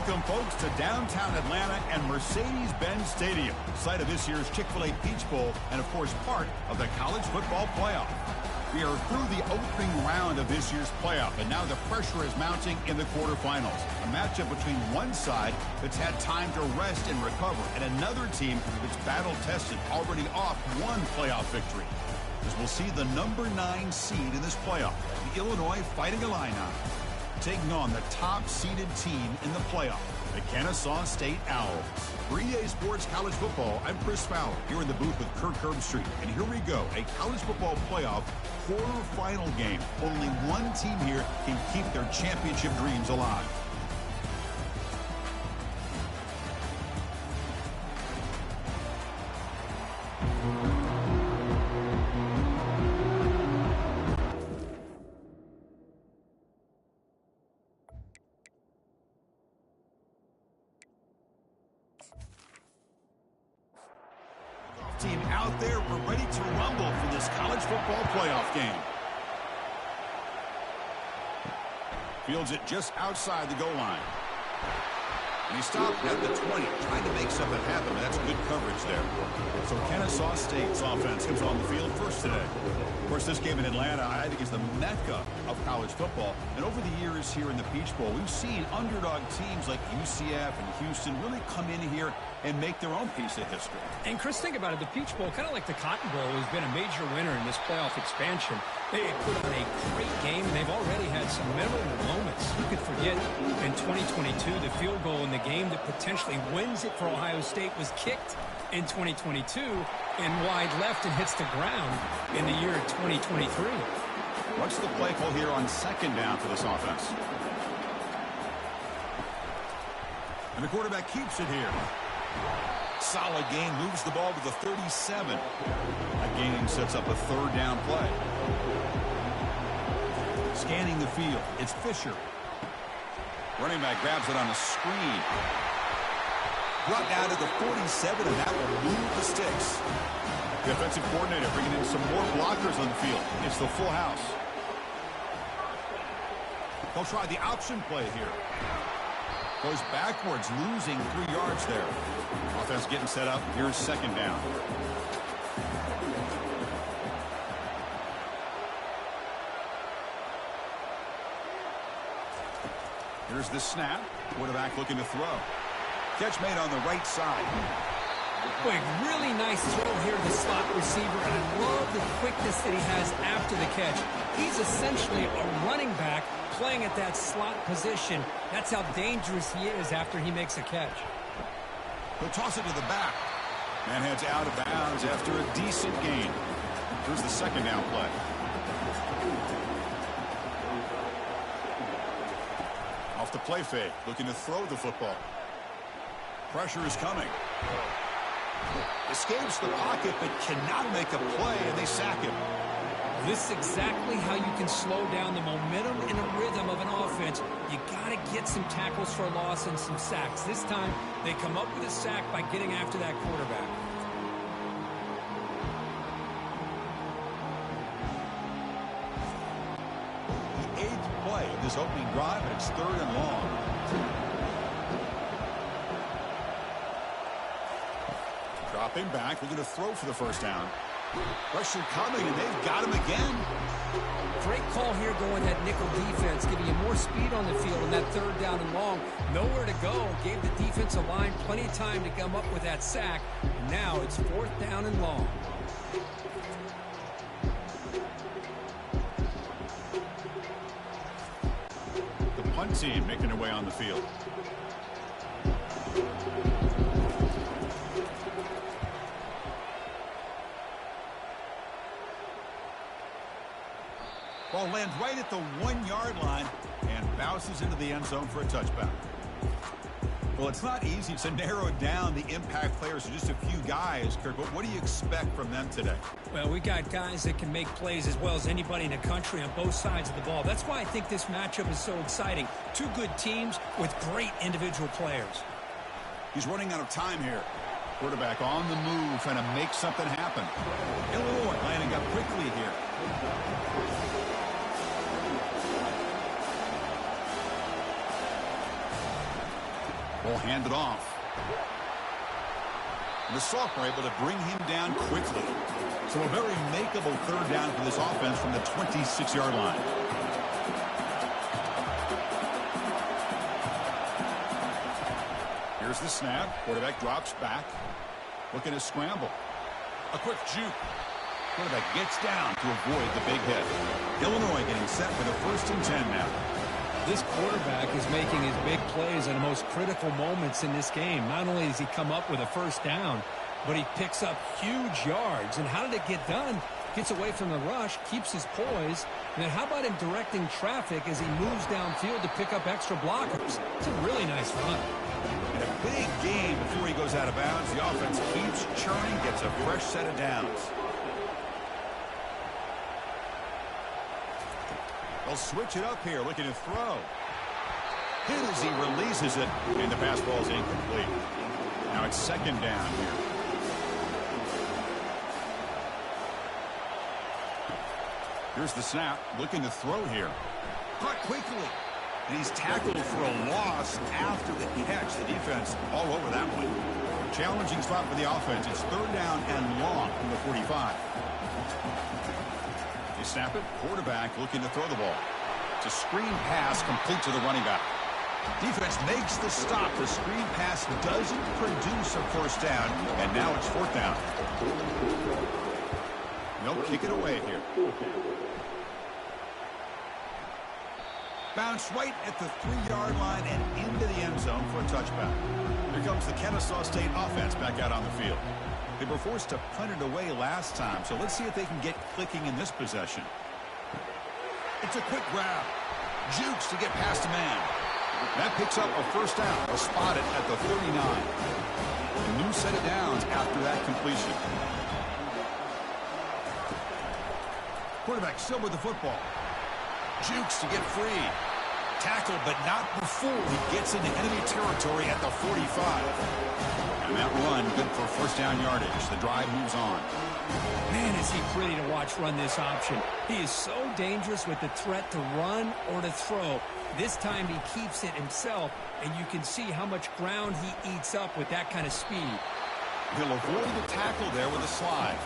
Welcome, folks, to downtown Atlanta and Mercedes-Benz Stadium, site of this year's Chick-fil-A Peach Bowl and, of course, part of the college football playoff. We are through the opening round of this year's playoff, and now the pressure is mounting in the quarterfinals. A matchup between one side that's had time to rest and recover, and another team that's battle-tested, already off one playoff victory. As we'll see the number 9 seed in this playoff, the Illinois Fighting Illini, taking on the top-seeded team in the playoff, the Kennesaw State Owls. For EA Sports College Football, I'm Chris Fowler, here in the booth with Kirk Herbstreit. And here we go, a college football playoff quarterfinal game. Only one team here can keep their championship dreams alive. Team out there, we're ready to rumble for this college football playoff game. Fields it just outside the goal line. And he stopped at the 20, trying to make something happen. That's good coverage there. So Kennesaw State's offense comes on the field first today. Of course, this game in Atlanta, I think, is the mecca of college football. And over the years here in the Peach Bowl, we've seen underdog teams like UCF and Houston really come in here and make their own piece of history. And, Chris, think about it. The Peach Bowl, kind of like the Cotton Bowl, has been a major winner in this playoff expansion. They put on a great game, and they've already had some memorable moments. You could forget in 2022, the field goal in the game that potentially wins it for Ohio State was kicked in 2022 and wide left and hits the ground in the year 2023. What's the play call here on second down for this offense? And the quarterback keeps it here. Solid gain, moves the ball to the 37. That gain sets up a third down play. Scanning the field, it's Fisher. Running back grabs it on a screen. Brought down to the 47, and that will move the sticks. The offensive coordinator bringing in some more blockers on the field. It's the full house. They'll try the option play here. Goes backwards, losing 3 yards there. Offense getting set up. Here's second down. Here's the snap. Quarterback looking to throw. Catch made on the right side. Boy, really nice throw here to the slot receiver, and I love the quickness that he has after the catch. He's essentially a running back playing at that slot position. That's how dangerous he is after he makes a catch. He'll toss it to the back. And heads out of bounds after a decent gain. Here's the second down play. Off the play fake, looking to throw the football. Pressure is coming. Escapes the pocket, but cannot make a play, and they sack him. This is exactly how you can slow down the momentum and the rhythm of an offense. You got to get some tackles for a loss and some sacks. This time, they come up with a sack by getting after that quarterback. The 8th play of this opening drive, and it's 3rd and long. Dropping back, we're going to throw for the first down. Pressure coming, and they've got him again. Great call here going that nickel defense, giving you more speed on the field on that 3rd down and long. Nowhere to go. Gave the defensive line plenty of time to come up with that sack. And now it's 4th down and long. The punt team making their way on the field. Ball lands right at the 1-yard line and bounces into the end zone for a touchback. Well, it's not easy to narrow down the impact players to just a few guys, Kirk, but what do you expect from them today? Well, we got guys that can make plays as well as anybody in the country on both sides of the ball. That's why I think this matchup is so exciting. Two good teams with great individual players. He's running out of time here. Quarterback on the move, trying to make something happen. Illinois lining up quickly here. Will hand it off. And the sophomore able to bring him down quickly. So a very makeable third down for this offense from the 26-yard line. Here's the snap. Quarterback drops back. Looking to scramble. A quick juke. Quarterback gets down to avoid the big hit. Illinois getting set for the 1st and 10 now. This quarterback is making his big plays in the most critical moments in this game. Not only does he come up with a first down, but he picks up huge yards. And how did it get done? Gets away from the rush, keeps his poise. And then how about him directing traffic as he moves downfield to pick up extra blockers? It's a really nice run. In a big game before he goes out of bounds, the offense keeps churning, gets a fresh set of downs. They'll switch it up here, looking to throw. Hit as he releases it, and the pass ball is incomplete. Now it's 2nd down here. Here's the snap, looking to throw here. Caught quickly. And he's tackled for a loss after the catch. The defense all over that one. Challenging spot for the offense. It's 3rd down and long from the 45. They snap it. Quarterback looking to throw the ball. It's a screen pass complete to the running back. Defense makes the stop. The screen pass doesn't produce a first down. And now it's 4th down. They'll kick it away here. Bounce right at the 3-yard line and into the end zone for a touchback. Here comes the Kennesaw State offense back out on the field. They were forced to punt it away last time, so let's see if they can get clicking in this possession. It's a quick grab. Jukes to get past a man. That picks up a first down. They'll spot it at the 39. A new set of downs after that completion. Quarterback still with the football. Jukes to get free. Tackle, but not before he gets into enemy territory at the 45. And that run, good for first down yardage. The drive moves on. Man, is he pretty to watch run this option. He is so dangerous with the threat to run or to throw. This time he keeps it himself, and you can see how much ground he eats up with that kind of speed. He'll avoid the tackle there with a slide.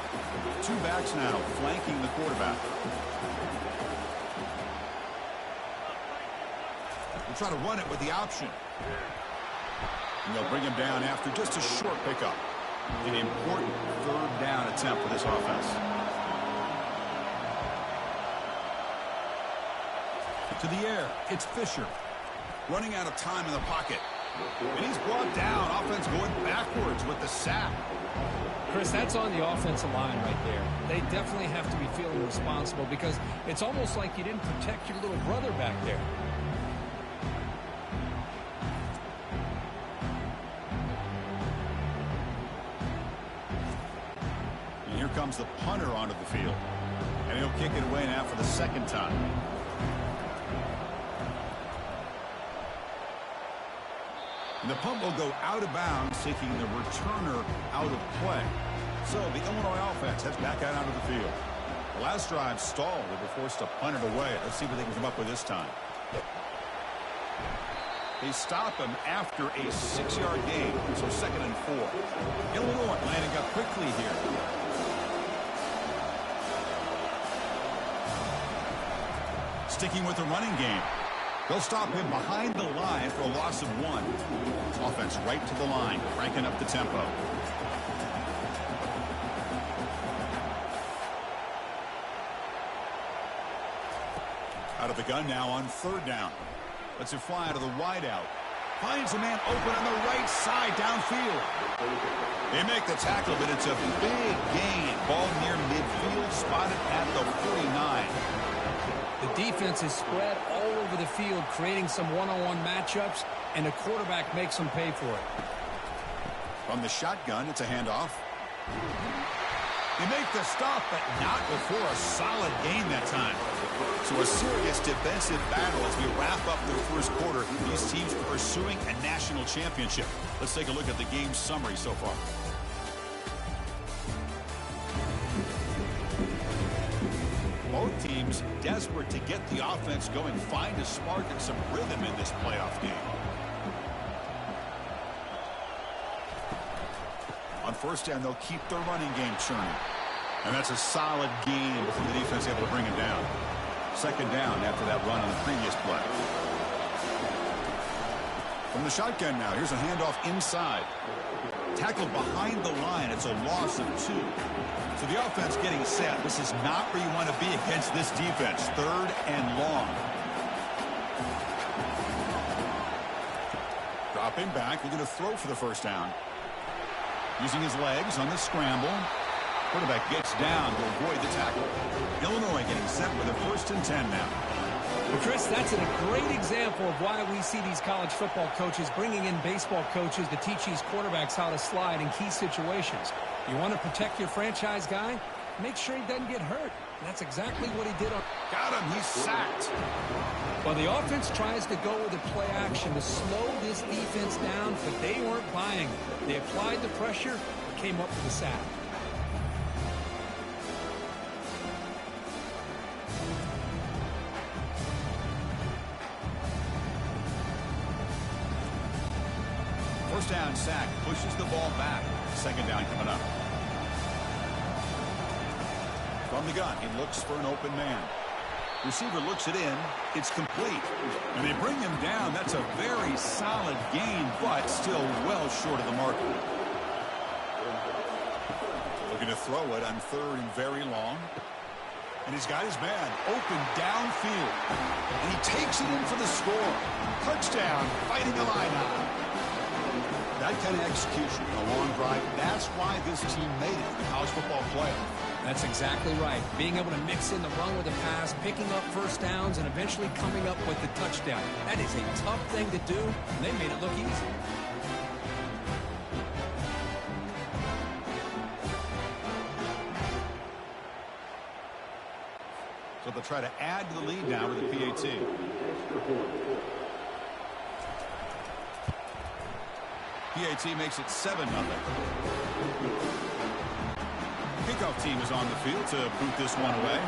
2 backs now flanking the quarterback. We'll try to run it with the option. And they'll bring him down after just a short pickup. An important 3rd down attempt for this offense. To the air, it's Fisher. Running out of time in the pocket. And he's brought down. Offense going backwards with the sack. Chris, that's on the offensive line right there. They definitely have to be feeling responsible because it's almost like you didn't protect your little brother back there. And here comes the punter onto the field. And he'll kick it away now for the 2nd time. And the punt will go out of bounds, taking the returner out of play. So the Illinois offense heads back out onto the field. The last drive stalled. They were forced to punt it away. Let's see what they can come up with this time. They stop him after a 6-yard gain, so 2nd and 4. Illinois landing up quickly here. Sticking with the running game. They'll stop him behind the line for a loss of 1. Offense right to the line, cranking up the tempo. Out of the gun now on 3rd down. Lets it fly to the wideout. Finds a man open on the right side downfield. They make the tackle, but it's a big gain. Ball near midfield, spotted at the 49. The defense is spread all over the field, creating some one-on-one matchups, and the quarterback makes them pay for it. From the shotgun, it's a handoff. They make the stop, but not before a solid game that time. So a serious defensive battle as we wrap up the 1st quarter. These teams pursuing a national championship. Let's take a look at the game summary so far. Both teams desperate to get the offense going, find a spark and some rhythm in this playoff game. first down, they'll keep their running game churning. And that's a solid gain before the defense able to bring him down. Second down after that run on the previous play. From the shotgun now, here's a handoff inside. Tackled behind the line. It's a loss of 2. So the offense getting set. This is not where you want to be against this defense. Third and long. Dropping back. Looking to throw for the first down. Using his legs on the scramble. Quarterback gets down to avoid the tackle. Illinois getting set with a 1st and 10 now. Well, Chris, that's a great example of why we see these college football coaches bringing in baseball coaches to teach these quarterbacks how to slide in key situations. You want to protect your franchise guy? Make sure he doesn't get hurt. And that's exactly what he did. Got him. He's sacked. Well, the offense tries to go with the play action to slow this defense down, but they weren't buying it. They applied the pressure, came up with the sack. First down sack, pushes the ball back. Second down coming up. From the gun, he looks for an open man. Receiver looks it in. It's complete. And they bring him down. That's a very solid gain, but still well short of the mark. Looking to throw it on 3rd and very long. And he's got his man open downfield. And he takes it in for the score. Touchdown, fighting the line. That kind of execution in a long drive, that's why this team made it in the college football playoff. That's exactly right. Being able to mix in the run with the pass, picking up first downs, and eventually coming up with the touchdown. That is a tough thing to do, and they made it look easy. So they'll try to add to the lead now with the PAT. PAT makes it 7-0. Kickoff team is on the field to boot this one away.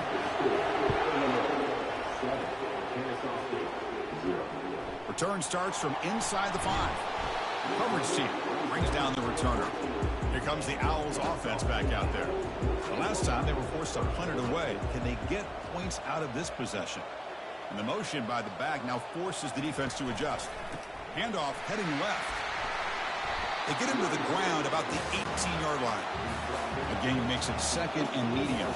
Return starts from inside the 5. Coverage team brings down the returner. Here comes the Owls offense back out there. The last time they were forced to punt it away. Can they get points out of this possession? And the motion by the back now forces the defense to adjust. Handoff heading left. They get him to the ground about the 18-yard line. The game makes it 2nd and medium.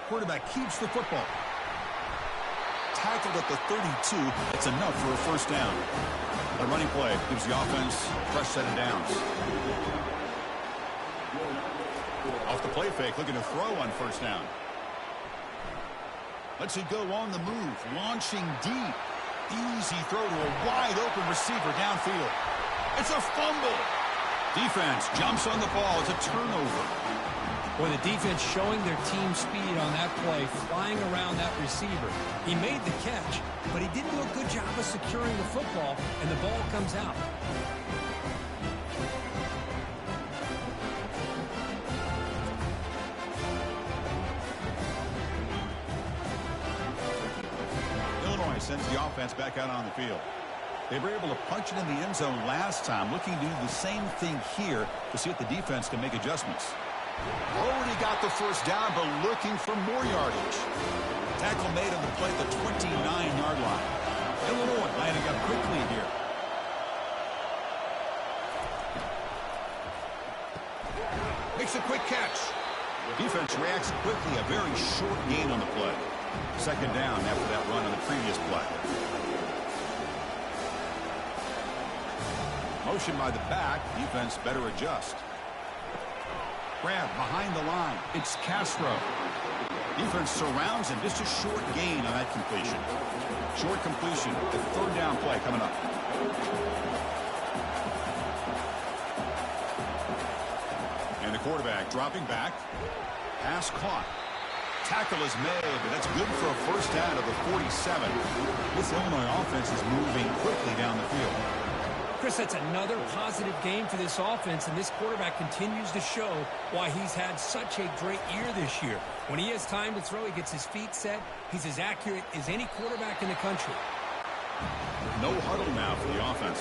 Quarterback keeps the football. Tackled at the 32. That's enough for a first down. The running play gives the offense a fresh set of downs. Off the play fake, looking to throw on first down. Lets it go on the move, launching deep. Easy throw to a wide-open receiver downfield. It's a fumble. Defense jumps on the ball. It's a turnover. Boy, the defense showing their team speed on that play, flying around that receiver. He made the catch, but he didn't do a good job of securing the football, and the ball comes out. Sends the offense back out on the field. They were able to punch it in the end zone last time, looking to do the same thing here to see if the defense can make adjustments. Already got the first down, but looking for more yardage. Tackle made on the play at the 29-yard line. Illinois lining up quickly here. Makes a quick catch. Defense reacts quickly, a very short gain on the play. Second down after that run on the previous play. Motion by the back. Defense better adjust. Grab behind the line. It's Castro. Defense surrounds him. Just a short gain on that completion. Short completion. The third down play coming up. And the quarterback dropping back. Pass caught. Tackle is made, but that's good for a first down of the 47. This Illinois offense is moving quickly down the field. Chris, that's another positive game for this offense, and this quarterback continues to show why he's had such a great year this year. When he has time to throw, he gets his feet set. He's as accurate as any quarterback in the country. No huddle now for the offense.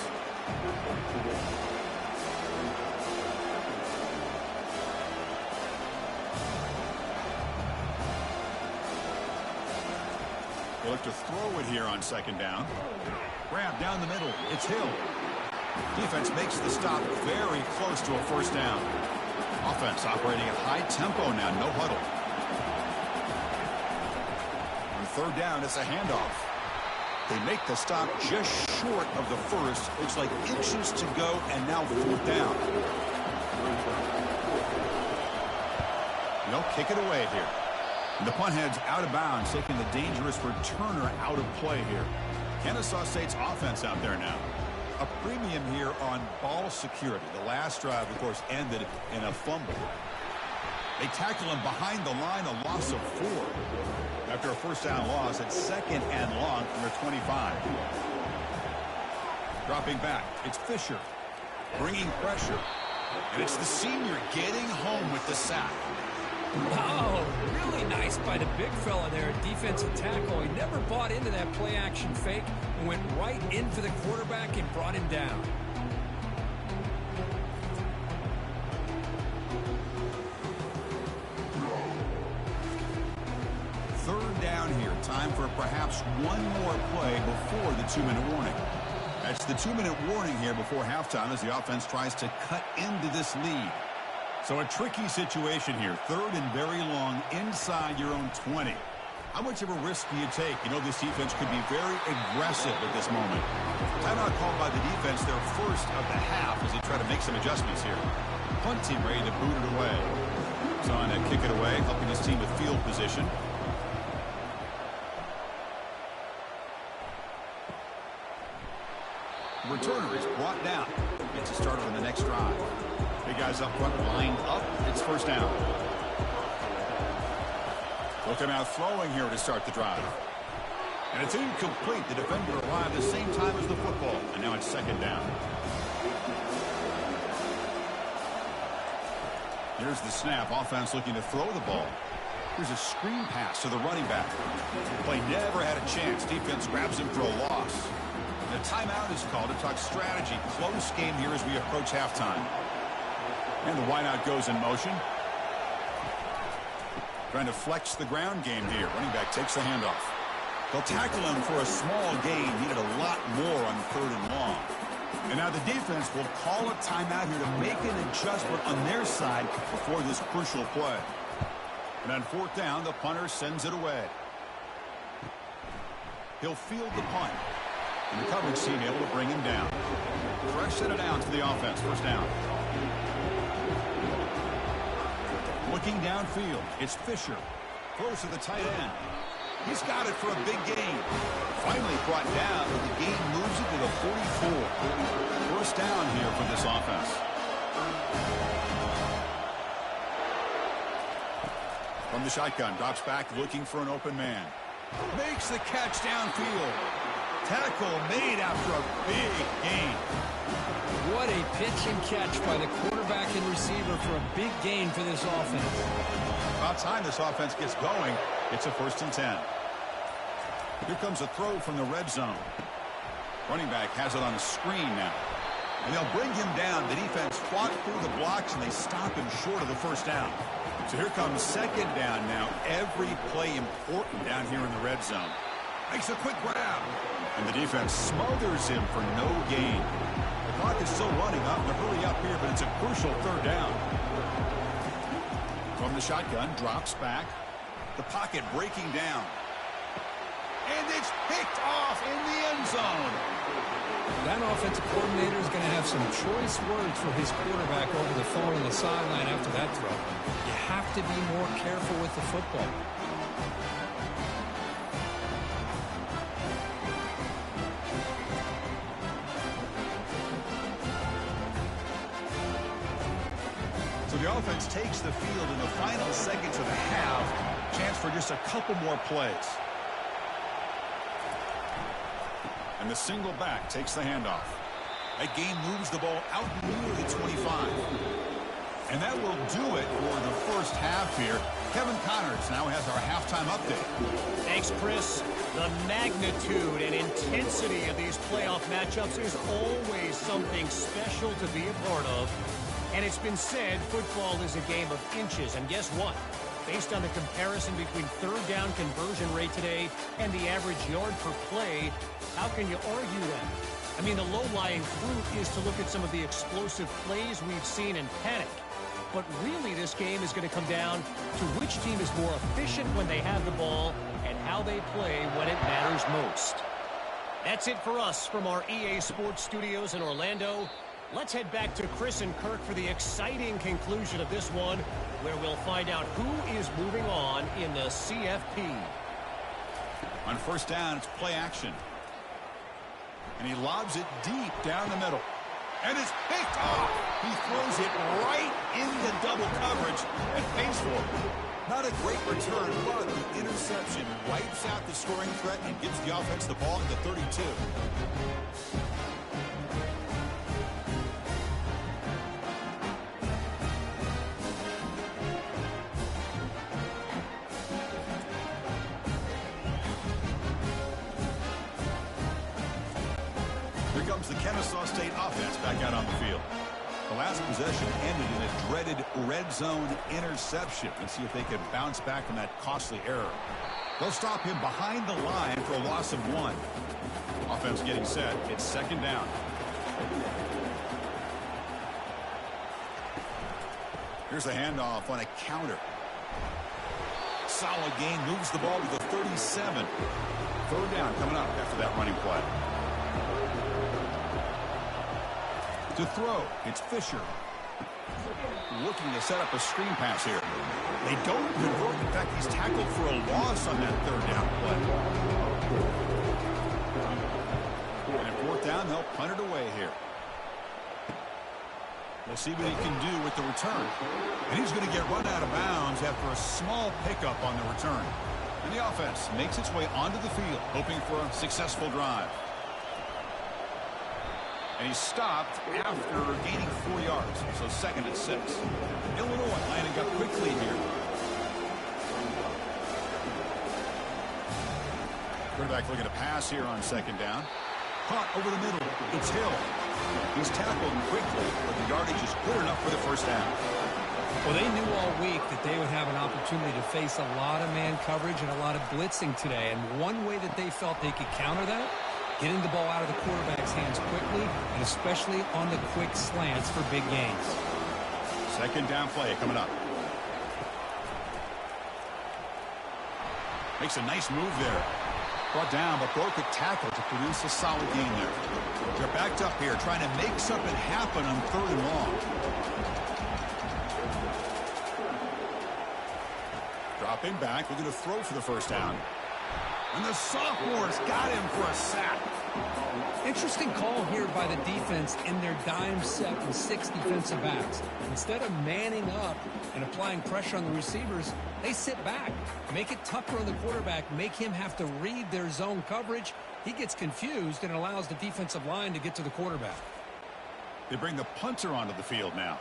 They look to throw it here on second down. Grab down the middle. It's Hill. Defense makes the stop very close to a first down. Offense operating at high tempo now. No huddle. On third down, it's a handoff. They make the stop just short of the first. Looks like inches to go, and now fourth down. They'll kick it away here. And the punt heads out of bounds, taking the dangerous returner out of play here. Kennesaw State's offense out there now. A premium here on ball security. The last drive, of course, ended in a fumble. They tackle him behind the line, a loss of 4. After a first down loss at second and long from their 25. Dropping back, it's Fisher. Bringing pressure. And it's the senior getting home with the sack. Oh, really nice by the big fella there at defensive tackle. He never bought into that play-action fake and went right in for the quarterback and brought him down. Third down here. Time for perhaps one more play before the 2-minute warning. That's the 2-minute warning here before halftime as the offense tries to cut into this lead. So a tricky situation here. Third and very long inside your own 20. How much of a risk do you take? You know, this defense could be very aggressive at this moment. Timeout called by the defense, their first of the half, as they try to make some adjustments here. Punt team ready to boot it away. So on to kick it away, helping his team with field position. The returner is brought down. Gets a starter on the next drive. Big guys up front, lined up. It's first down. Looking out throwing here to start the drive. And it's incomplete. The defender arrived the same time as the football. And now it's second down. Here's the snap. Offense looking to throw the ball. Here's a screen pass to the running back. Play never had a chance. Defense grabs him for a loss. The timeout is called to talk strategy. Close game here as we approach halftime. And the wideout goes in motion. Trying to flex the ground game here. Running back takes the handoff. They'll tackle him for a small gain. Needed a lot more on third and long. And now the defense will call a timeout here to make an adjustment on their side before this crucial play. And on fourth down, the punter sends it away. He'll field the punt. And the coverage team able to bring him down. Fresh set of downs for the offense. First down. Looking downfield, it's Fisher. Throws to the tight end. He's got it for a big gain. Finally brought down, but the gain moves it to the 44. First down here for this offense. From the shotgun, drops back, looking for an open man. Makes the catch downfield. Tackle made after a big gain. What a pitch and catch by the quarterback and receiver for a big gain for this offense. About time this offense gets going. It's a 1st and 10. Here comes a throw from the red zone. Running back has it on a screen now. And they'll bring him down. The defense fought through the blocks, and they stop him short of the first down. So here comes second down now. Every play important down here in the red zone. Makes a quick grab. And the defense smothers him for no gain. The clock is still running. Up to hurry up here, but it's a crucial third down. From the shotgun, drops back. The pocket breaking down. And it's picked off in the end zone. That offensive coordinator is going to have some choice words for his quarterback over the phone on the sideline after that throw. You have to be more careful with the football. So the offense takes the field in the final seconds of the half. Chance for just a couple more plays. And the single back takes the handoff. That gain moves the ball out near the 25. And that will do it for the first half here. Kevin Connors now has our halftime update. Thanks, Chris. The magnitude and intensity of these playoff matchups is always something special to be a part of. And it's been said football is a game of inches. And guess what? Based on the comparison between third down conversion rate today and the average yard per play, how can you argue that? I mean, the low-lying fruit is to look at some of the explosive plays we've seen and panic. But really, this game is going to come down to which team is more efficient when they have the ball and how they play when it matters most. That's it for us from our EA Sports Studios in Orlando. Let's head back to Chris and Kirk for the exciting conclusion of this one, where we'll find out who is moving on in the CFP. On first down, it's play action. And he lobs it deep down the middle. And it's picked off. He throws it right into double coverage and pays for it. Not a great return, but the interception wipes out the scoring threat and gives the offense the ball at the 32. Here comes the Kennesaw State offense back out on the field. The last possession ended in a dreaded red zone interception. Let's see if they can bounce back from that costly error. They'll stop him behind the line for a loss of 1. Offense getting set. It's second down. Here's a handoff on a counter. Solid gain, moves the ball to the 37. Third down coming up after that running play. To throw, it's Fisher. Looking to set up a screen pass here. They don't convert. In fact, he's tackled for a loss on that third down play. And at fourth down, they'll punt it away here. We'll see what he can do with the return. And he's going to get run out of bounds after a small pickup on the return. And the offense makes its way onto the field, hoping for a successful drive. And he stopped after gaining 4 yards, so second and 6. Illinois lining up quickly here. Quarterback looking to pass here on second down. Caught over the middle. It's Hill. He's tackled quickly, but the yardage is good enough for the first down. Well, they knew all week that they would have an opportunity to face a lot of man coverage and a lot of blitzing today. And one way that they felt they could counter that, getting the ball out of the quarterback's hands quickly, and especially on the quick slants for big gains. Second down play coming up. Makes a nice move there. Brought down, but broke a tackle to produce a solid gain there. They're backed up here, trying to make something happen on third and long. Dropping back, looking to throw for the first down. And the sophomore's got him for a sack. Interesting call here by the defense in their dime set with 6 defensive backs. Instead of manning up and applying pressure on the receivers, they sit back, make it tougher on the quarterback, make him have to read their zone coverage. He gets confused and allows the defensive line to get to the quarterback. They bring the punter onto the field now.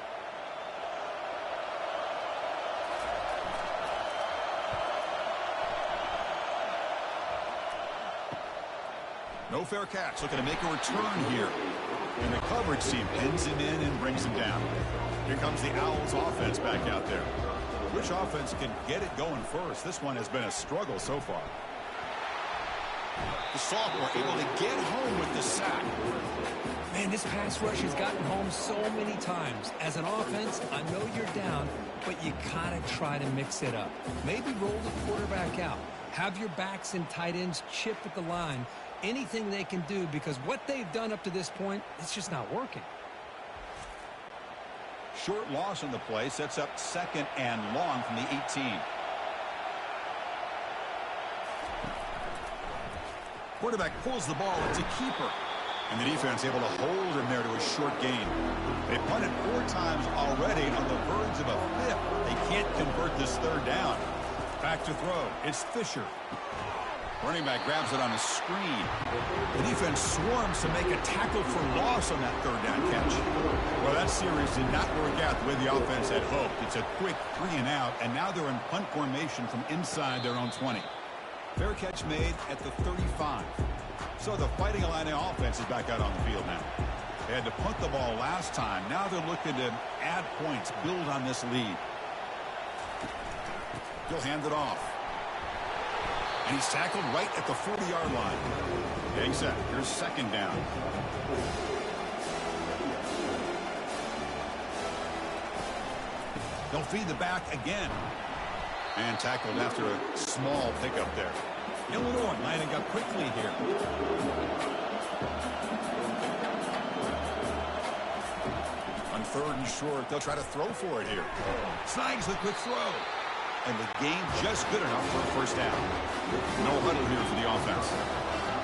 No fair catch, looking to make a return here. And the coverage team pins him in and brings him down. Here comes the Owls offense back out there. Which offense can get it going first? This one has been a struggle so far. The sophomore able to get home with the sack. Man, this pass rush has gotten home so many times. As an offense, I know you're down, but you gotta try to mix it up. Maybe roll the quarterback out. Have your backs and tight ends chip at the line. Anything they can do, because what they've done up to this point, it's just not working. Short loss on the play, sets up second and long from the 18. Quarterback pulls the ball, it's a keeper. And the defense able to hold him there to a short gain. They punted 4 times already on the verge of a 5th. They can't convert this third down. Back to throw, it's Fisher. Running back grabs it on a screen. The defense swarms to make a tackle for loss on that third down catch. Well, that series did not work out the way the offense had hoped. It's a quick 3 and out, and now they're in punt formation from inside their own 20. Fair catch made at the 35. So the Fighting Illini offense is back out on the field now. They had to punt the ball last time. Now they're looking to add points, build on this lead. He'll hand it off. And he's tackled right at the 40-yard line. Getting set. Here's second down. They'll feed the back again. And tackled after a small pickup there. Illinois lining up quickly here. On third and short, they'll try to throw for it here. Snags the quick throw. And the game just good enough for a first down. No huddle here for the offense.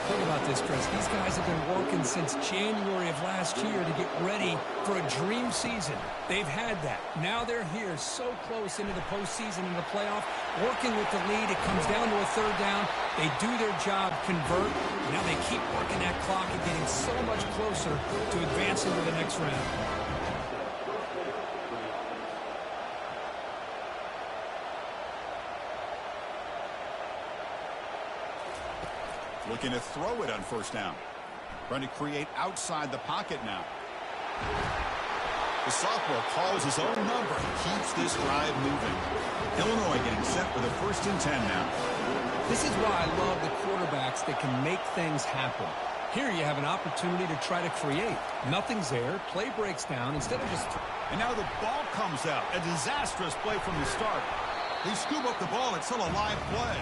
Think about this, Chris. These guys have been working since January of last year to get ready for a dream season. They've had that. Now they're here so close into the postseason and the playoff, working with the lead. It comes down to a third down. They do their job, convert. Now they keep working that clock and getting so much closer to advancing to the next round. Looking to throw it on first down. Trying to create outside the pocket now. The sophomore calls his own number. Keeps this drive moving. Illinois getting set for the 1st and 10 now. This is why I love the quarterbacks that can make things happen. Here you have an opportunity to try to create. Nothing's there. Play breaks down instead of just... And now the ball comes out. A disastrous play from the start. They scoop up the ball. It's still a live play.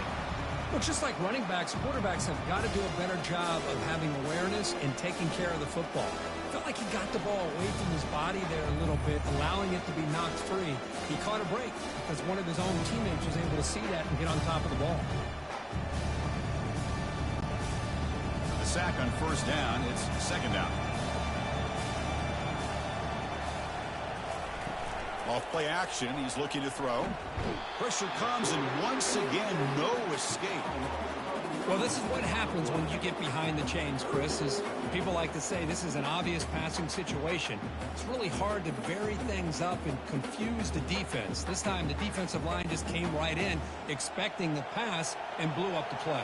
Well, just like running backs, quarterbacks have got to do a better job of having awareness and taking care of the football. Felt like he got the ball away from his body there a little bit, allowing it to be knocked free. He caught a break because one of his own teammates was able to see that and get on top of the ball. The sack on first down. It's second down. Off play action, he's looking to throw. Pressure comes, and once again, no escape. Well, this is what happens when you get behind the chains, Chris. As people like to say, this is an obvious passing situation. It's really hard to vary things up and confuse the defense. This time, the defensive line just came right in, expecting the pass, and blew up the play.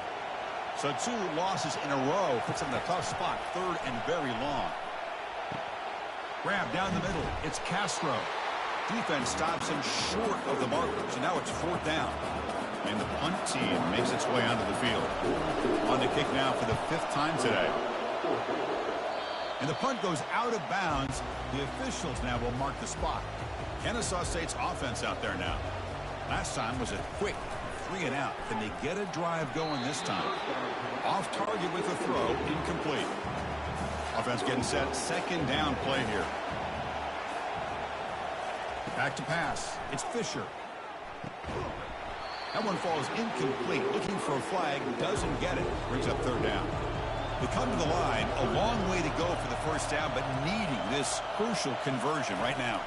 So 2 losses in a row puts him in a tough spot, 3rd and very long. Grab down the middle. It's Castro. Defense stops him short of the markers, and now it's 4th down. And the punt team makes its way onto the field. On the kick now for the 5th time today. And the punt goes out of bounds. The officials now will mark the spot. Kennesaw State's offense out there now. Last time was a quick 3 and out. Can they get a drive going this time? Off target with a throw, incomplete. Offense getting set, 2nd down play here. Back to pass. It's Fisher. That one falls incomplete. Looking for a flag. Doesn't get it. Brings up 3rd down. They come to the line. A long way to go for the 1st down, but needing this crucial conversion right now.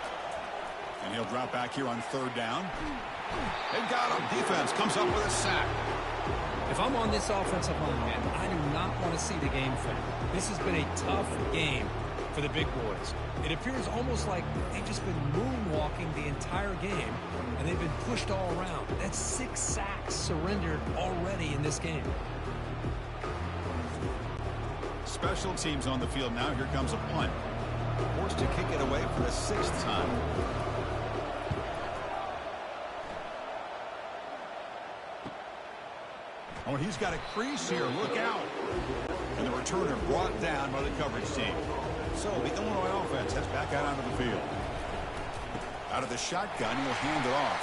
And he'll drop back here on 3rd down. They've got him. Defense comes up with a sack. If I'm on this offensive line, man, I do not want to see the game film. This has been a tough game for the big boys. It appears almost like they've just been moonwalking the entire game, and they've been pushed all around. That's 6 sacks surrendered already in this game. Special teams on the field now. Here comes a punt. Forced to kick it away for the 6th time. Oh, he's got a crease here. Look out. And the returner brought down by the coverage team. So the Illinois offense heads back out onto the field. Out of the shotgun, he'll hand it off.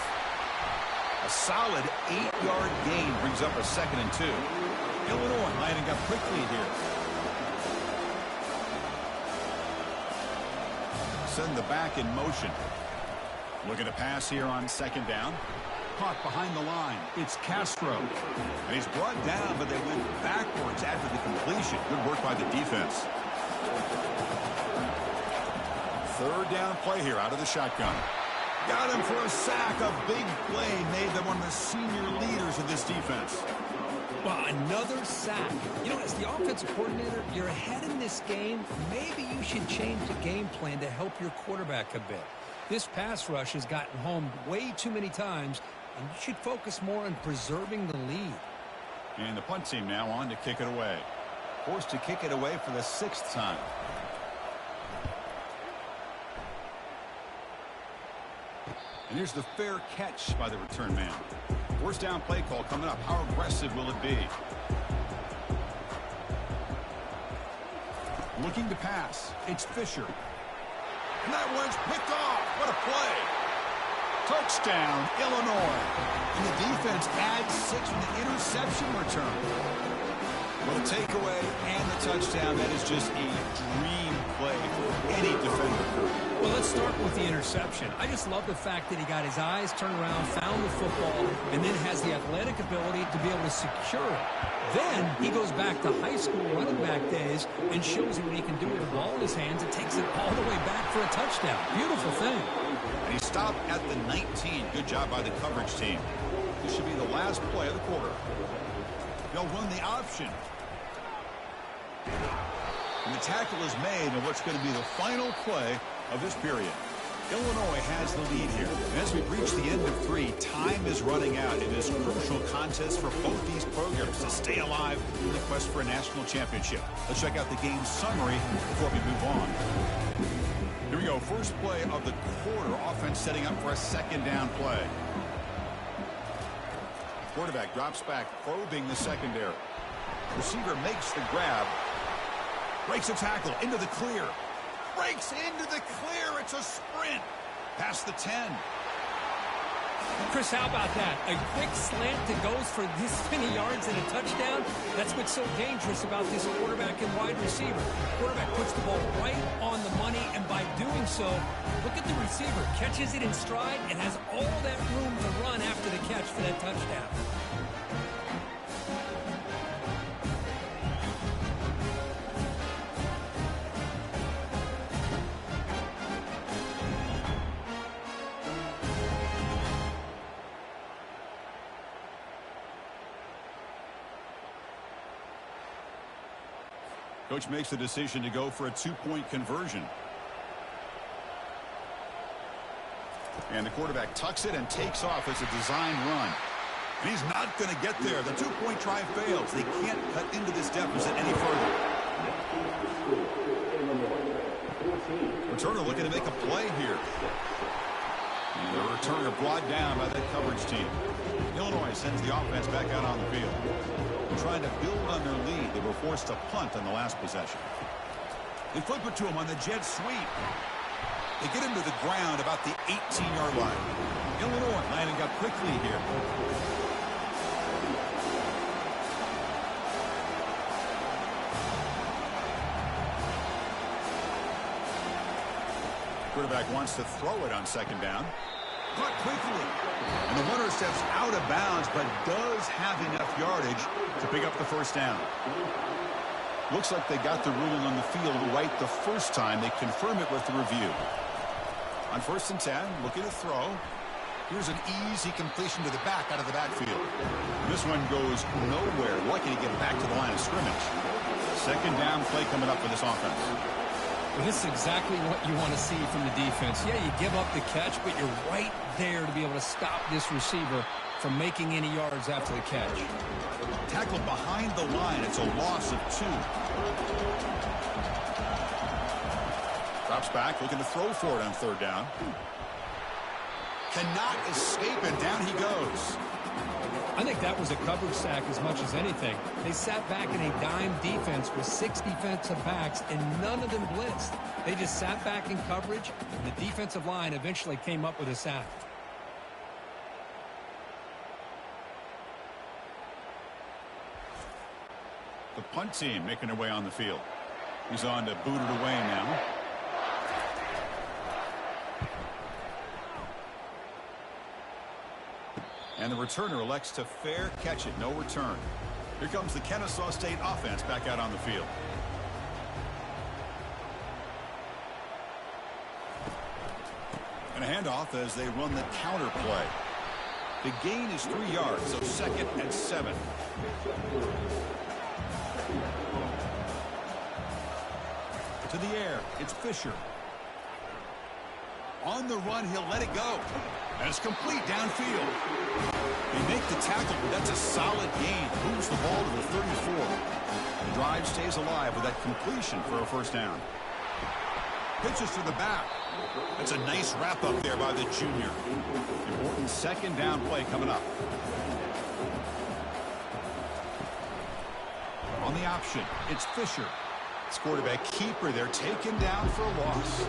A solid 8-yard gain brings up a 2nd and 2. Illinois lining up quickly here. Send the back in motion. Looking to pass here on 2nd down. Caught behind the line. It's Castro. And he's brought down, but they went backwards after the completion. Good work by the defense. 3rd down play here out of the shotgun. Got him for a sack. A big play made them one of the senior leaders of this defense. Well, another sack. You know, as the offensive coordinator, you're ahead in this game. Maybe you should change the game plan to help your quarterback a bit. This pass rush has gotten home way too many times, and you should focus more on preserving the lead. And the punt team now on to kick it away. Forced to kick it away for the 6th time. And here's the fair catch by the return man. First down play call coming up. How aggressive will it be? Looking to pass. It's Fisher. And that one's picked off. What a play. Touchdown, Illinois. And the defense adds 6 from the interception return. Well, the takeaway and the touchdown, that is just a dream play for any defender. Well, let's start with the interception. I just love the fact that he got his eyes turned around, found the football, and then has the athletic ability to be able to secure it. Then he goes back to high school running back days and shows you what he can do with the ball in his hands and takes it all the way back for a touchdown. Beautiful thing. And he stopped at the 19. Good job by the coverage team. This should be the last play of the quarter. They'll run the option. And the tackle is made on what's going to be the final play of this period. Illinois has the lead here. And as we reach the end of 3, time is running out in this crucial contest for both these programs to stay alive in the quest for a national championship. Let's check out the game summary before we move on. Here we go. First play of the quarter. Offense setting up for a 2nd down play. Quarterback drops back, probing the secondary. Receiver makes the grab. Breaks a tackle into the clear. Breaks into the clear. It's a sprint. Past the 10. Chris, how about that? A quick slant that goes for this many yards and a touchdown. That's what's so dangerous about this quarterback and wide receiver. Quarterback puts the ball right on the money, and by doing so, look at the receiver. Catches it in stride and has all that room to run after the catch for that touchdown. Coach makes the decision to go for a 2-point conversion. And the quarterback tucks it and takes off as a design run. And he's not going to get there. The 2-point try fails. They can't cut into this deficit any further. Returner looking to make a play here. And the returner brought down by that coverage team. Illinois sends the offense back out on the field. Trying to build on their lead. They were forced to punt on the last possession. They flip it to him on the jet sweep. They get him to the ground about the 18-yard line. Illinois lining up quickly here. Quarterback wants to throw it on 2nd down. Caught quickly. And the runner steps out of bounds, but does have enough yardage to pick up the 1st down. Looks like they got the ruling on the field right the first time. They confirm it with the review. On 1st and 10, looking to throw. Here's an easy completion to the back out of the backfield. And this one goes nowhere. Lucky to get back to the line of scrimmage. 2nd down play coming up for this offense. Well, this is exactly what you want to see from the defense. Yeah, you give up the catch, but you're right there to be able to stop this receiver from making any yards after the catch. Tackled behind the line. It's a loss of 2. Drops back, looking to throw for it on 3rd down. Cannot escape it. Down he goes. I think that was a coverage sack as much as anything. They sat back in a dime defense with 6 defensive backs, and none of them blitzed. They just sat back in coverage, and the defensive line eventually came up with a sack. The punt team making their way on the field. He's on to boot it away now. And the returner elects to fair catch it. No return. Here comes the Kennesaw State offense back out on the field. And a handoff as they run the counter play. The gain is 3 yards, so 2nd and 7. To the air, it's Fisher. On the run, he'll let it go. And it's complete downfield. They make the tackle, but that's a solid gain. Moves the ball to the 34. The drive stays alive with that completion for a first down. Pitches to the back. That's a nice wrap-up there by the junior. Important 2nd down play coming up. On the option, it's Fisher. This quarterback keeper there taken down for a loss.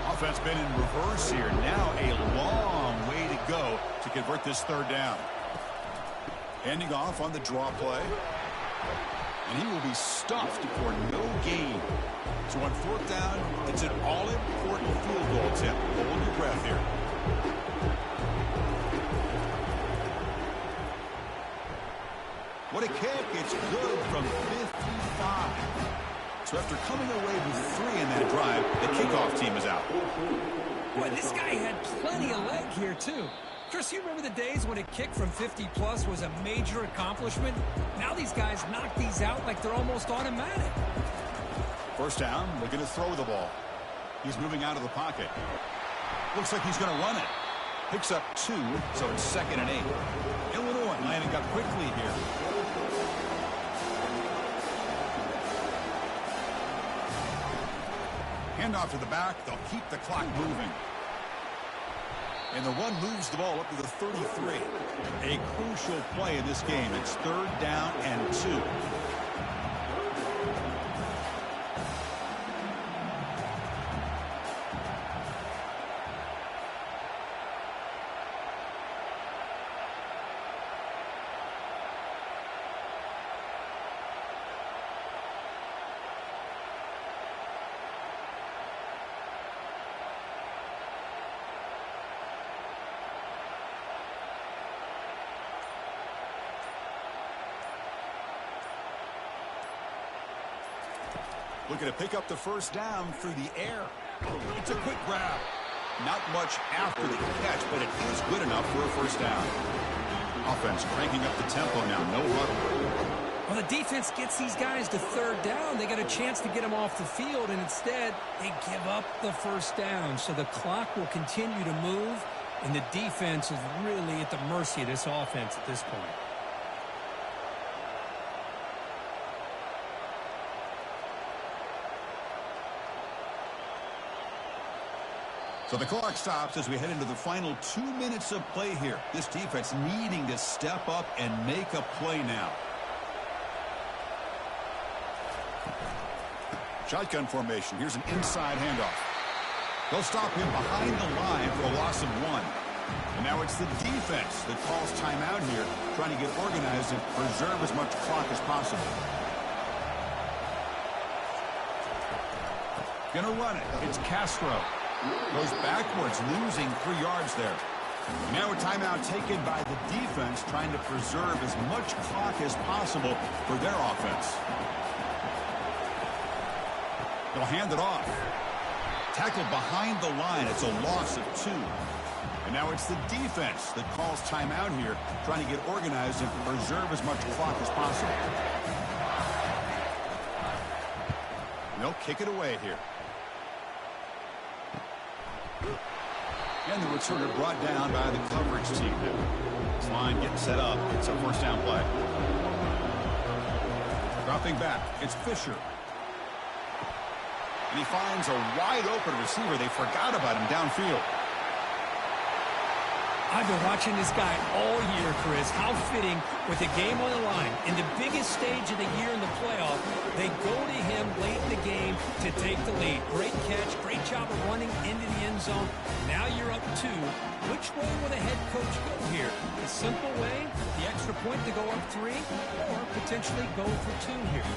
Offense been in reverse here. Now a long way to go to convert this 3rd down. Handing off on the draw play. And he will be stuffed for no gain. So on 4th down, it's an all-important field goal attempt. Hold your breath here. What a kick. It's good from 55. So after coming away with 3 in that drive, the kickoff team is out. Boy, this guy had plenty of leg here, too. Chris, you remember the days when a kick from 50-plus was a major accomplishment? Now these guys knock these out like they're almost automatic. First down, looking to throw the ball. He's moving out of the pocket. Looks like he's going to run it. Picks up 2, so it's 2nd and 8. Illinois lining up quickly here. Handoff to the back. They'll keep the clock moving. And the run moves the ball up to the 33. A crucial play in this game. It's 3rd down and 2. Looking to pick up the first down through the air. It's a quick grab. Not much after the catch, but it is good enough for a first down. Offense cranking up the tempo now. No huddle. Well, the defense gets these guys to 3rd down. They got a chance to get them off the field, and instead they give up the first down. So the clock will continue to move, and the defense is really at the mercy of this offense at this point. So the clock stops as we head into the final 2 minutes of play here. This defense needing to step up and make a play now. Shotgun formation. Here's an inside handoff. They'll stop him behind the line for a loss of 1. And now it's the defense that calls timeout here, trying to get organized and preserve as much clock as possible. Gonna run it. It's Castro. Goes backwards, losing 3 yards there. Now a timeout taken by the defense, trying to preserve as much clock as possible for their offense. They'll hand it off. Tackled behind the line. It's a loss of 2. And now it's the defense that calls timeout here, trying to get organized and preserve as much clock as possible. And they'll kick it away here. And the returner brought down by the coverage team. This line getting set up. It's a first down play. Dropping back, it's Fisher. And he finds a wide open receiver. They forgot about him downfield. I've been watching this guy all year, Chris. How fitting with the game on the line. In the biggest stage of the year in the playoff, they go to him late in the game to take the lead. Great catch, great job of running into the end zone. Now you're up 2. Which way will the head coach go here? The simple way, the extra point to go up 3, or potentially go for 2 here?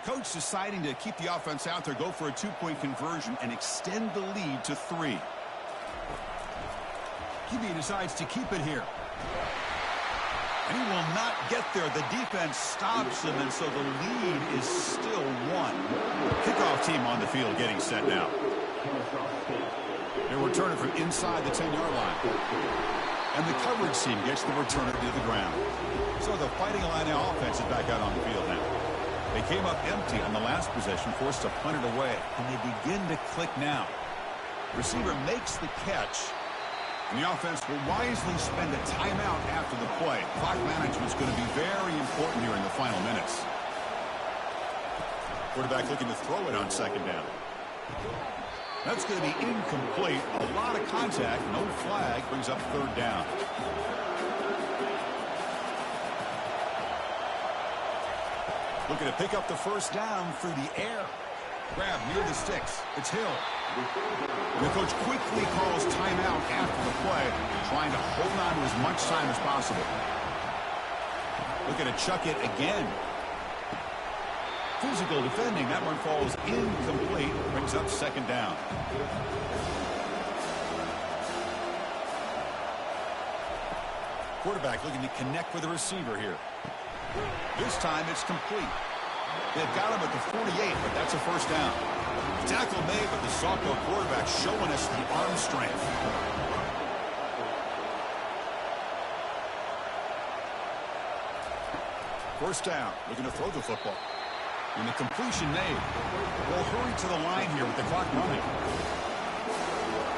Coach deciding to keep the offense out there, go for a 2-point conversion, and extend the lead to 3. QB decides to keep it here. And he will not get there. The defense stops him, and so the lead is still 1. Kickoff team on the field getting set now. They're returning from inside the 10-yard line. And the coverage team gets the returner to the ground. So the Fighting Illini offense is back out on the field now. They came up empty on the last possession, forced to punt it away. And they begin to click now. Receiver makes the catch. And the offense will wisely spend a timeout after the play. Clock management is going to be very important here in the final minutes. Quarterback looking to throw it on second down. That's going to be incomplete. A lot of contact. No flag. Brings up third down. Looking to pick up the first down through the air. Grab near the sticks. It's Hill. And the coach quickly calls timeout after the play, trying to hold on to as much time as possible. Looking to chuck it again. Physical defending. That one falls incomplete. Brings up second down. Quarterback looking to connect with the receiver here. This time it's complete. They've got him at the 48, but that's a first down. The tackle made, but the sophomore quarterback showing us the arm strength. First down, looking to throw the football. And the completion made. They'll hurry to the line here with the clock running.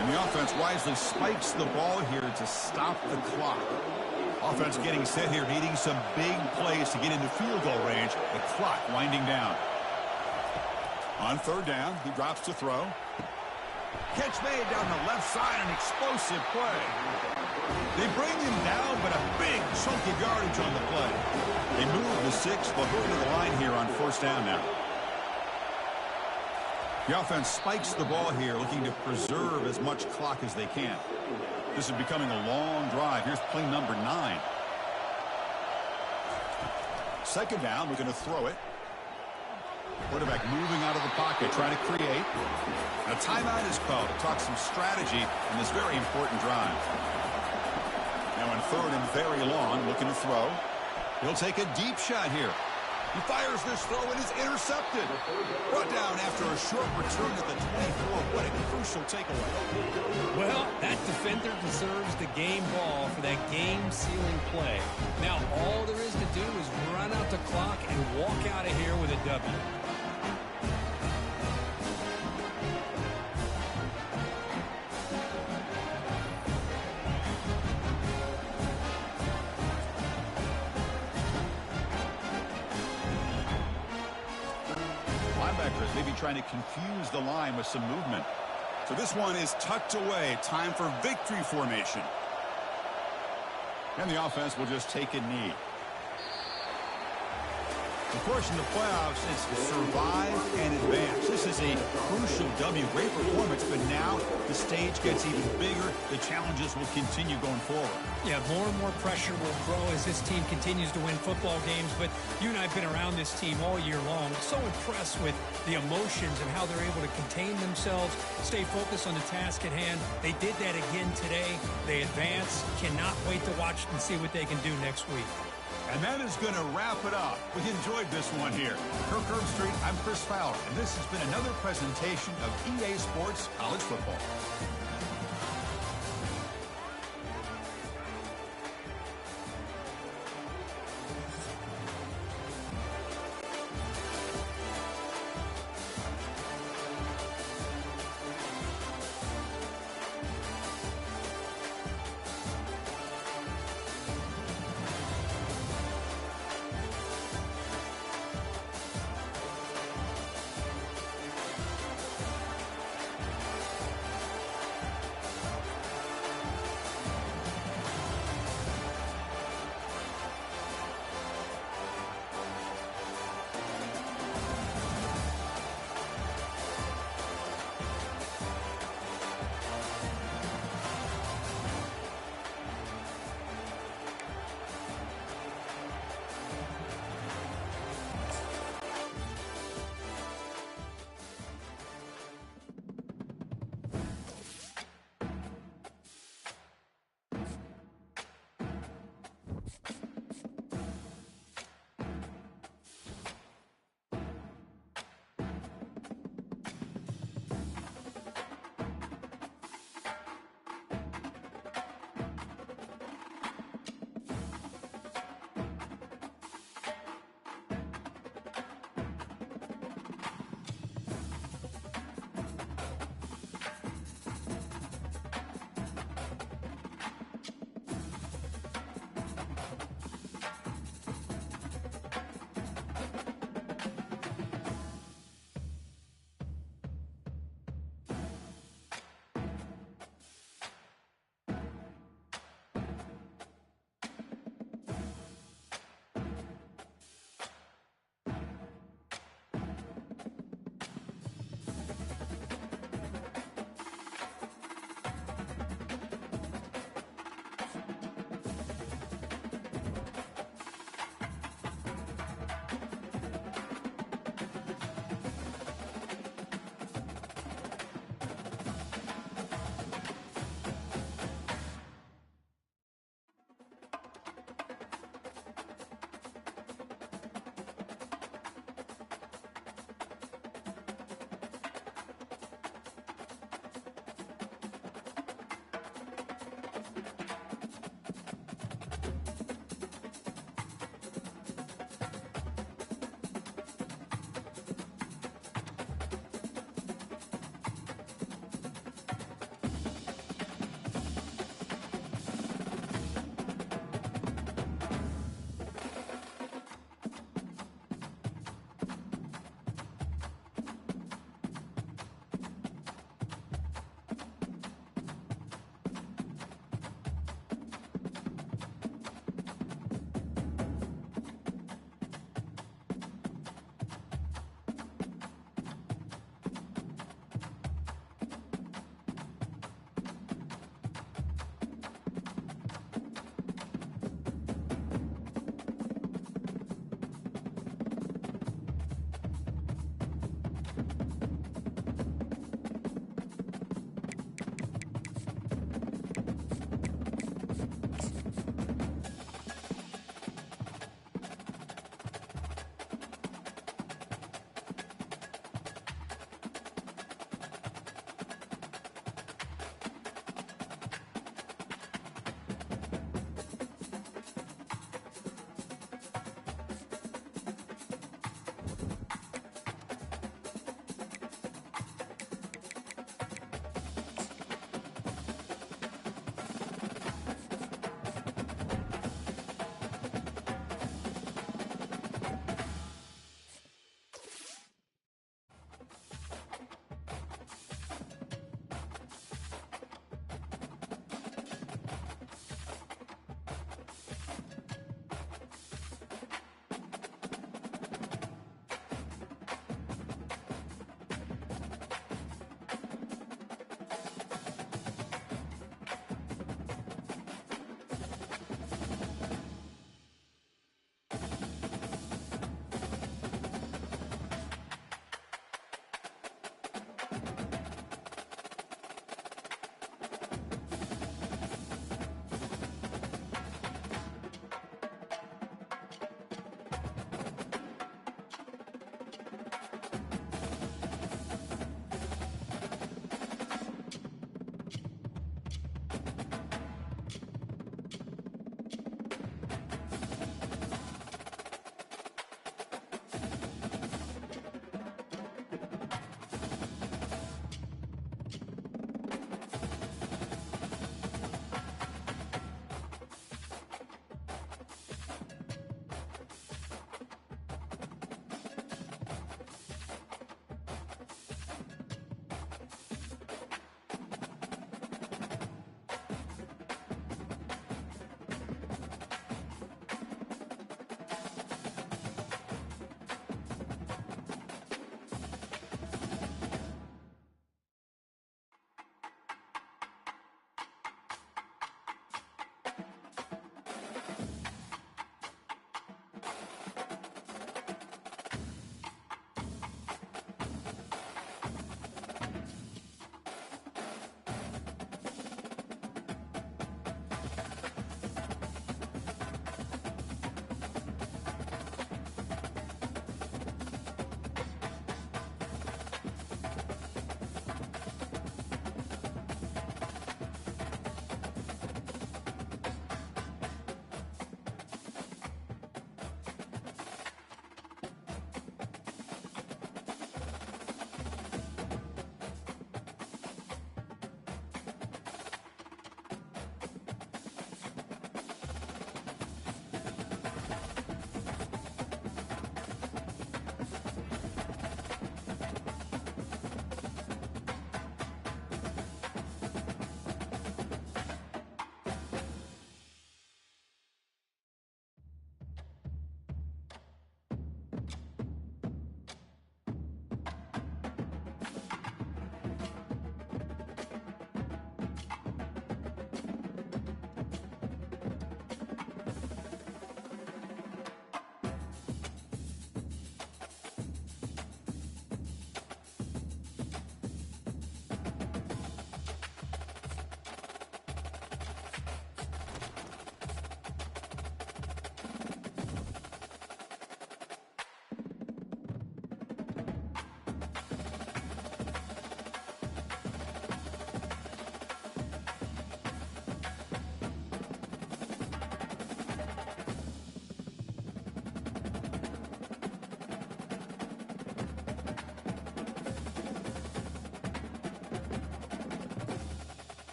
And the offense wisely spikes the ball here to stop the clock. Offense getting set here, needing some big plays to get into field goal range. The clock winding down. On third down, he drops to throw. Catch made down the left side, an explosive play. They bring him down, but a big chunk of yardage on the play. They move the 6, but hurry to the line here on first down now. The offense spikes the ball here, looking to preserve as much clock as they can. This is becoming a long drive. Here's play number 9. Second down, we're going to throw it. Quarterback moving out of the pocket, trying to create. And a timeout is called to talk some strategy in this very important drive. Now on third and very long, looking to throw. He'll take a deep shot here. He fires this throw and is intercepted. Brought down after a short return at the 24. What a crucial takeaway. Well, that defender deserves the game ball for that game-sealing play. Now, all there is to do is run out the clock and walk out of here with a W. Maybe trying to confuse the line with some movement. So this one is tucked away. Time for victory formation. And the offense will just take a knee. Of course, in the playoffs, it's survive and advance. This is a crucial W. Great performance, but now the stage gets even bigger. The challenges will continue going forward. Yeah, more and more pressure will grow as this team continues to win football games. But you and I have been around this team all year long. So impressed with the emotions and how they're able to contain themselves, stay focused on the task at hand. They did that again today. They advance. Cannot wait to watch and see what they can do next week. And that is going to wrap it up. We enjoyed this one here. Kirk Herbstreit, I'm Chris Fowler, and this has been another presentation of EA Sports College Football.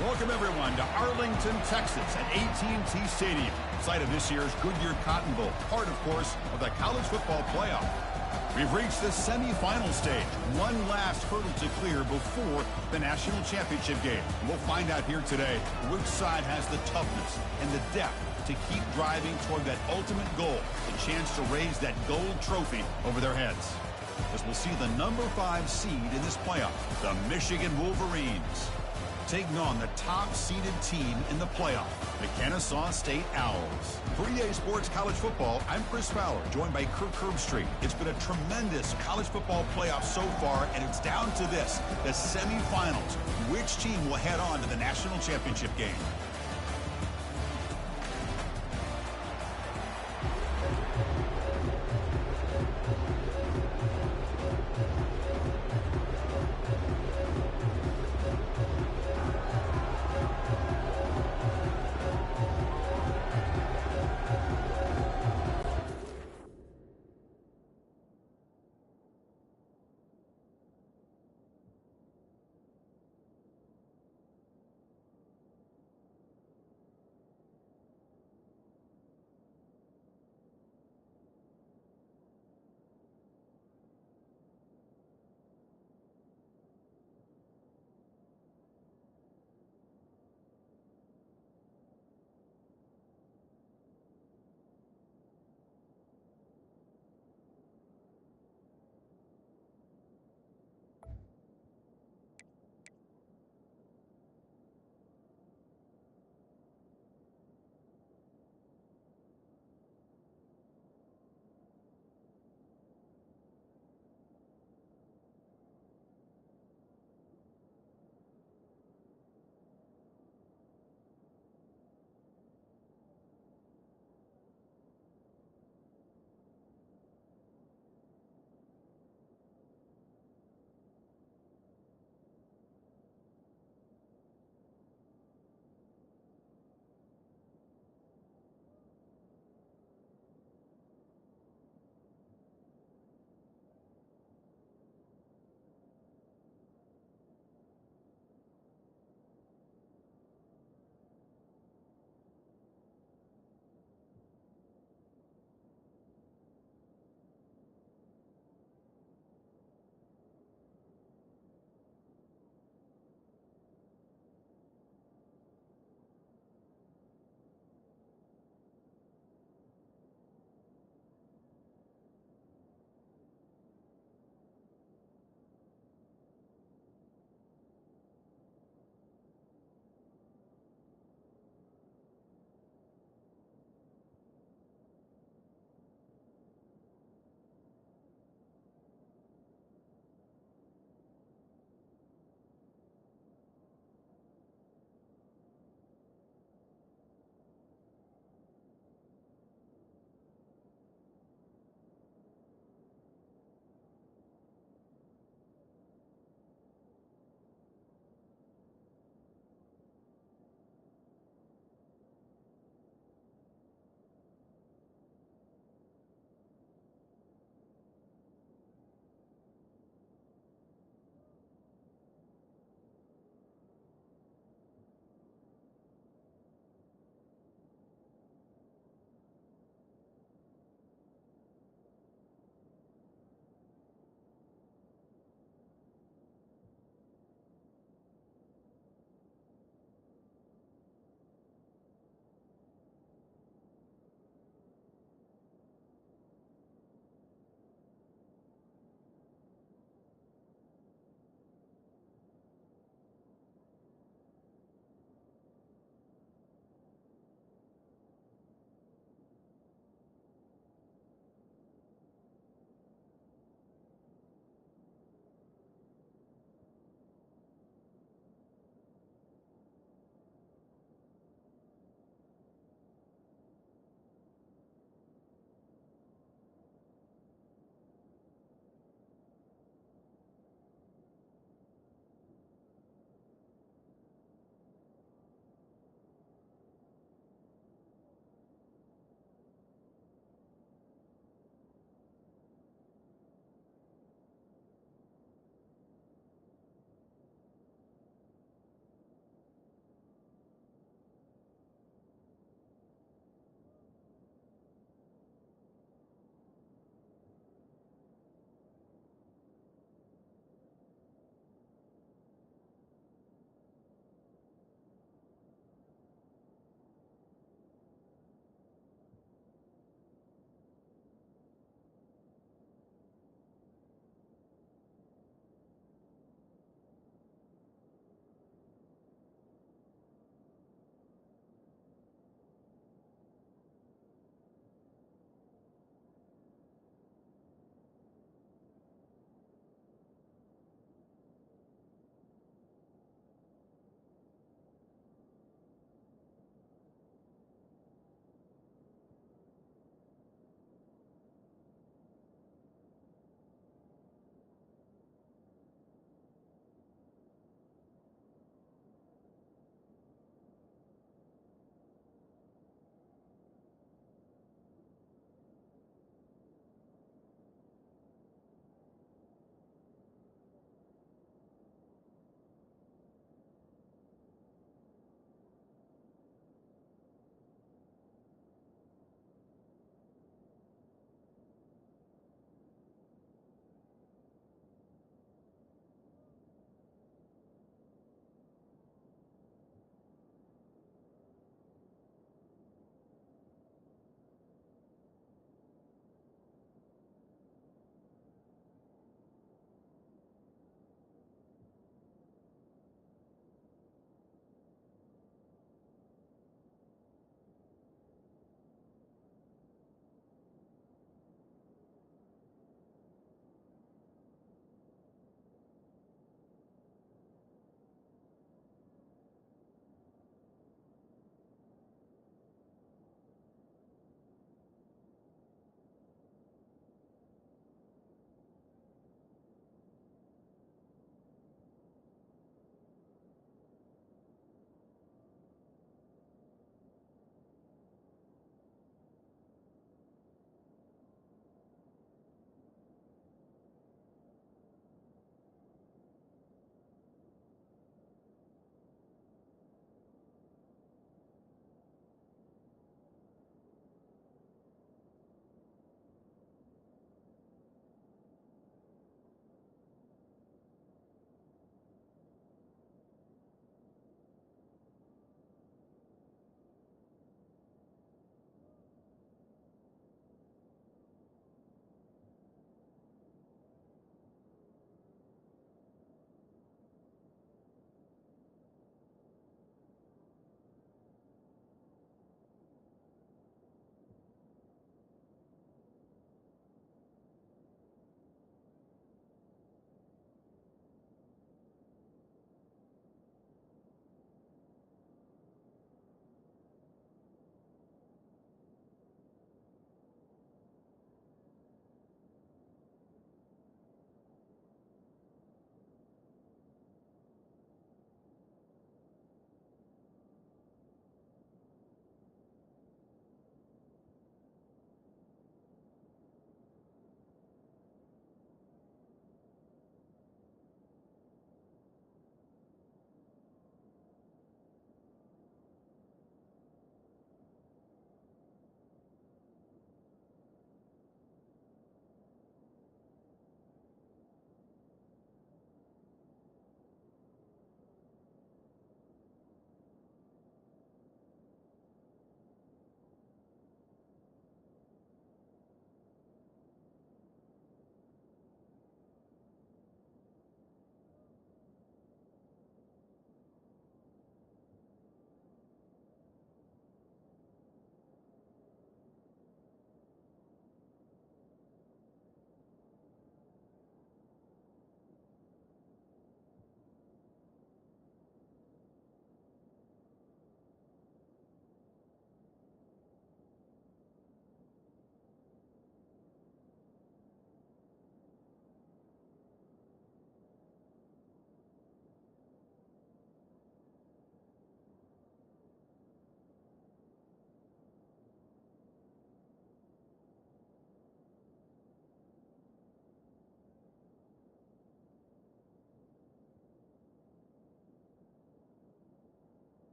Welcome, everyone, to Arlington, Texas at AT&T Stadium, site of this year's Goodyear Cotton Bowl, part, of course, of the college football playoff. We've reached the semifinal stage, one last hurdle to clear before the national championship game. And we'll find out here today which side has the toughness and the depth to keep driving toward that ultimate goal, the chance to raise that gold trophy over their heads. As we'll see the number 5 seed in this playoff, the Michigan Wolverines, taking on the top-seeded team in the playoff, the Kennesaw State Owls. For EA Sports College Football, I'm Chris Fowler, joined by Kirk Herbstreit. It's been a tremendous college football playoff so far, and it's down to this, the semifinals. Which team will head on to the national championship game?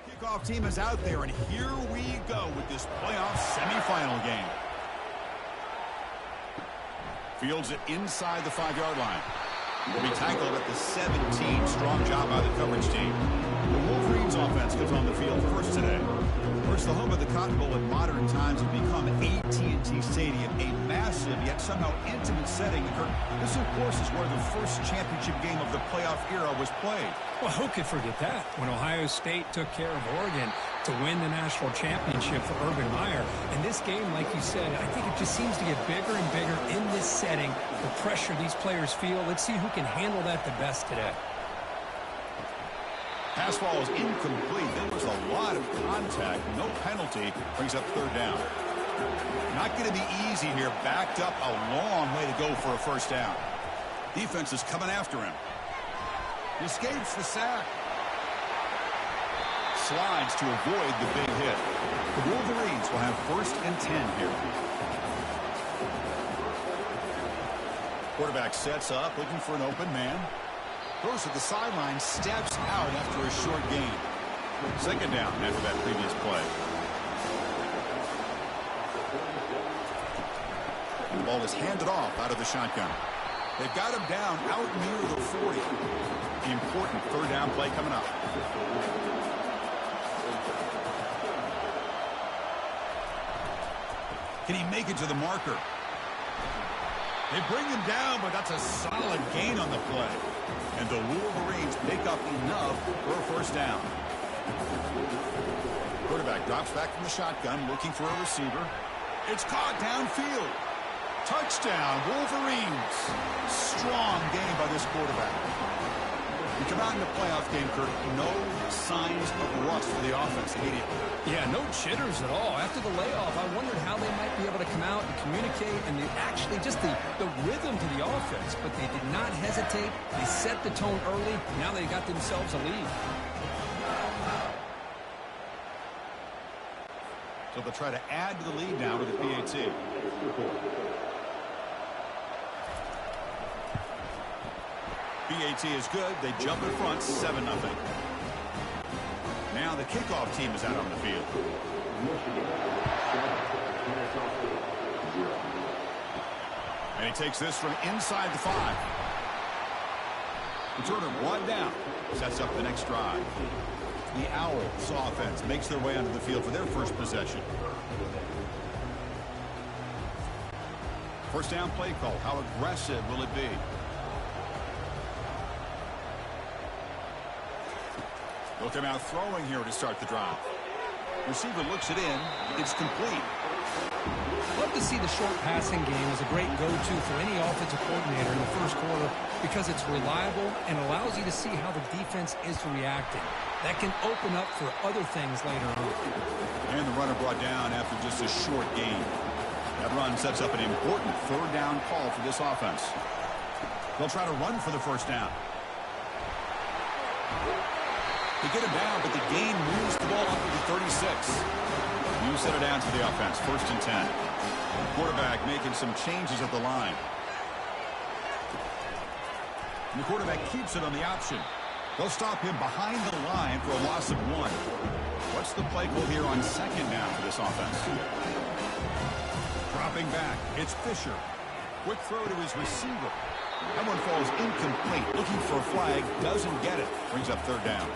Kickoff team is out there, and here we go with this playoff semifinal game. Fields it inside the 5-yard line. Will be tackled at the 17. Strong job by the coverage team. The Wolverines offense comes on the field first today. First, the home of the Cotton Bowl in modern times has become AT&T Stadium, a massive yet somehow intimate setting. This, of course, is where the first championship game of the playoff era was played. Well, who could forget that? When Ohio State took care of Oregon to win the national championship for Urban Meyer. And this game, like you said, I think it just seems to get bigger and bigger in this setting. The pressure these players feel. Let's see who can handle that the best today. Pass ball is incomplete. There was a lot of contact. No penalty. Brings up third down. Not going to be easy here. Backed up a long way to go for a first down. Defense is coming after him. He escapes the sack. Slides to avoid the big hit. The Wolverines will have 1st and 10 here. Quarterback sets up, looking for an open man. Goes to the sideline, steps out after a short gain. 2nd down after that previous play. And the ball is handed off out of the shotgun. They've got him down out near the 40. The important 3rd down play coming up. Can he make it to the marker? They bring him down, but that's a solid gain on the play. And the Wolverines pick up enough for a 1st down. Quarterback drops back from the shotgun, looking for a receiver. It's caught downfield. Touchdown, Wolverines. Strong game by this quarterback. We come out in the playoff game, Kurt. No signs of rust for the offense immediately. Yeah, no jitters at all. After the layoff, I wondered how they might be able to come out and communicate and actually just the rhythm to the offense. But they did not hesitate. They set the tone early. Now they got themselves a lead. So they'll try to add to the lead now with the PAT. PAT is good. They jump in front, 7-0. Now the kickoff team is out on the field. And he takes this from inside the 5. Returner brought down. Sets up the next drive. The Owls offense makes their way onto the field for their first possession. 1st down play call. How aggressive will it be? They'll come out throwing here to start the drive. Receiver looks it in. It's complete. Love to see the short passing game as a great go-to for any offensive coordinator in the 1st quarter because it's reliable and allows you to see how the defense is reacting. That can open up for other things later on. And the runner brought down after just a short gain. That run sets up an important 3rd down call for this offense. They'll try to run for the 1st down. They get him down, but the gain moves the ball up to the 36. You set it down to the offense, 1st and 10. Quarterback making some changes at the line. And the quarterback keeps it on the option. They'll stop him behind the line for a loss of 1. What's the play call here on 2nd down for this offense? Dropping back, it's Fisher. Quick throw to his receiver. That one falls incomplete. Looking for a flag, doesn't get it. Brings up 3rd down.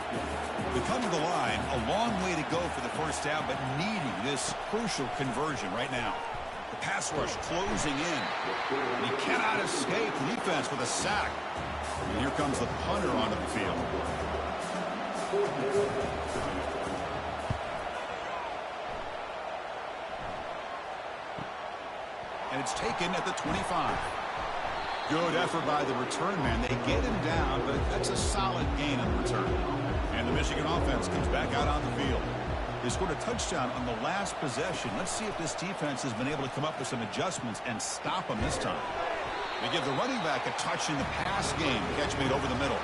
They come to the line, a long way to go for the 1st down, but needing this crucial conversion right now. The pass rush closing in. And he cannot escape the defense with a sack. And here comes the punter onto the field. And it's taken at the 25. Good effort by the return man. They get him down, but that's a solid gain on the return. And the Michigan offense comes back out on the field. They scored a touchdown on the last possession. Let's see if this defense has been able to come up with some adjustments and stop them this time. They give the running back a touch in the pass game. Catch made over the middle.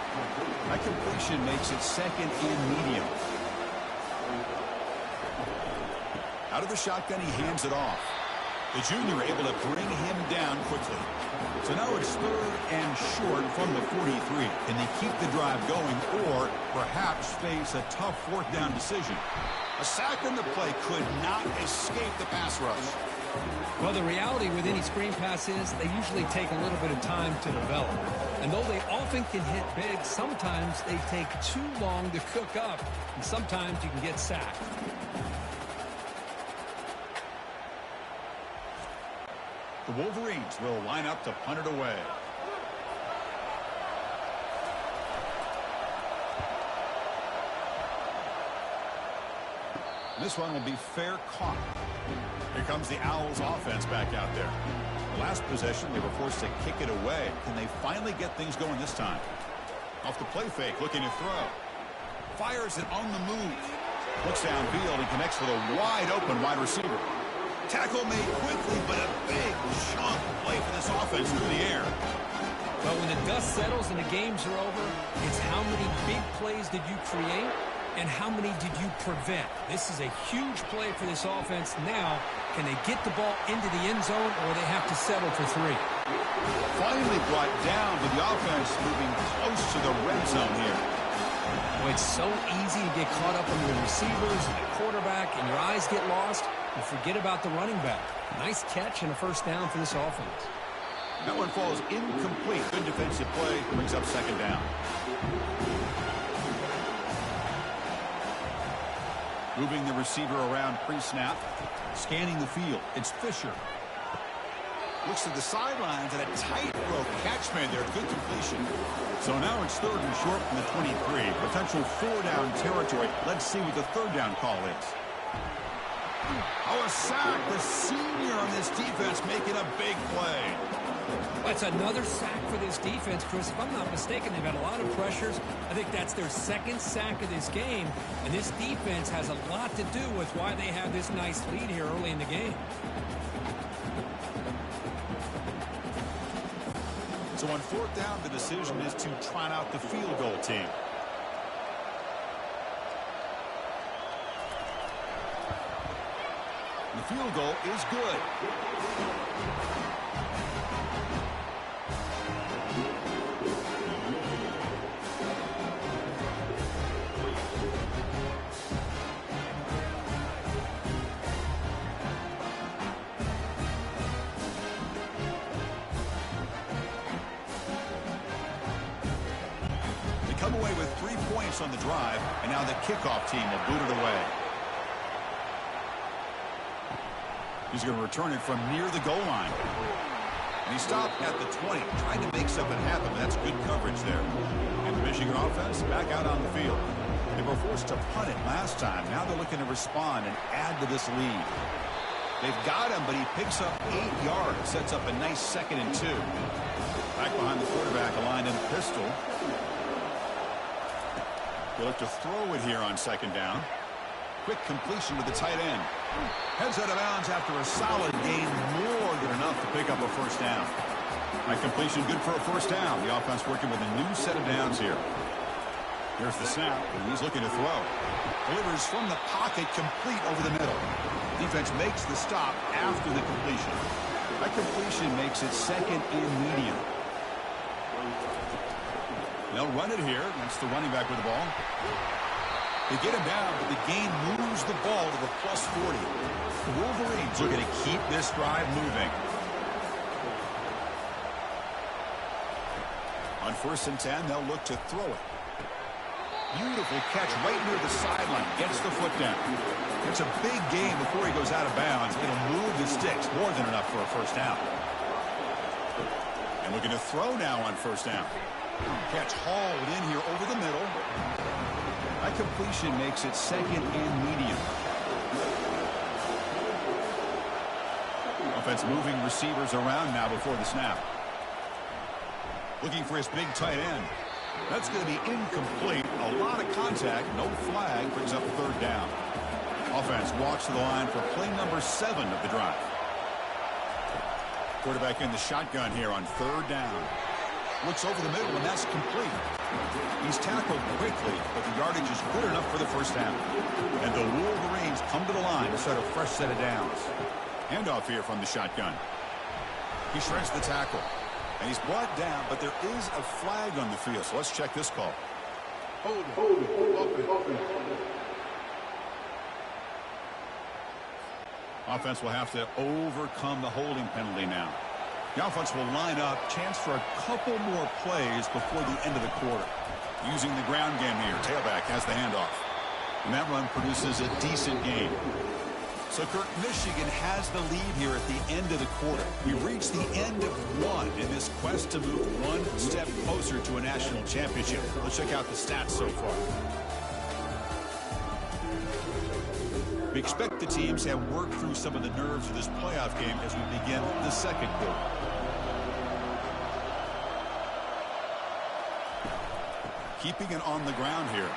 That completion makes it 2nd and medium. Out of the shotgun, he hands it off. The junior able to bring him down quickly. So now it's 3rd and short from the 43. Can they keep the drive going or perhaps face a tough 4th down decision? A sack on the play could not escape the pass rush. Well, the reality with any screen pass is they usually take a little bit of time to develop. And though they often can hit big, sometimes they take too long to cook up. And sometimes you can get sacked. The Wolverines will line up to punt it away. This one will be fair caught. Here comes the Owls offense back out there. The last possession, they were forced to kick it away. Can they finally get things going this time? Off the play fake, looking to throw. Fires it on the move. Looks downfield and connects with a wide open wide receiver. Tackle made quickly, but a big chunk play for this offense through the air. But when the dust settles and the games are over, it's how many big plays did you create and how many did you prevent? This is a huge play for this offense. Now, can they get the ball into the end zone or they have to settle for 3? Finally brought down, but the offense moving close to the red zone here. Well, it's so easy to get caught up on the receivers and the quarterback and your eyes get lost. You forget about the running back. Nice catch and a 1st down for this offense. That one falls incomplete. Good defensive play. Brings up 2nd down. Moving the receiver around pre-snap. Scanning the field. It's Fisher. Looks to the sidelines and a tightrope catch made there. Good completion. So now it's 3rd and short from the 23. Potential 4-down territory. Let's see what the 3rd down call is. Oh, a sack. The senior on this defense making a big play. That's another sack for this defense, Chris. If I'm not mistaken, they've had a lot of pressures. I think that's their 2nd sack of this game. And this defense has a lot to do with why they have this nice lead here early in the game. So on 4th down, the decision is to trot out the field goal team. The field goal is good. They come away with 3 points on the drive, and now the kickoff team will boot it away. He's going to return it from near the goal line. And he stopped at the 20, trying to make something happen, but that's good coverage there. And the Michigan offense back out on the field. They were forced to punt it last time. Now they're looking to respond and add to this lead. They've got him, but he picks up 8 yards, sets up a nice 2nd and 2. Back behind the quarterback, aligned in a pistol. They'll look to throw it here on 2nd down. Quick completion to the tight end. Heads out of bounds after a solid gain, more than enough to pick up a 1st down. That completion good for a 1st down. The offense working with a new set of downs here. Here's the snap, and he's looking to throw. Delivers from the pocket, complete over the middle. Defense makes the stop after the completion. That completion makes it 2nd and medium. They'll run it here. That's the running back with the ball. They get him down, but the gain moves the ball to the +40. The Wolverines are going to keep this drive moving. On 1st and 10, they'll look to throw it. Beautiful catch right near the sideline. Gets the foot down. It's a big gain before he goes out of bounds. It'll move the sticks, more than enough for a 1st down. And looking to throw now on 1st down. Catch hauled in here over the middle. That completion makes it 2nd and medium. Offense moving receivers around now before the snap. Looking for his big tight end. That's going to be incomplete. A lot of contact. No flag. Brings up 3rd down. Offense walks to the line for play number 7 of the drive. Quarterback in the shotgun here on 3rd down. Looks over the middle, and that's complete. He's tackled quickly, but the yardage is good enough for the 1st down. And the Wolverines come to the line to start a fresh set of downs. Handoff here from the shotgun. He shreds the tackle. And he's brought down, but there is a flag on the field. So let's check this call. Offense will have to overcome the holding penalty now. The offense will line up. Chance for a couple more plays before the end of the quarter. Using the ground game here. Tailback has the handoff. And that run produces a decent gain. So, Kirk, Michigan has the lead here at the end of the quarter. We reached the end of one in this quest to move one step closer to a national championship. Let's check out the stats so far. We expect the teams to have worked through some of the nerves of this playoff game as we begin the second quarter. Keeping it on the ground here.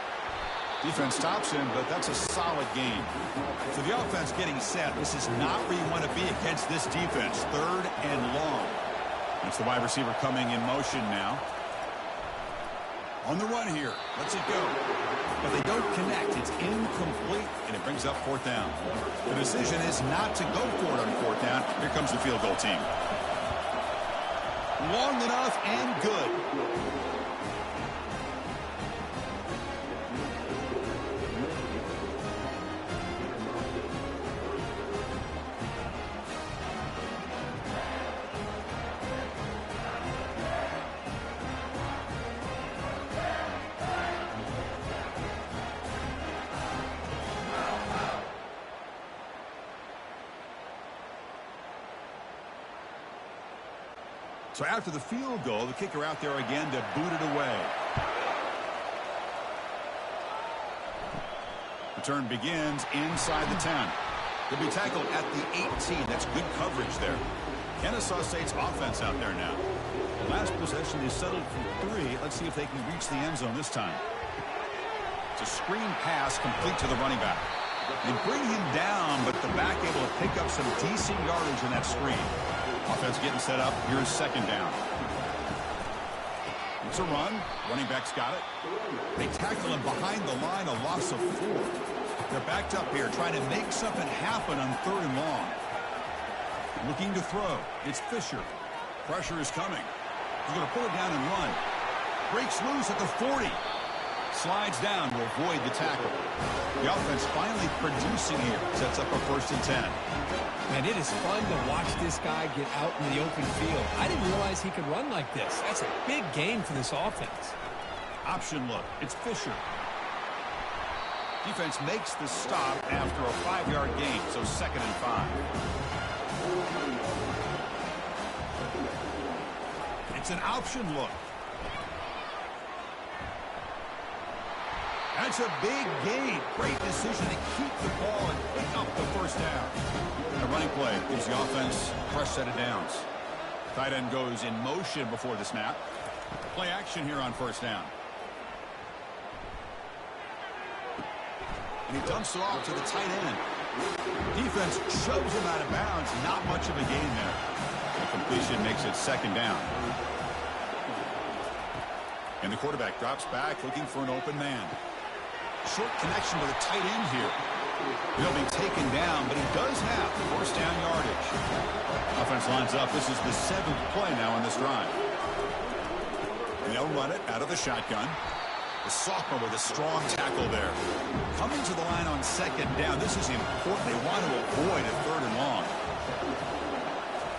Defense stops him, but that's a solid gain. So the offense getting set. This is not where you want to be against this defense. 3rd and long. That's the wide receiver coming in motion now. On the run here. Lets it go. But they don't connect. It's incomplete, and it brings up 4th down. The decision is not to go for it on 4th down. Here comes the field goal team. Long enough and good. So after the field goal, the kicker out there again to boot it away. Return begins inside the 10. He'll be tackled at the 18. That's good coverage there. Kennesaw State's offense out there now. The last possession is settled for 3. Let's see if they can reach the end zone this time. It's a screen pass complete to the running back. They bring him down, but the back able to pick up some decent yardage in that screen. Offense getting set up. Here's 2nd down. It's a run. Running back's got it. They tackle him behind the line, a loss of 4. They're backed up here trying to make something happen on 3rd and long. Looking to throw. It's Fisher. Pressure is coming. He's going to pull it down and run. Breaks loose at the 40. Slides down to avoid the tackle. The offense finally producing here. Sets up a 1st and 10. Man, it is fun to watch this guy get out in the open field. I didn't realize he could run like this. That's a big gain for this offense. Option look. It's Fisher. Defense makes the stop after a 5-yard gain, so 2nd and 5. It's an option look. That's a big gain. Great decision to keep the ball and pick up the 1st down. The running play gives the offense a fresh set of downs. Tight end goes in motion before the snap. Play action here on 1st down. And he dumps it off to the tight end. Defense shoves him out of bounds. Not much of a gain there. The completion makes it 2nd down. And the quarterback drops back looking for an open man. Short connection to the tight end here. He'll be taken down, but he does have 1st down yardage. Offense lines up. This is the 7th play now on this drive. And they'll run it out of the shotgun. The sophomore with a strong tackle there. Coming to the line on 2nd down. This is important. They want to avoid a 3rd and long.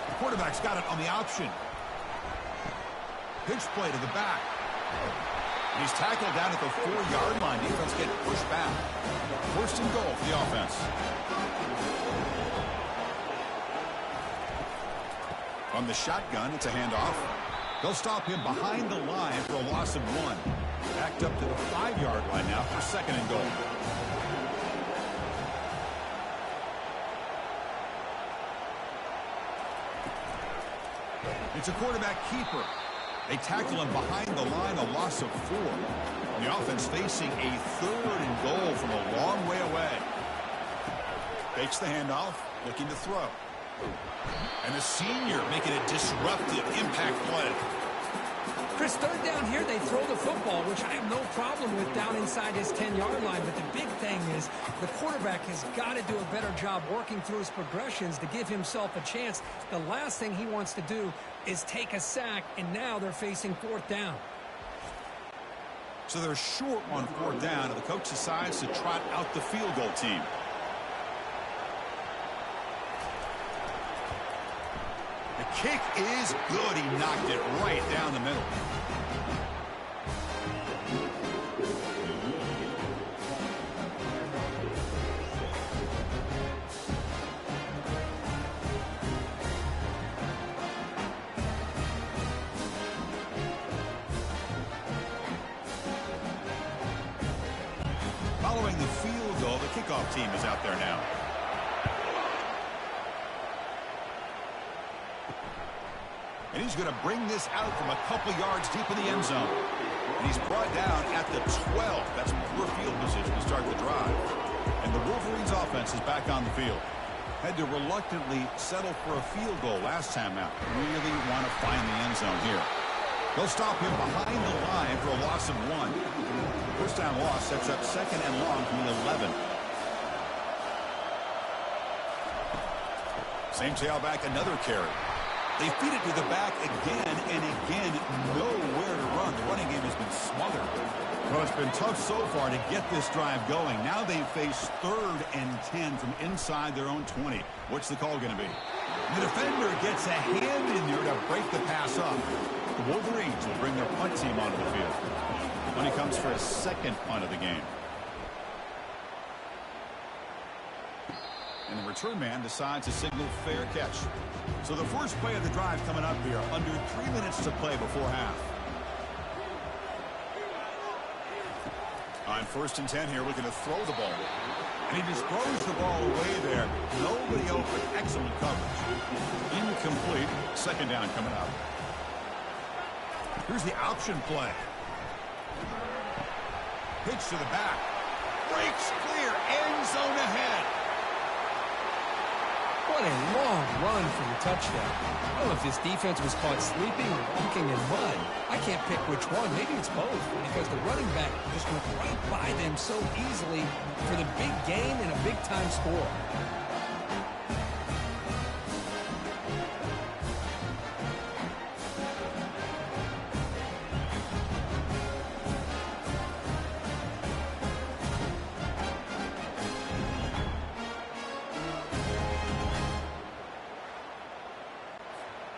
The quarterback's got it on the option. Pitch play to the back. And he's tackled down at the 4-yard line. Defense getting pushed back. 1st and goal for the offense. From the shotgun, it's a handoff. They'll stop him behind the line for a loss of 1. Backed up to the 5-yard line now for 2nd and goal. It's a quarterback keeper. They tackle him behind the line, a loss of 4. And the offense facing a 3rd and goal from a long way away. Fakes the handoff, looking to throw. And the senior making a disruptive impact play. Chris, third down here, they throw the football, which I have no problem with down inside his 10-yard line. But the big thing is the quarterback has got to do a better job working through his progressions to give himself a chance. The last thing he wants to do is take a sack, and now they're facing fourth down. So they're short on fourth down, and the coach decides to trot out the field goal team. The kick is good. He knocked it right down the middle. Following the field goal, the kickoff team is out there now. And he's going to bring this out from a couple yards deep in the end zone. And he's brought down at the 12. That's poor field position to start the drive. And the Wolverines offense is back on the field. Had to reluctantly settle for a field goal last time out. Really want to find the end zone here. They'll stop him behind the line for a loss of 1. First down loss sets up second and long from the 11. Same tailback, another carry. They feed it to the back again and again. Nowhere to run. The running game has been smothered. Well, it's been tough so far to get this drive going. Now they face 3rd and 10 from inside their own 20. What's the call going to be? The defender gets a hand in there to break the pass up. The Wolverines will bring their punt team onto the field. When he comes for a second punt of the game. And the return man decides to signal fair catch. So the first play of the drive coming up here. Under 3 minutes to play before half. On 1st and 10 here, looking to throw the ball. And he just throws the ball away there. Nobody open. Excellent coverage. Incomplete. Second down coming up. Here's the option play. Pitch to the back. Breaks clear. End zone ahead. What a long run for the touchdown. I don't know if this defense was caught sleeping or walking in mud. I can't pick which one. Maybe it's both, because the running back just went right by them so easily for the big gain and a big-time score.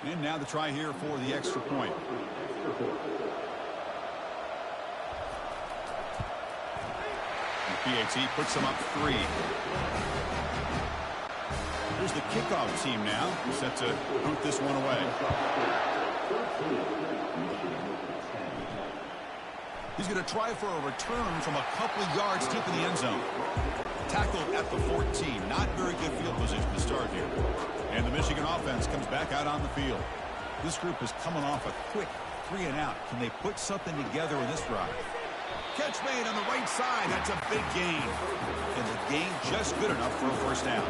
And now the try here for the extra point. The PAT puts them up 3. Here's the kickoff team now, set to boot this one away. He's going to try for a return from a couple of yards deep in the end zone. Tackled at the 14. Not very good field position to start here. And the Michigan offense comes back out on the field. This group is coming off a quick 3 and out. Can they put something together in this drive? Catch made on the right side. That's a big gain. And the gain just good enough for a first down.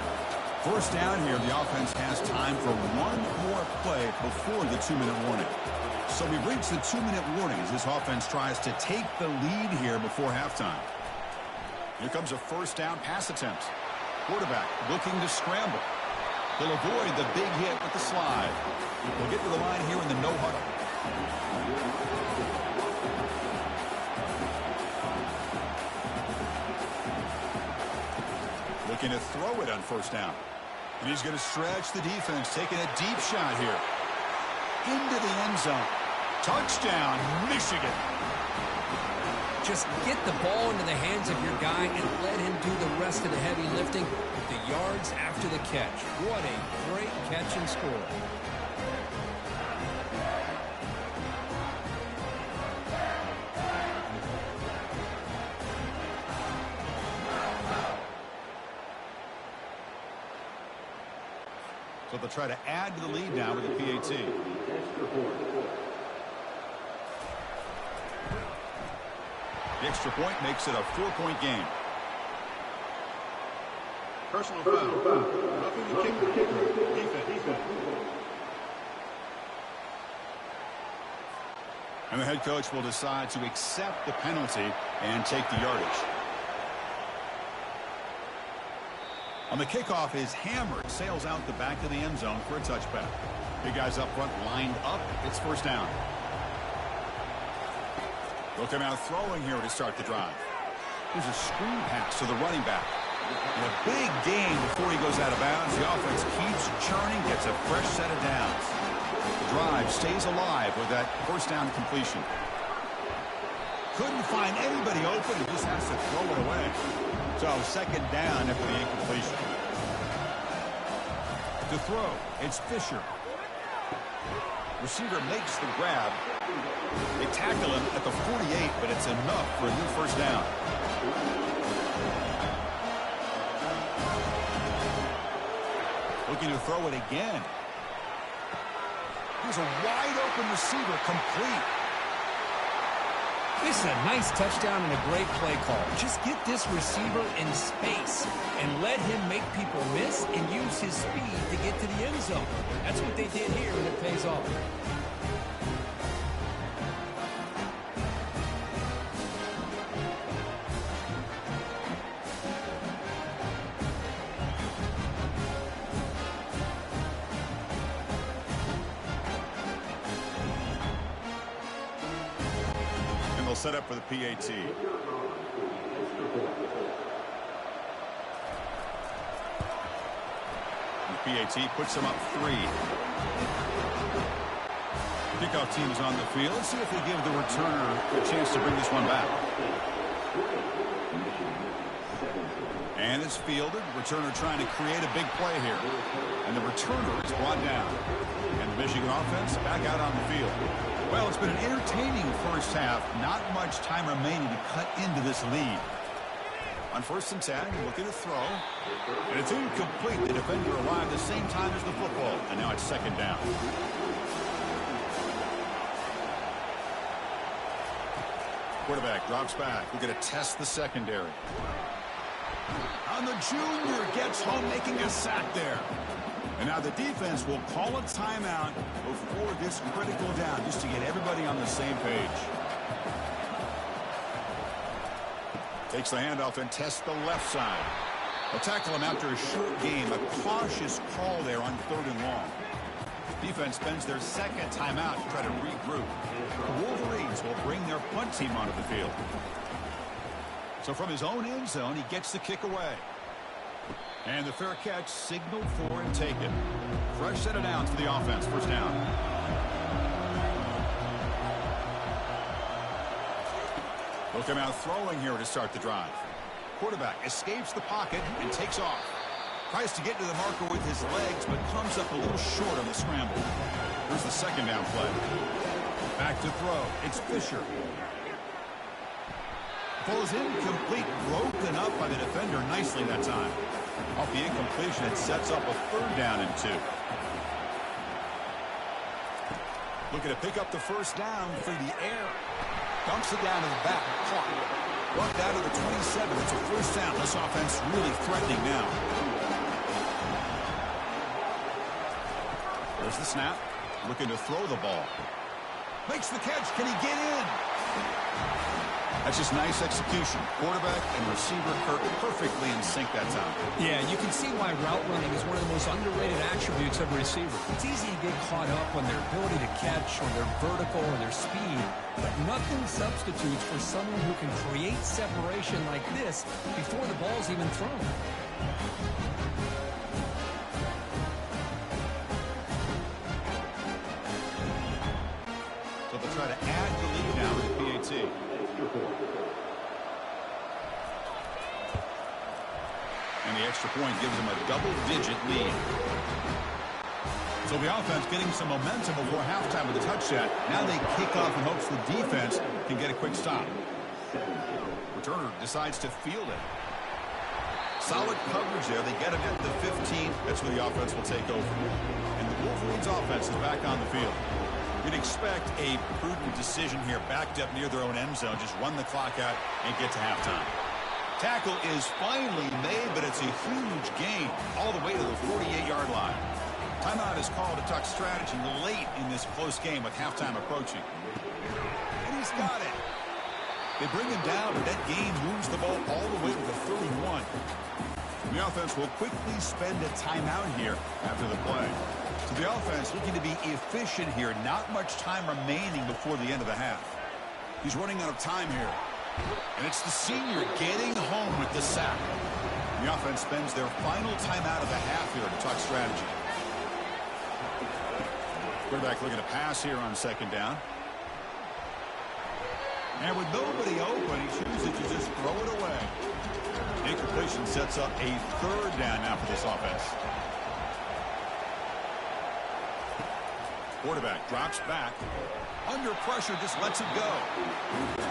First down here, the offense has time for one more play before the 2-minute warning. So we've reached the 2-minute warning as this offense tries to take the lead here before halftime. Here comes a first down pass attempt. Quarterback looking to scramble. He'll avoid the big hit with the slide. We'll get to the line here in the no huddle. Looking to throw it on first down. And he's going to stretch the defense, taking a deep shot here. Into the end zone. Touchdown, Michigan. Just get the ball into the hands of your guy and let him do the rest of the heavy lifting. The yards after the catch. What a great catch and score. So they'll try to add to the lead now with the PAT. The extra point makes it a 4-point game. Personal foul. Roughing the kicker. Defense. And the head coach will decide to accept the penalty and take the yardage. On the kickoff, his hammer sails out the back of the end zone for a touchback. Big guys up front lined up. It's first down. They'll come out throwing here to start the drive. Here's a screen pass to the running back. And a big gain before he goes out of bounds. The offense keeps churning, gets a fresh set of downs. The drive stays alive with that first down completion. Couldn't find anybody open. He just has to throw it away. So second down after the incompletion. To throw, it's Fisher. Receiver makes the grab. They tackle him at the 48, but it's enough for a new first down. Looking to throw it again. Here's a wide-open receiver, complete. This is a nice touchdown and a great play call. Just get this receiver in space and let him make people miss and use his speed to get to the end zone. That's what they did here, and it pays off. Set up for the PAT. The PAT puts him up 3. Kickoff team is on the field. Let's see if they give the returner a chance to bring this one back. And it's fielded. Returner trying to create a big play here. And the returner is brought down. And the Michigan offense back out on the field. Well, it's been an entertaining first half. Not much time remaining to cut into this lead. On first and 10, looking to throw. And it's incomplete. The defender arrived at the same time as the football. And now it's second down. Quarterback drops back. We're going to test the secondary. And the junior gets home, making a sack there. And now the defense will call a timeout before this critical down, just to get everybody on the same page. Takes the handoff and tests the left side. They'll tackle him after a short game. A cautious call there on 3rd and long. Defense spends their second timeout to try to regroup. The Wolverines will bring their punt team onto the field. So from his own end zone, he gets the kick away. And the fair catch signaled for and taken. Fresh set of downs for the offense. First down. They'll come out throwing here to start the drive. Quarterback escapes the pocket and takes off. Tries to get to the marker with his legs, but comes up a little short on the scramble. Here's the second down play. Back to throw. It's Fisher. Falls incomplete. Broken up by the defender nicely that time. Off the incompletion, it sets up a 3rd down and 2. Looking to pick up the first down through the air. Dumps it down to the back. Caught. Brought down to the 27. It's a first down. This offense really threatening now. There's the snap. Looking to throw the ball. Makes the catch. Can he get in? That's just nice execution. Quarterback and receiver perfectly in sync that time. Yeah, you can see why route running is one of the most underrated attributes of a receiver. It's easy to get caught up on their ability to catch or their vertical or their speed, but nothing substitutes for someone who can create separation like this before the ball's even thrown. So they'll try to add the lead now with the PAT. And the extra point gives them a double-digit lead. So the offense getting some momentum before halftime with a touchdown. Now they kick off in hopes the defense can get a quick stop. Returner decides to field it. Solid coverage there. They get him at the 15. That's where the offense will take over. And the Wolverines offense is back on the field. You'd expect a prudent decision here, backed up near their own end zone. Just run the clock out and get to halftime. Tackle is finally made, but it's a huge gain all the way to the 48-yard line. Timeout is called to talk strategy late in this close game with halftime approaching. And he's got it. They bring him down, but that gain moves the ball all the way to the 31. And the offense will quickly spend a timeout here after the play. So the offense looking to be efficient here. Not much time remaining before the end of the half. He's running out of time here. And it's the senior getting home with the sack. The offense spends their final timeout of the half here to talk strategy. Quarterback looking to pass here on second down. And with nobody open, he chooses to just throw it away. Incompletion sets up a third down now for this offense. Quarterback drops back. Under pressure, just lets it go.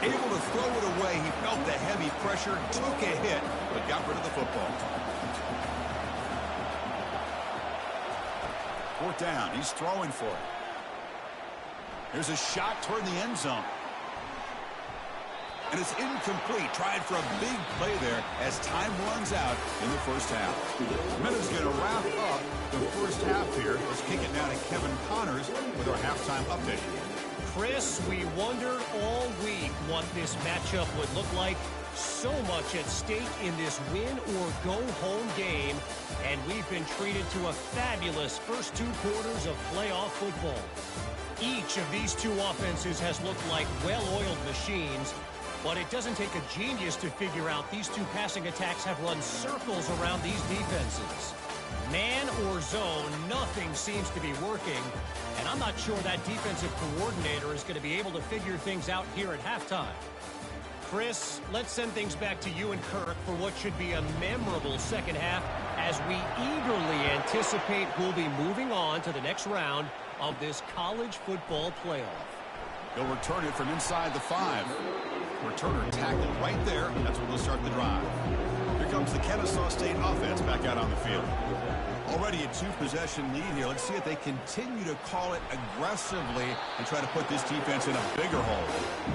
Able to throw it away. He felt the heavy pressure, took a hit, but got rid of the football. Fourth down. He's throwing for it. Here's a shot toward the end zone. And it's incomplete. Trying for a big play there as time runs out in the first half. Minutes going to wrap up the first half here. Let's kick it down to Kevin Connors with our halftime update. Chris, we wondered all week what this matchup would look like. So much at stake in this win-or-go-home game, and we've been treated to a fabulous first two quarters of playoff football. Each of these two offenses has looked like well-oiled machines, but it doesn't take a genius to figure out these two passing attacks have run circles around these defenses. Man or zone, nothing seems to be working, and I'm not sure that defensive coordinator is going to be able to figure things out here at halftime. Chris, let's send things back to you and Kirk for what should be a memorable second half as we eagerly anticipate we'll be moving on to the next round of this college football playoff. He'll return it from inside the 5. Returner tackled right there. That's where they'll start the drive. Here comes the Kennesaw State offense back out on the field. Already a 2-possession lead here. Let's see if they continue to call it aggressively and try to put this defense in a bigger hole.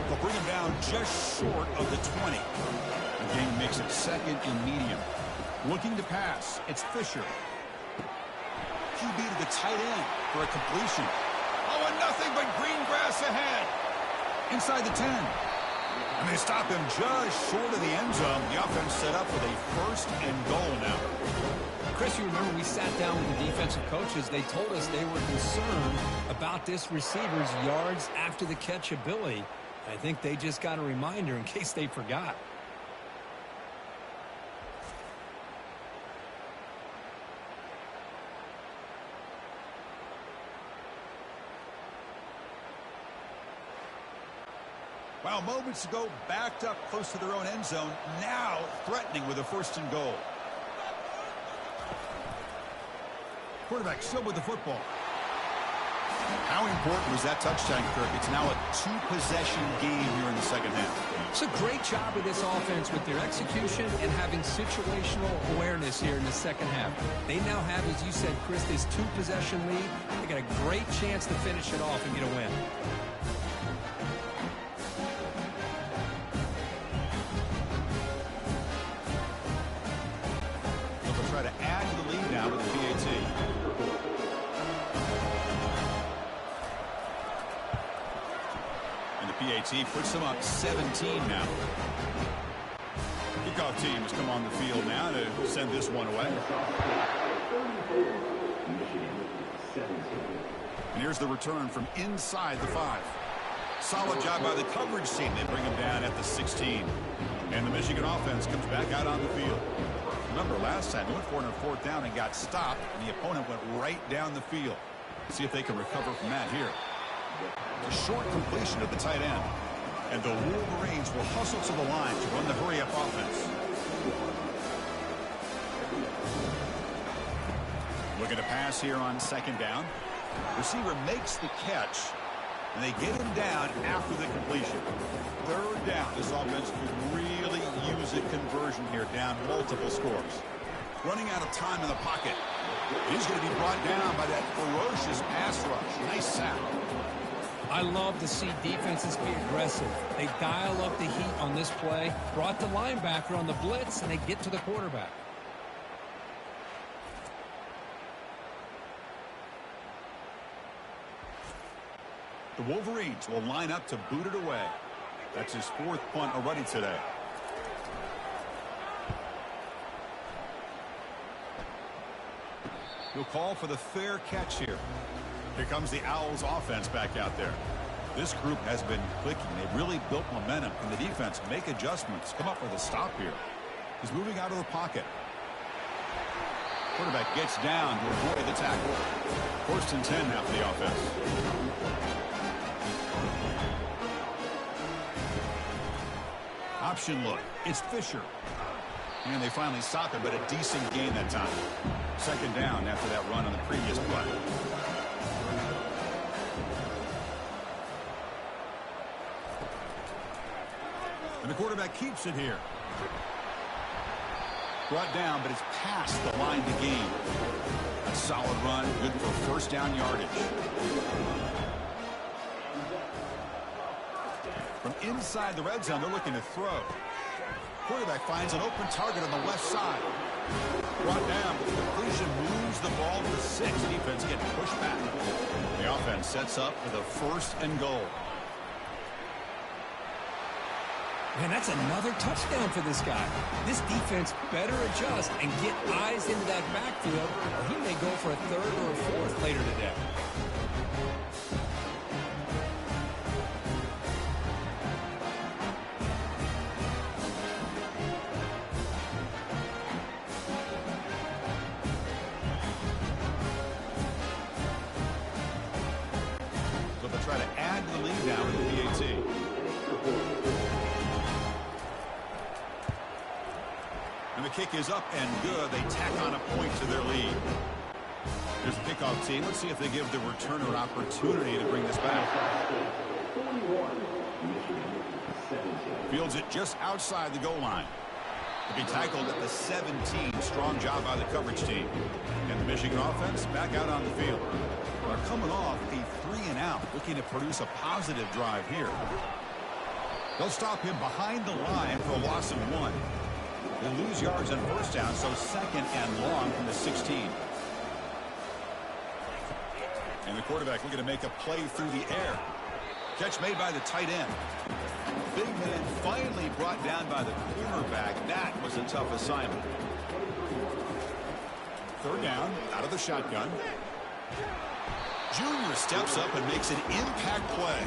They'll bring him down just short of the 20. The game makes it second and medium. Looking to pass. It's Fisher. QB to the tight end for a completion. Oh, and nothing but green grass ahead. Inside the 10. And they stop him just short of the end zone. The offense set up with a first and goal now. Chris, you remember we sat down with the defensive coaches. They told us they were concerned about this receiver's yards after the catch ability. I think they just got a reminder in case they forgot. Well, moments ago, backed up close to their own end zone. Now threatening with a first and goal. Quarterback still with the football. How important was that touchdown, Kirk? It's now a 2-possession game here in the second half. It's a great job of this offense with their execution and having situational awareness here in the second half. They now have, as you said, Chris, this 2-possession lead. They got a great chance to finish it off and get a win. They'll try to add to the lead now with the PAT. PAT puts them up 17 now. Kickoff team has come on the field now to send this one away. And here's the return from inside the 5. Solid job by the coverage team. They bring him down at the 16. And the Michigan offense comes back out on the field. Remember, last time they went for it on 4th down and got stopped, and the opponent went right down the field. See if they can recover from that here. A short completion of the tight end. And the Wolverines will hustle to the line to run the hurry-up offense. Looking to pass here on 2nd down. Receiver makes the catch, and they get him down after the completion. 3rd down. This offense could really use a conversion here, down multiple scores. Running out of time in the pocket. He's going to be brought down by that ferocious pass rush. Nice sack. I love to see defenses be aggressive. They dial up the heat on this play, brought the linebacker on the blitz, and they get to the quarterback. The Wolverines will line up to boot it away. That's his 4th punt already today. He'll call for the fair catch here. Here comes the Owls offense back out there. This group has been clicking. They've really built momentum. And the defense make adjustments. Come up with a stop here. He's moving out of the pocket. Quarterback gets down to avoid the tackle. 1st and 10 now for the offense. Option look. It's Fisher. And they finally stop it, but a decent gain that time. 2nd down after that run on the previous play. And the quarterback keeps it here. Brought down, but it's past the line to gain. A solid run, good for 1st down yardage. From inside the red zone, they're looking to throw. Quarterback finds an open target on the left side. Brought down, but the completion moves the ball to the 6. Defense getting pushed back. The offense sets up for the 1st and goal. Man, that's another touchdown for this guy. This defense better adjust and get eyes into that backfield, or he may go for a 3rd or a 4th later today. So they'll try to add to the lead now in the PAT. And the kick is up and good. They tack on a point to their lead. Here's the kickoff team. Let's see if they give the returner an opportunity to bring this back. Fields it just outside the goal line. To be tackled at the 17. Strong job by the coverage team. And the Michigan offense back out on the field. They're coming off a 3-and-out, looking to produce a positive drive here. They'll stop him behind the line for a loss of 1. They lose yards on 1st down, so 2nd and long from the 16. And the quarterback looking to make a play through the air. Catch made by the tight end. Big man finally brought down by the cornerback. That was a tough assignment. 3rd down, out of the shotgun. Junior steps up and makes an impact play.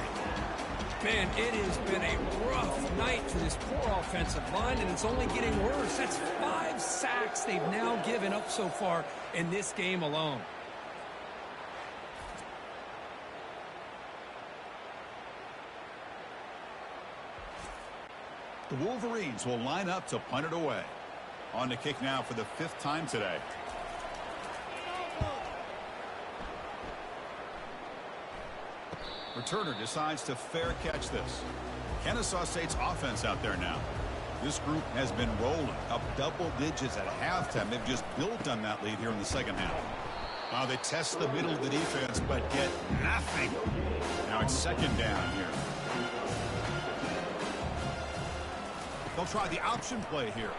Man, it has been a rough night for this poor offensive line, and it's only getting worse. That's 5 sacks they've now given up so far in this game alone. The Wolverines will line up to punt it away. On to kick now for the 5th time today. Returner decides to fair catch this. Kennesaw State's offense out there now. This group has been rolling up double digits at halftime. They've just built on that lead here in the 2nd half. They test the middle of the defense, but get nothing. Now it's 2nd down here. They'll try the option play here.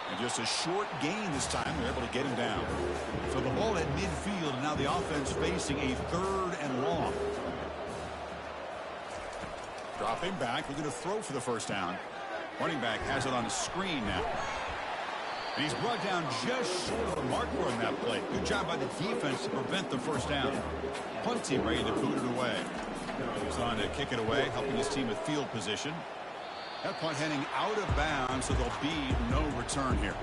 And just a short gain this time. They're able to get him down. So the ball at midfield, and now the offense facing a 3rd and long. Dropping back, looking to throw for the 1st down. Running back has it on a screen now. And he's brought down just short of the marker on that play. Good job by the defense to prevent the 1st down. Punt team ready to boot it away. He's on to kick it away, helping his team with field position. That punt heading out of bounds, so there'll be no return here.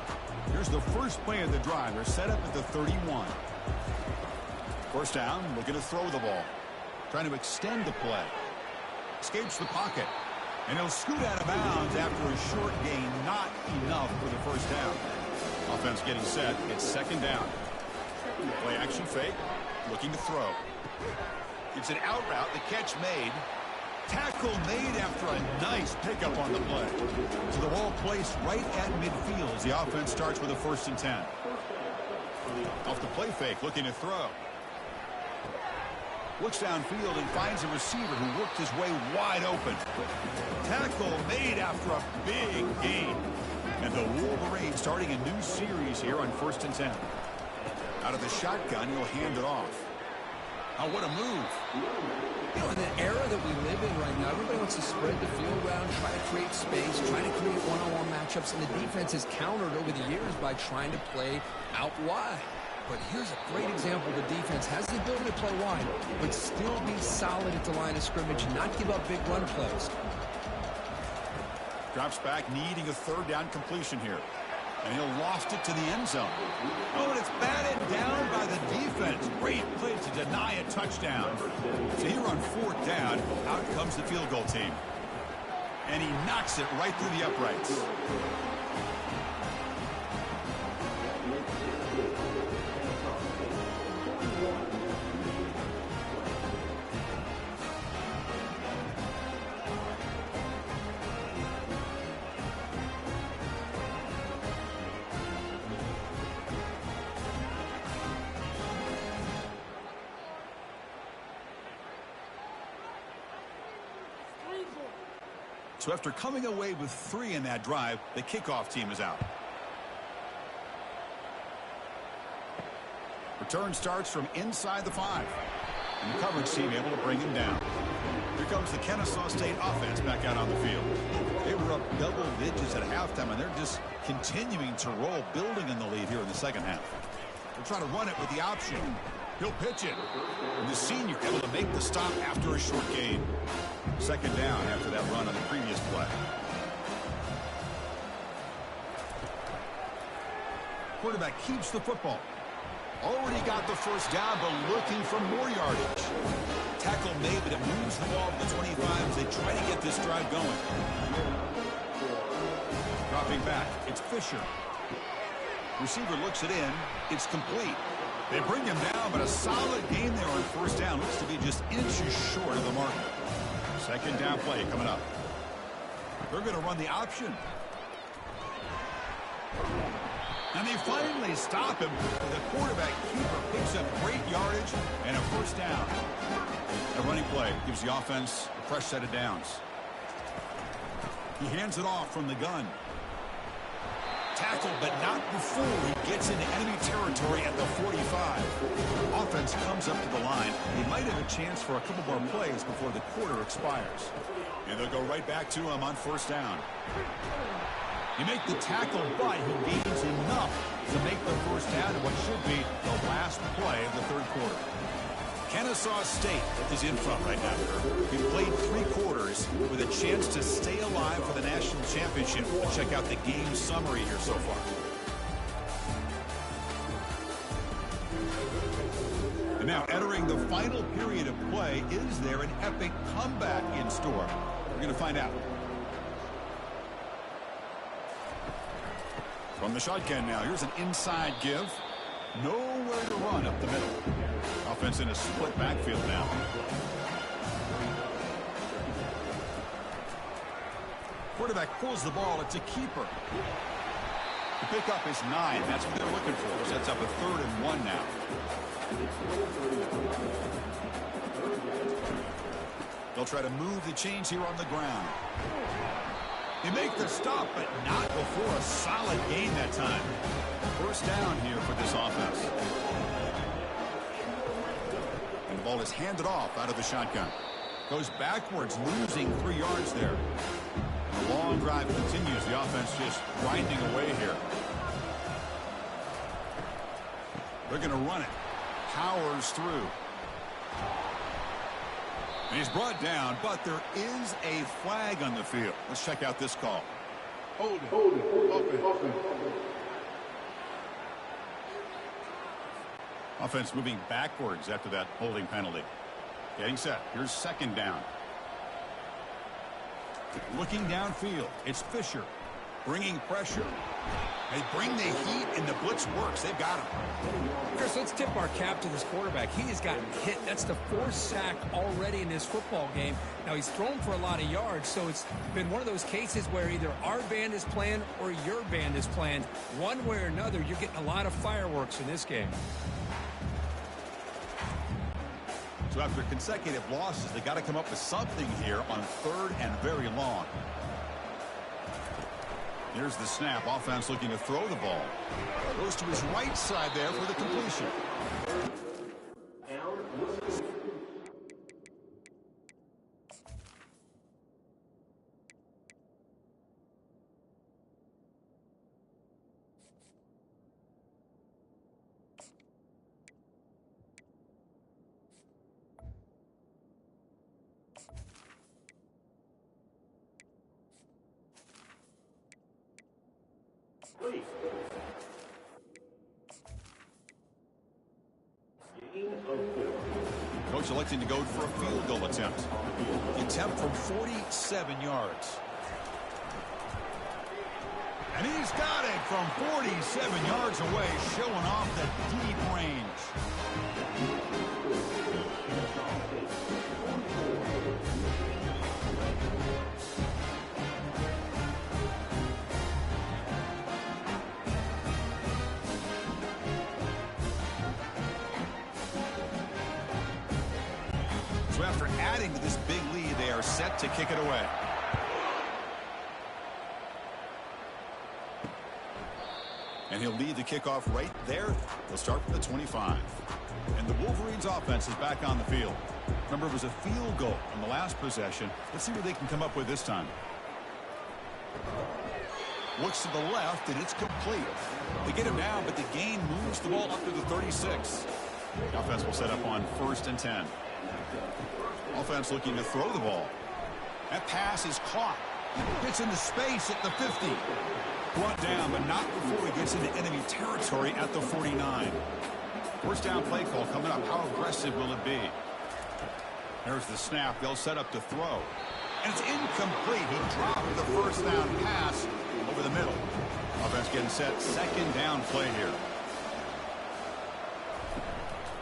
Here's the first play of the drive. They're set up at the 31. 1st down, looking to throw the ball. Trying to extend the play. Escapes the pocket. And he'll scoot out of bounds after a short gain. Not enough for the 1st down. Offense getting set. It's 2nd down. Play action fake. Looking to throw. It's an out route. The catch made. Tackle made after a nice pickup on the play. So the ball placed right at midfield as the offense starts with a 1st and 10. Off the play fake, looking to throw. Looks downfield and finds a receiver who worked his way wide open. Tackle made after a big gain. And the Wolverines starting a new series here on 1st and 10. Out of the shotgun, he'll hand it off. Oh, what a move. You know, in the era that we live in right now, everybody wants to spread the field around, try to create space, try to create one-on-one matchups, and the defense has countered over the years by trying to play out wide. But here's a great example. The defense has the ability to play wide, but still be solid at the line of scrimmage and not give up big run plays. Drops back, needing a third down completion here. And he'll lost it to the end zone. Oh, and it's batted down by the defense. Great play to deny a touchdown. So here on fourth down, out comes the field goal team. And he knocks it right through the uprights. So after coming away with 3 in that drive, the kickoff team is out. Return starts from inside the 5. And the coverage team able to bring him down. Here comes the Kennesaw State offense back out on the field. They were up double digits at halftime, and they're just continuing to roll, building in the lead here in the second half. They'll try to run it with the option. He'll pitch it. And the senior able to make the stop after a short gain. Second down after that run on the previous play. Quarterback keeps the football. Already got the first down, but looking for more yardage. Tackle made, but it moves the ball to the 25 as they try to get this drive going. Dropping back, it's Fisher. Receiver looks it in. It's complete. They bring him down, but a solid gain there on first down. Looks to be just inches short of the mark. Second down play coming up. They're going to run the option. And they finally stop him. The quarterback keeper picks up great yardage and a first down. A running play gives the offense a fresh set of downs. He hands it off from the gun. Tackled, but not before he gets into enemy territory at the 45. Offense comes up to the line. He might have a chance for a couple more plays before the quarter expires. And they'll go right back to him on first down. You make the tackle, but he gains enough to make the first down in what should be the last play of the third quarter. Kennesaw State is in front right now. He played 3 quarters with a chance to stay alive for the national championship. We'll check out the game summary here so far. And now entering the final period of play, is there an epic comeback in store? We're going to find out. From the shotgun now, here's an inside give. Nowhere to run up the middle. Offense in a split backfield now. Quarterback pulls the ball. It's a keeper. The pickup is 9. That's what they're looking for. Sets up a 3rd and 1 now. They'll try to move the chains here on the ground. They make the stop, but not before a solid gain that time. First down here for this offense. And the ball is handed off out of the shotgun. Goes backwards, losing 3 yards there. And the long drive continues. The offense just grinding away here. They're going to run it. Powers through. And he's brought down, but there is a flag on the field. Let's check out this call. Hold it. Open. Offense moving backwards after that holding penalty. Getting set. Here's second down. Looking downfield. It's Fisher. Bringing pressure. They bring the heat, and the blitz works. They've got him. Chris, let's tip our cap to this quarterback. He has gotten hit. That's the 4th sack already in this football game. Now, he's thrown for a lot of yards, so it's been one of those cases where either our band is playing or your band is playing. One way or another, you're getting a lot of fireworks in this game. So after consecutive losses, they got to come up with something here on 3rd and very long. Here's the snap. Offense looking to throw the ball. Goes to his right side there for the completion. Coach electing to go for a field goal attempt. The attempt from 47 yards. And he's got it from 47 yards away, showing off the deep range. So after adding to this big lead, they are set to kick it away. And he'll lead the kickoff right there. They'll start from the 25. And the Wolverines offense is back on the field. Remember, it was a field goal on the last possession. Let's see what they can come up with this time. Looks to the left, and it's complete. They get him down, but the gain moves the ball up to the 36. The offense will set up on 1st and 10. Offense looking to throw the ball. That pass is caught. Gets into space at the 50. Brought down, but not before he gets into enemy territory at the 49. First down play call coming up. How aggressive will it be? There's the snap. They'll set up to throw. And it's incomplete. He dropped the first down pass over the middle. Offense getting set. 2nd down play here.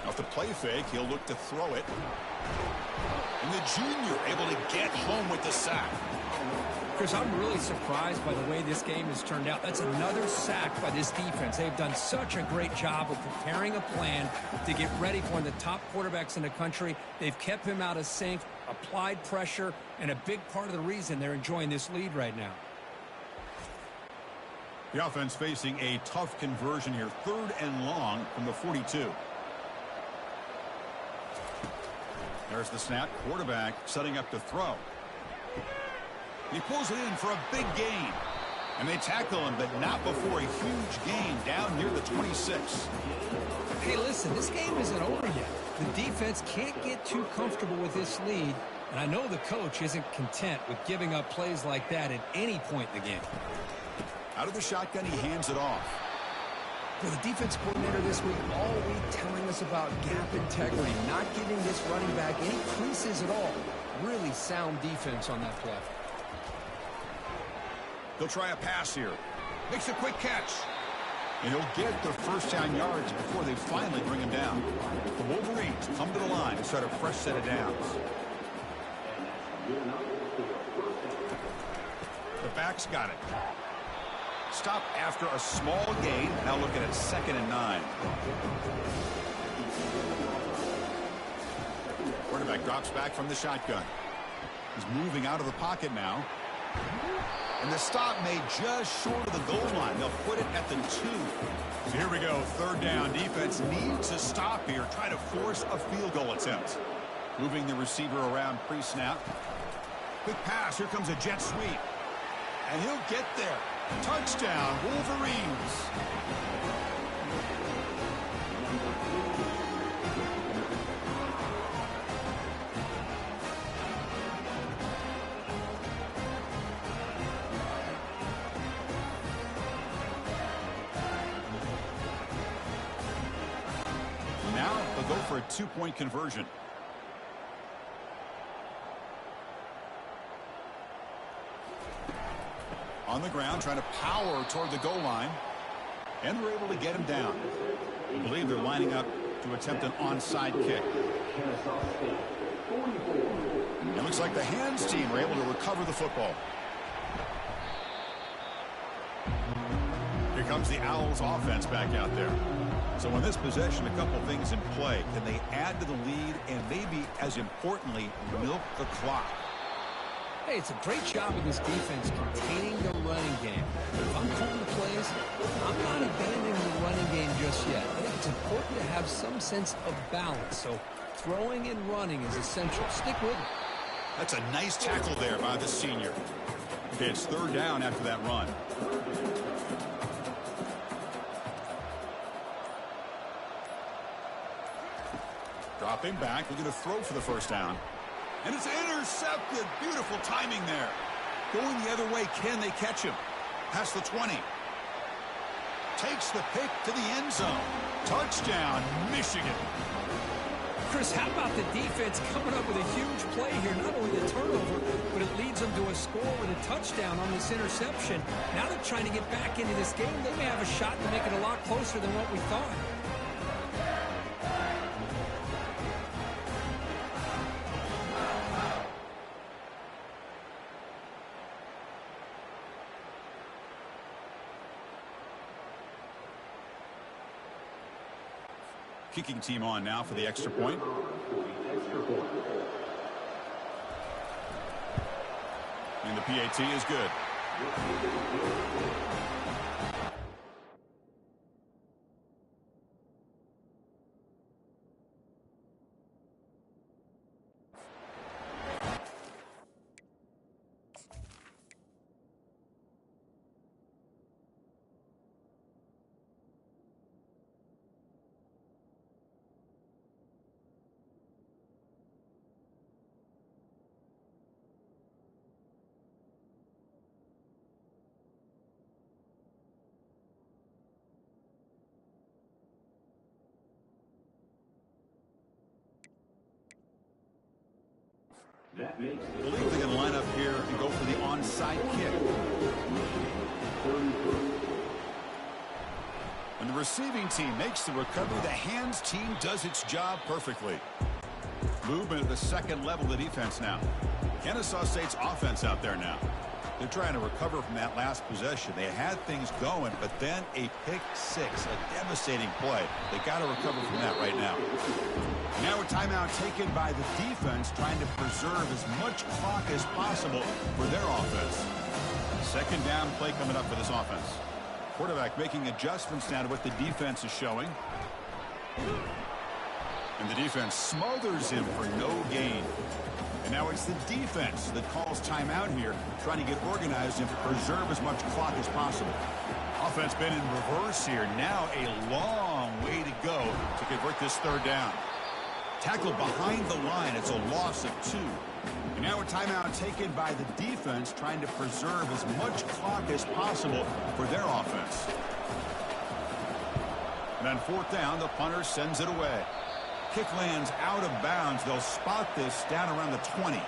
Off the play fake, he'll look to throw it. And the junior able to get home with the sack. Chris, I'm really surprised by the way this game has turned out. That's another sack by this defense. They've done such a great job of preparing a plan to get ready for one of the top quarterbacks in the country. They've kept him out of sync, applied pressure, and a big part of the reason they're enjoying this lead right now. The offense facing a tough conversion here. 3rd and long from the 42. There's the snap. Quarterback setting up to throw. He pulls it in for a big gain. And they tackle him, but not before a huge gain down near the 26. Hey, listen, this game isn't over yet. The defense can't get too comfortable with this lead, and I know the coach isn't content with giving up plays like that at any point in the game. Out of the shotgun, he hands it off. For the defense coordinator this week, all week telling us about gap integrity, not giving this running back any creases at all. Really sound defense on that play. They'll try a pass here. Makes a quick catch. And he'll get the first down yards before they finally bring him down. The Wolverines come to the line and start a fresh set of downs. The back's got it. Stop after a small gain. Now looking at 2nd and 9. Quarterback drops back from the shotgun. He's moving out of the pocket now. And the stop made just short of the goal line. They'll put it at the 2. So here we go. 3rd down. Defense needs a stop here. Try to force a field goal attempt. Moving the receiver around pre-snap. Quick pass. Here comes a jet sweep. And he'll get there. Touchdown, Wolverines. Now they'll go for a 2-point conversion. On the ground, trying to power toward the goal line. And they're able to get him down. I believe they're lining up to attempt an onside kick. It looks like the hands team were able to recover the football. Here comes the Owls offense back out there. So in this possession, a couple things in play. Can they add to the lead and maybe, as importantly, milk the clock? Hey, it's a great job of this defense containing the running game. If I'm calling the plays, I'm not abandoning the running game just yet. I think it's important to have some sense of balance. So throwing and running is essential. Stick with it. That's a nice tackle there by the senior. Okay, it's 3rd down after that run. Dropping back, looking to throw for the first down. And it's intercepted. Beautiful timing there. Going the other way, can they catch him? Past the 20. takes the pick to the end zone. Touchdown, Michigan. Chris, how about the defense coming up with a huge play here? Not only the turnover, but it leads them to a score with a touchdown on this interception. Now they're trying to get back into this game. They may have a shot to make it a lot closer than what we thought. Kicking team on now for the extra point. And the PAT is good. I believe they're going to line up here and go for the onside kick. When the receiving team makes the recovery, the hands team does its job perfectly. Movement at the second level of the defense now. Kennesaw State's offense out there now. They're trying to recover from that last possession. They had things going, but then a pick six, a devastating play. They got to recover from that right now. Now a timeout taken by the defense, trying to preserve as much clock as possible for their offense. Second down play coming up for this offense. Quarterback making adjustments now to what the defense is showing. And the defense smothers him for no gain. And now it's the defense that calls timeout here, trying to get organized and preserve as much clock as possible. Offense been in reverse here. Now a long way to go to convert this third down. Tackled behind the line. It's a loss of 2. And now a timeout taken by the defense, trying to preserve as much clock as possible for their offense. And on fourth down, the punter sends it away. Kick lands out of bounds. They'll spot this down around the 20.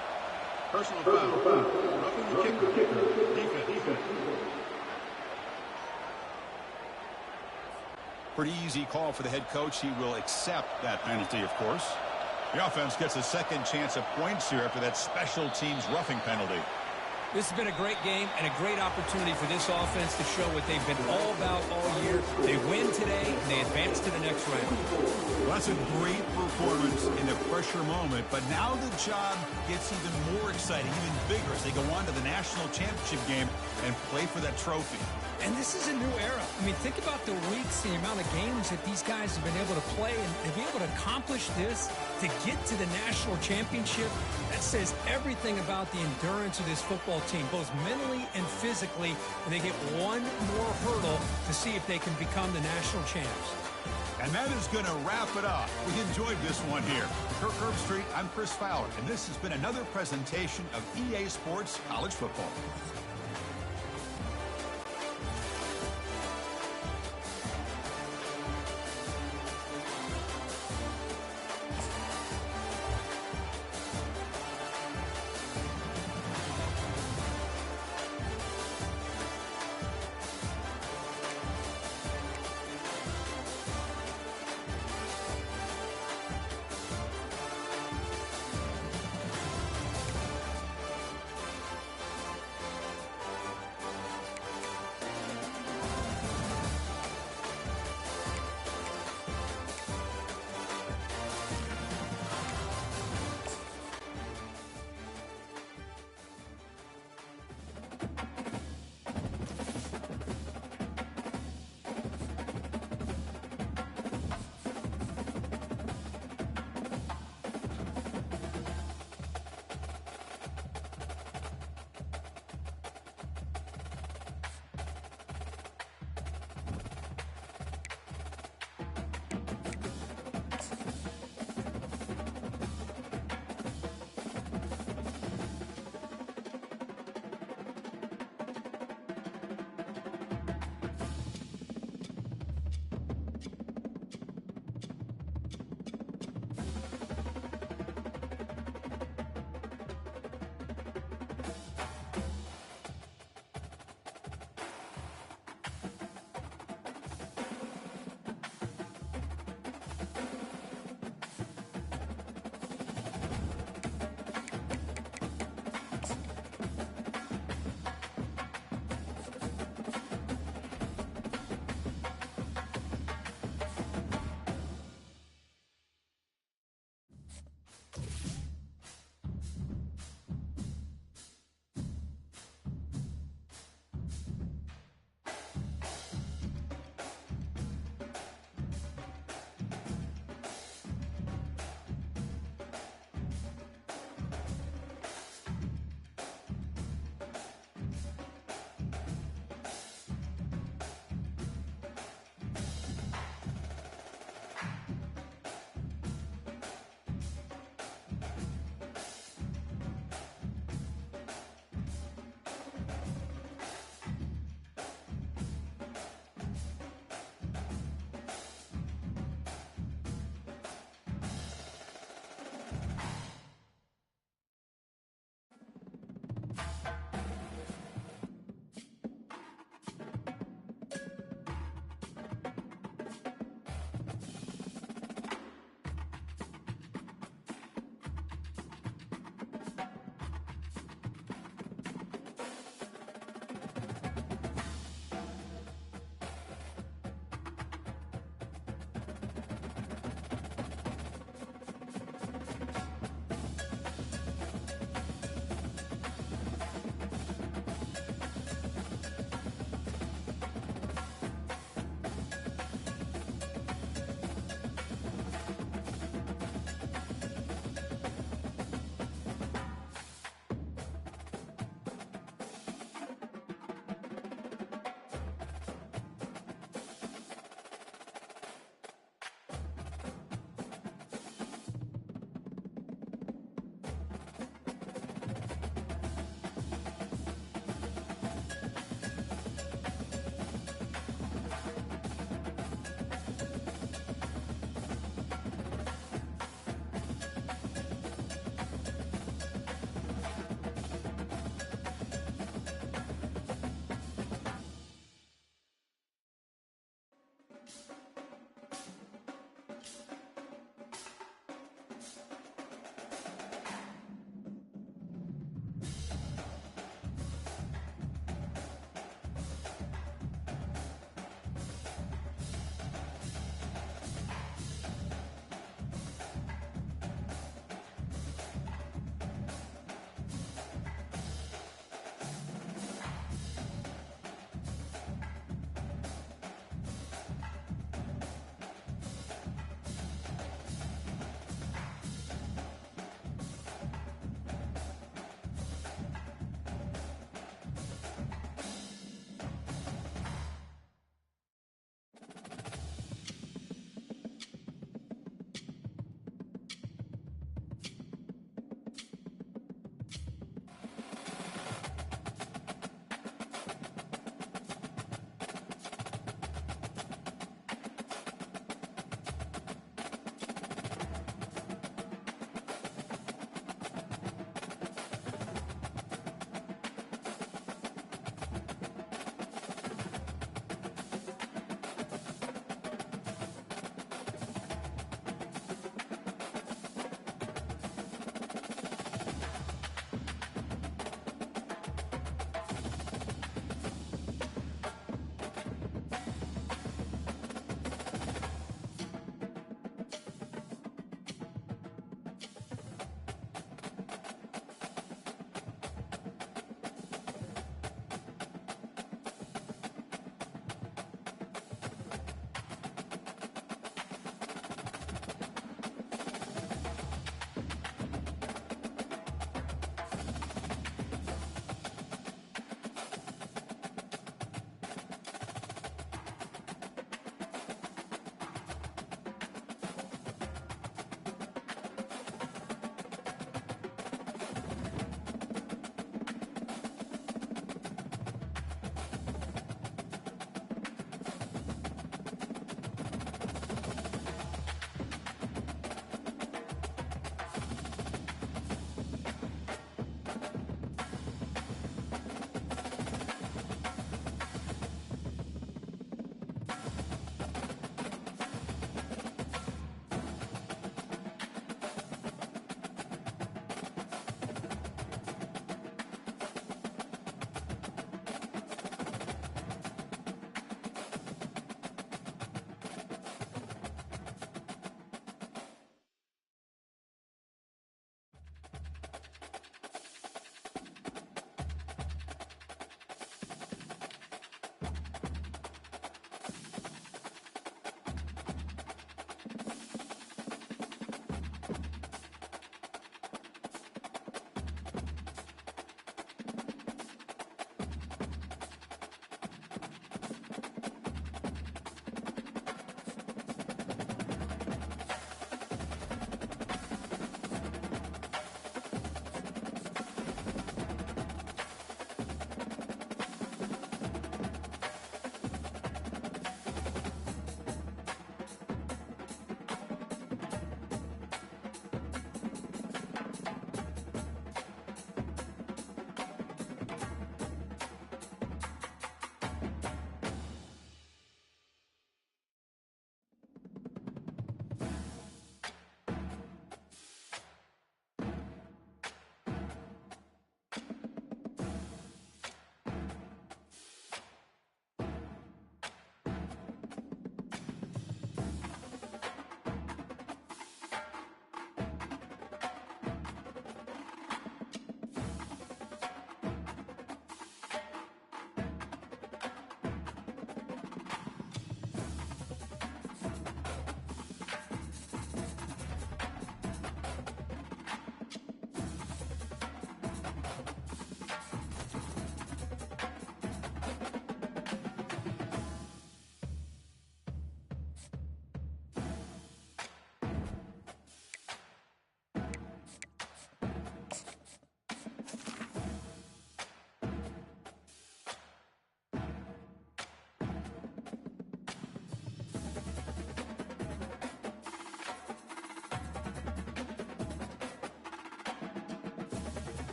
Personal foul. Roughing the kicker. Defense. Pretty easy call for the head coach. He will accept that penalty, of course. The offense gets a second chance at points here after that special teams roughing penalty. This has been a great game and a great opportunity for this offense to show what they've been all about all year. They win today, and they advance to the next round. Well, that's a great performance in a pressure moment, but now the job gets even more exciting, even bigger as they go on to the national championship game and play for that trophy. And this is a new era. I mean, think about the weeks, the amount of games that these guys have been able to play, and to be able to accomplish this, to get to the national championship, that says everything about the endurance of this football team, both mentally and physically, and they get one more hurdle to see if they can become the national champs. And that is going to wrap it up. We enjoyed this one here. Kirk Herbstreit, I'm Chris Fowler, and this has been another presentation of EA Sports College Football.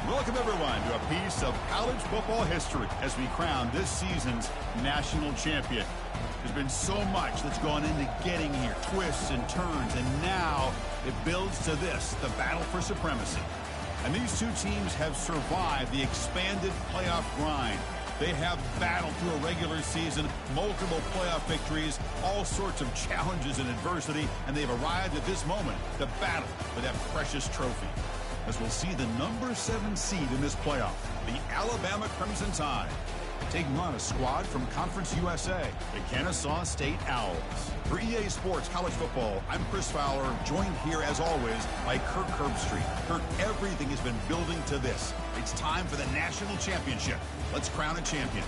Welcome, everyone, to a piece of college football history as we crown this season's national champion. There's been so much that's gone into getting here, twists and turns, and now it builds to this, the battle for supremacy. And these two teams have survived the expanded playoff grind. They have battled through a regular season, multiple playoff victories, all sorts of challenges and adversity, and they've arrived at this moment to battle for that precious trophy. As we'll see the number 7 seed in this playoff, the Alabama Crimson Tide, taking on a squad from Conference USA, the Kennesaw State Owls. For EA Sports College Football, I'm Chris Fowler, joined here as always by Kirk Herbstreit. Kirk, everything has been building to this. It's time for the national championship. Let's crown a champion.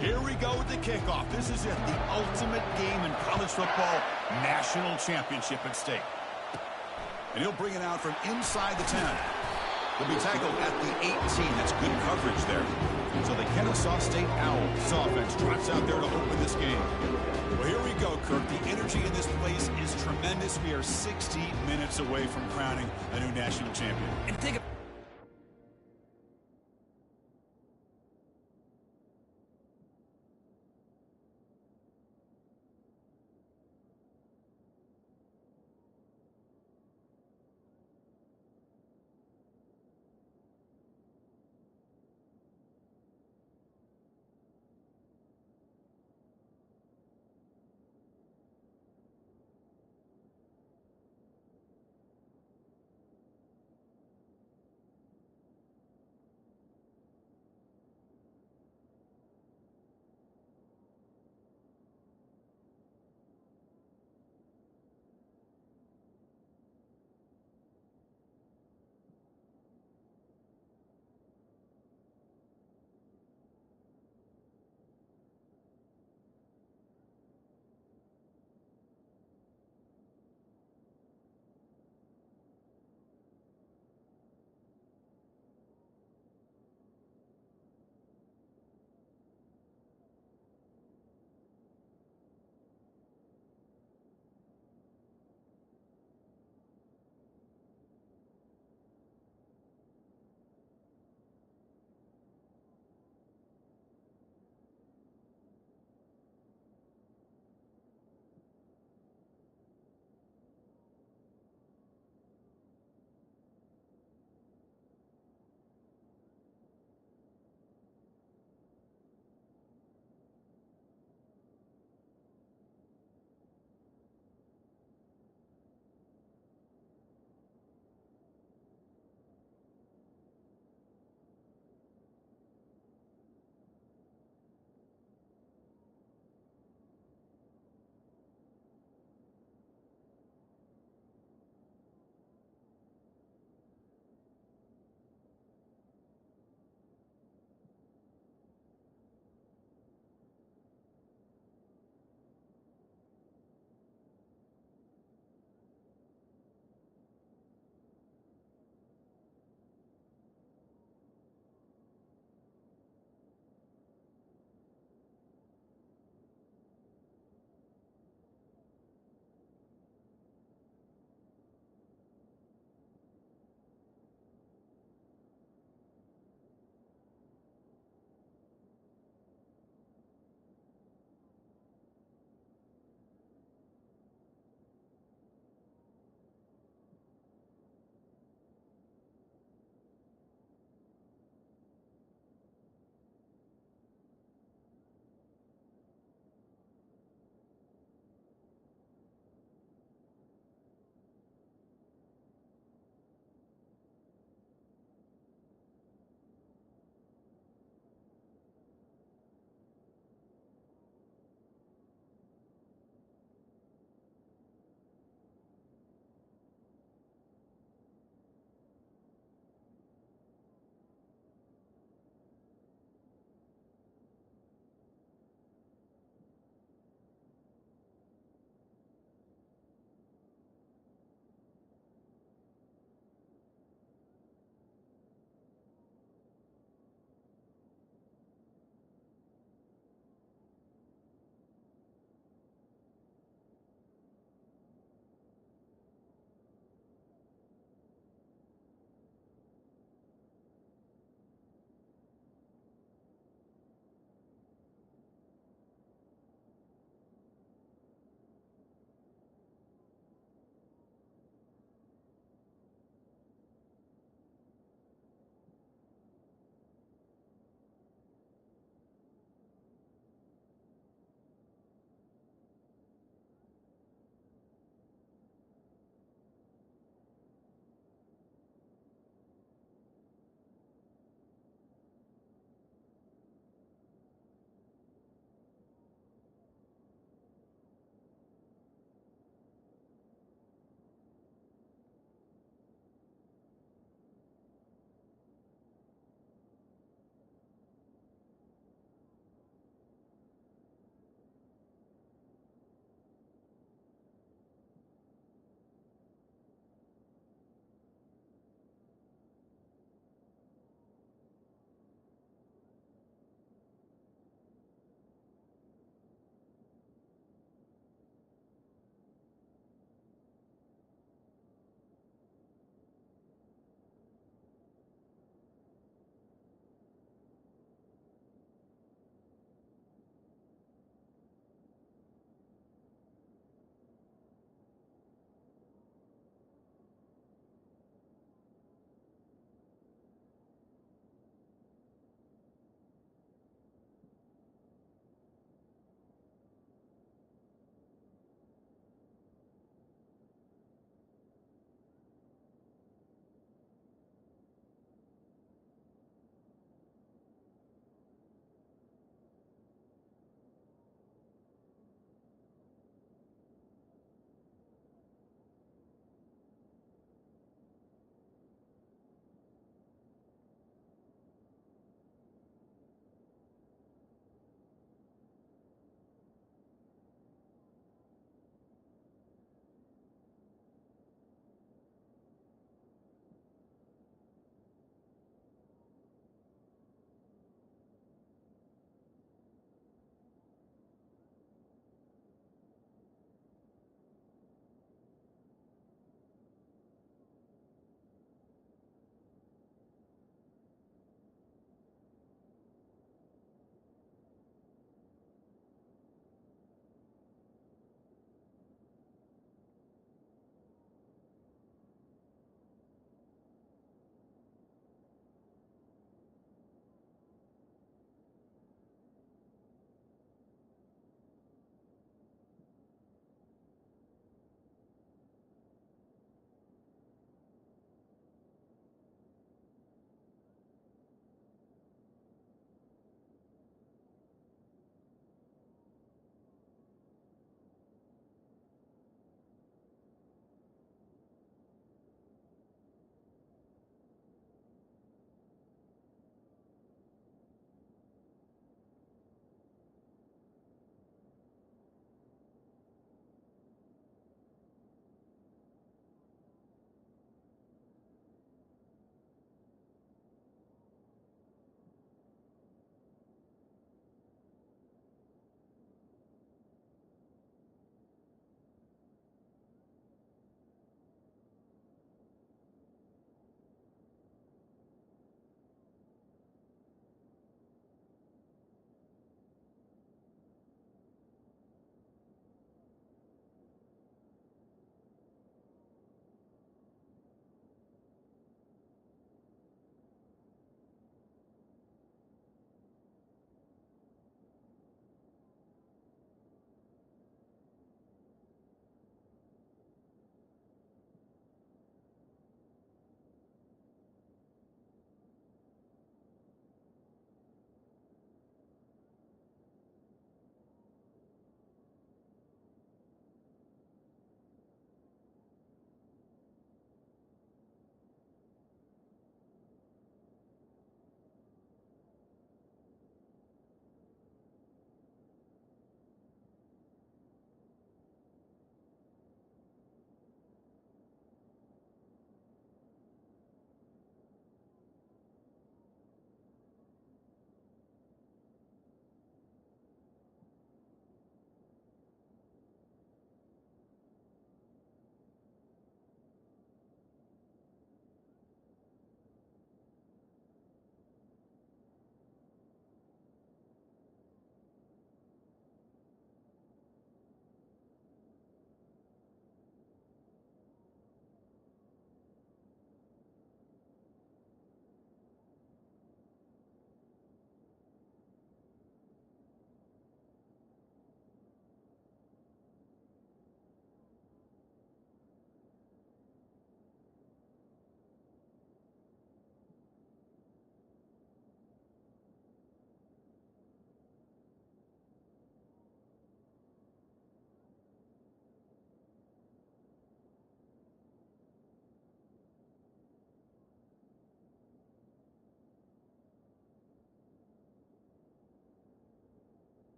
Here we go with the kickoff. This is it, the ultimate game in college football, national championship at stake. And he'll bring it out from inside the 10. He'll be tackled at the 18. That's good coverage there. So the Kennesaw State Owls offense trots out there to open this game. Well, here we go, Kirk. The energy in this place is tremendous. We are 60 minutes away from crowning a new national champion. And think of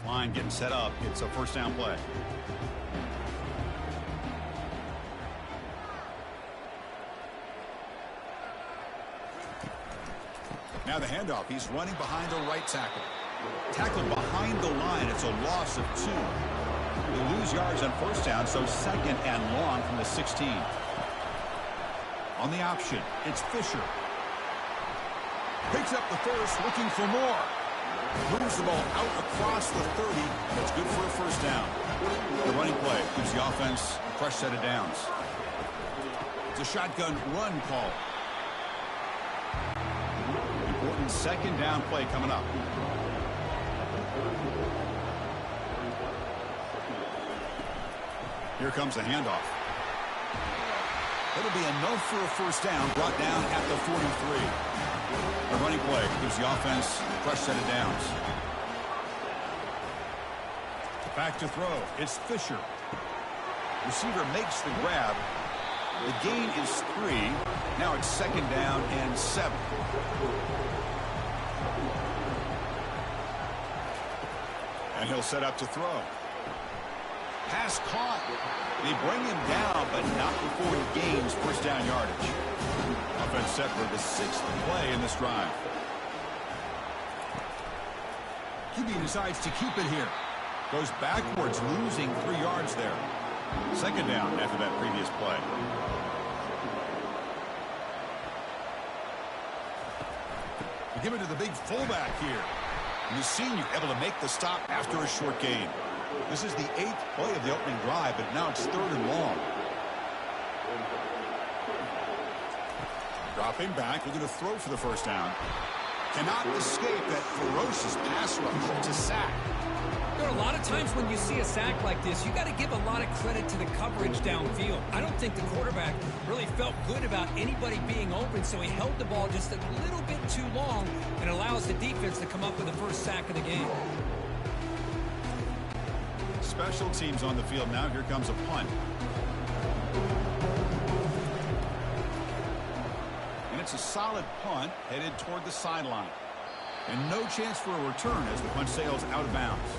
line getting set up. It's a first down play. Now the handoff. He's running behind the right tackle. Tackled behind the line. It's a loss of 2. They lose yards on first down, so second and long from the 16. On the option, it's Fisher. Picks up the first, looking for more. Moves the ball out across the 30. That's good for a first down. The running play gives the offense a fresh set of downs. It's a shotgun run call. Important second down play coming up. Here comes the handoff. It'll be enough for a first down, brought down at the 43. The running play gives the offense a fresh set of downs. Back to throw. It's Fisher. Receiver makes the grab. The gain is 3. Now it's second down and 7. And he'll set up to throw. Pass caught. They bring him down, but not before he gains first down yardage. Offense set for the 6th play in this drive. QB decides to keep it here. Goes backwards, losing 3 yards there. Second down after that previous play. We give it to the big fullback here. And the senior able to make the stop after a short gain. This is the 8th play of the opening drive, but now it's 3rd and long. Dropping back, we're going to throw for the first down. Cannot escape that ferocious pass rush. It's a sack. There are a lot of times when you see a sack like this, you got to give a lot of credit to the coverage downfield. I don't think the quarterback really felt good about anybody being open, so he held the ball just a little bit too long and allows the defense to come up with the first sack of the game. Special teams on the field now. Here comes a punt. And it's a solid punt headed toward the sideline. And no chance for a return as the punt sails out of bounds.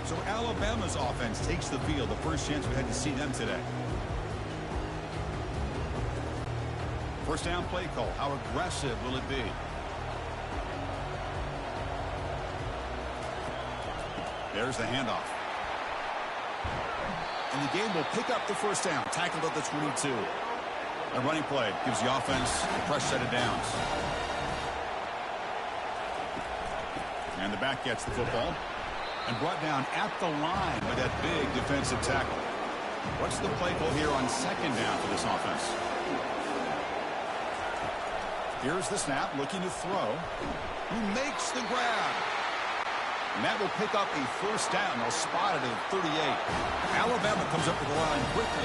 So Alabama's offense takes the field. The first chance we had to see them today. First down play call. How aggressive will it be? There's the handoff. And the game will pick up the first down. Tackled at the 22. A running play gives the offense a fresh set of downs. And the back gets the football. And brought down at the line by that big defensive tackle. What's the play call here on second down for this offense? Here's the snap, looking to throw. Who makes the grab? And that will pick up a first down. They'll spot it at 38. Alabama comes up to the line quickly.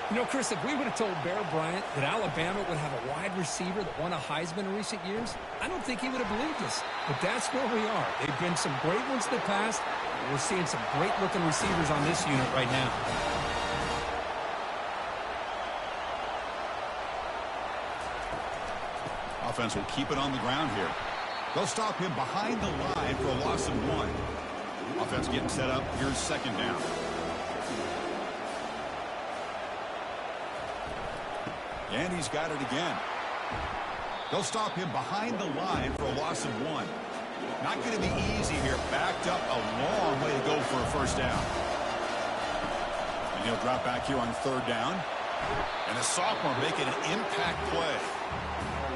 You know, Chris, if we would have told Bear Bryant that Alabama would have a wide receiver that won a Heisman in recent years, I don't think he would have believed us. But that's where we are. They've been some great ones in the past. We're seeing some great-looking receivers on this unit right now. Offense will keep it on the ground here. They'll stop him behind the line for a loss of 1. Offense getting set up. Here's second down. And he's got it again. They'll stop him behind the line for a loss of 1. Not going to be easy here. Backed up a long way to go for a first down. And he'll drop back here on third down. And the sophomore making an impact play.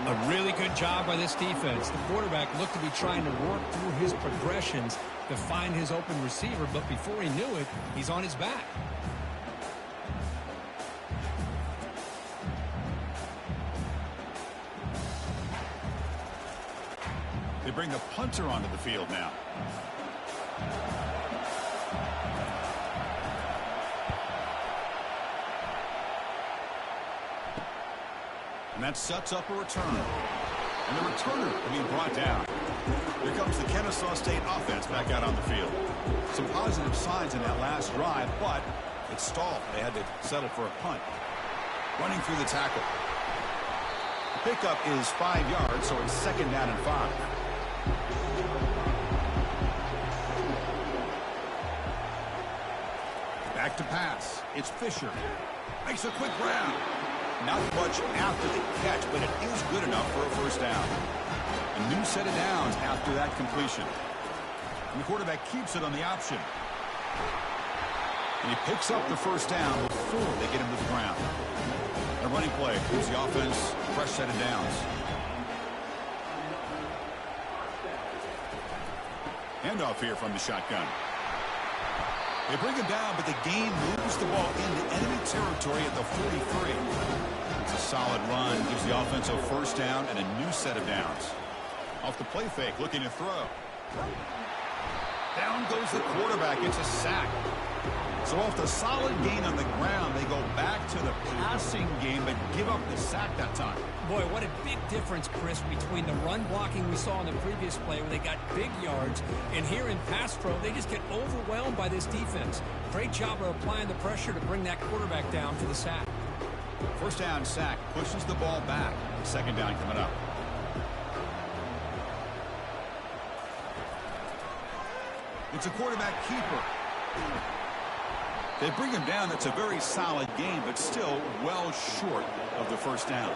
A really good job by this defense. The quarterback looked to be trying to work through his progressions to find his open receiver, but before he knew it, he's on his back. They bring the punter onto the field now. And that sets up a return. And the returner will be brought down. Here comes the Kennesaw State offense back out on the field. Some positive signs in that last drive, but it stalled. They had to settle for a punt. Running through the tackle. The pickup is 5 yards, so it's second down and 5. back to pass. It's Fisher. Makes a quick grab. Not much after the catch, but it is good enough for a first down. A new set of downs after that completion. And the quarterback keeps it on the option. And he picks up the first down before they get him to the ground. A running play gives the offense a fresh set of downs. Handoff here from the shotgun. They bring him down, but the game moves the ball into enemy territory at the 43. It's a solid run. Gives the offense a first down and a new set of downs. Off the play fake, looking to throw. Down goes the quarterback. It's a sack. So off the solid gain on the ground, they go back to the passing game, but give up the sack that time. Boy, what a big difference, Chris, between the run blocking we saw in the previous play where they got big yards, and here in pass pro, they just get overwhelmed by this defense. Great job of applying the pressure to bring that quarterback down for the sack. First down sack pushes the ball back. Second down coming up. It's a quarterback keeper. They bring him down. That's a very solid game, but still well short of the first down.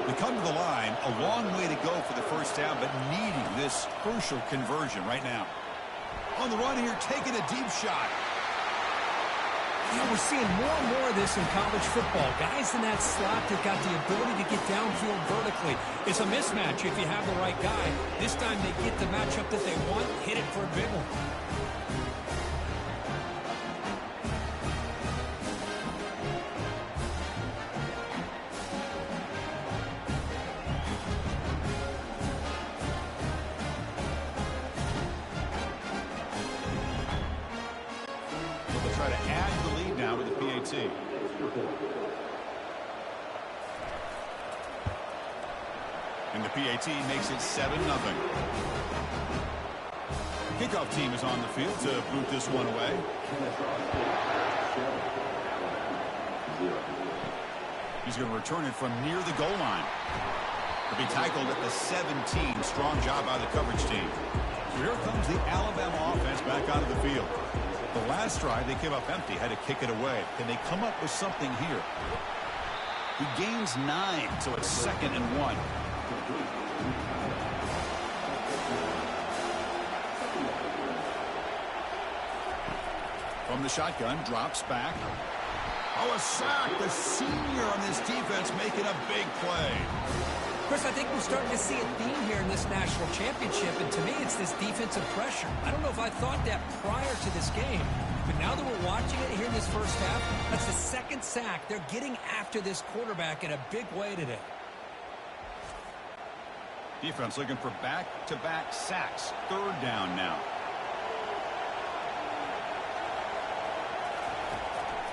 They come to the line, a long way to go for the first down, but needing this crucial conversion right now. On the run here, taking a deep shot. You know, we're seeing more and more of this in college football. Guys in that slot that got the ability to get downfield vertically. It's a mismatch if you have the right guy. This time they get the matchup that they want, hit it for a big one. Try to add the lead now with the PAT. And the PAT makes it 7-0. Kickoff team is on the field to boot this one away. He's going to return it from near the goal line. He'll be tackled at the 17. Strong job by the coverage team. So here comes the Alabama offense back onto the field. The last drive, they came up empty, had to kick it away. Can they come up with something here? He gains 9, so it's 2nd and 1. From the shotgun, drops back. Oh, a sack. The senior on this defense making a big play. Chris, I think we're starting to see a theme here in this national championship, and to me, it's this defensive pressure. I don't know if I thought that prior to this game, but now that we're watching it here in this first half, that's the second sack. They're getting after this quarterback in a big way today. Defense looking for back-to-back sacks. Third down now.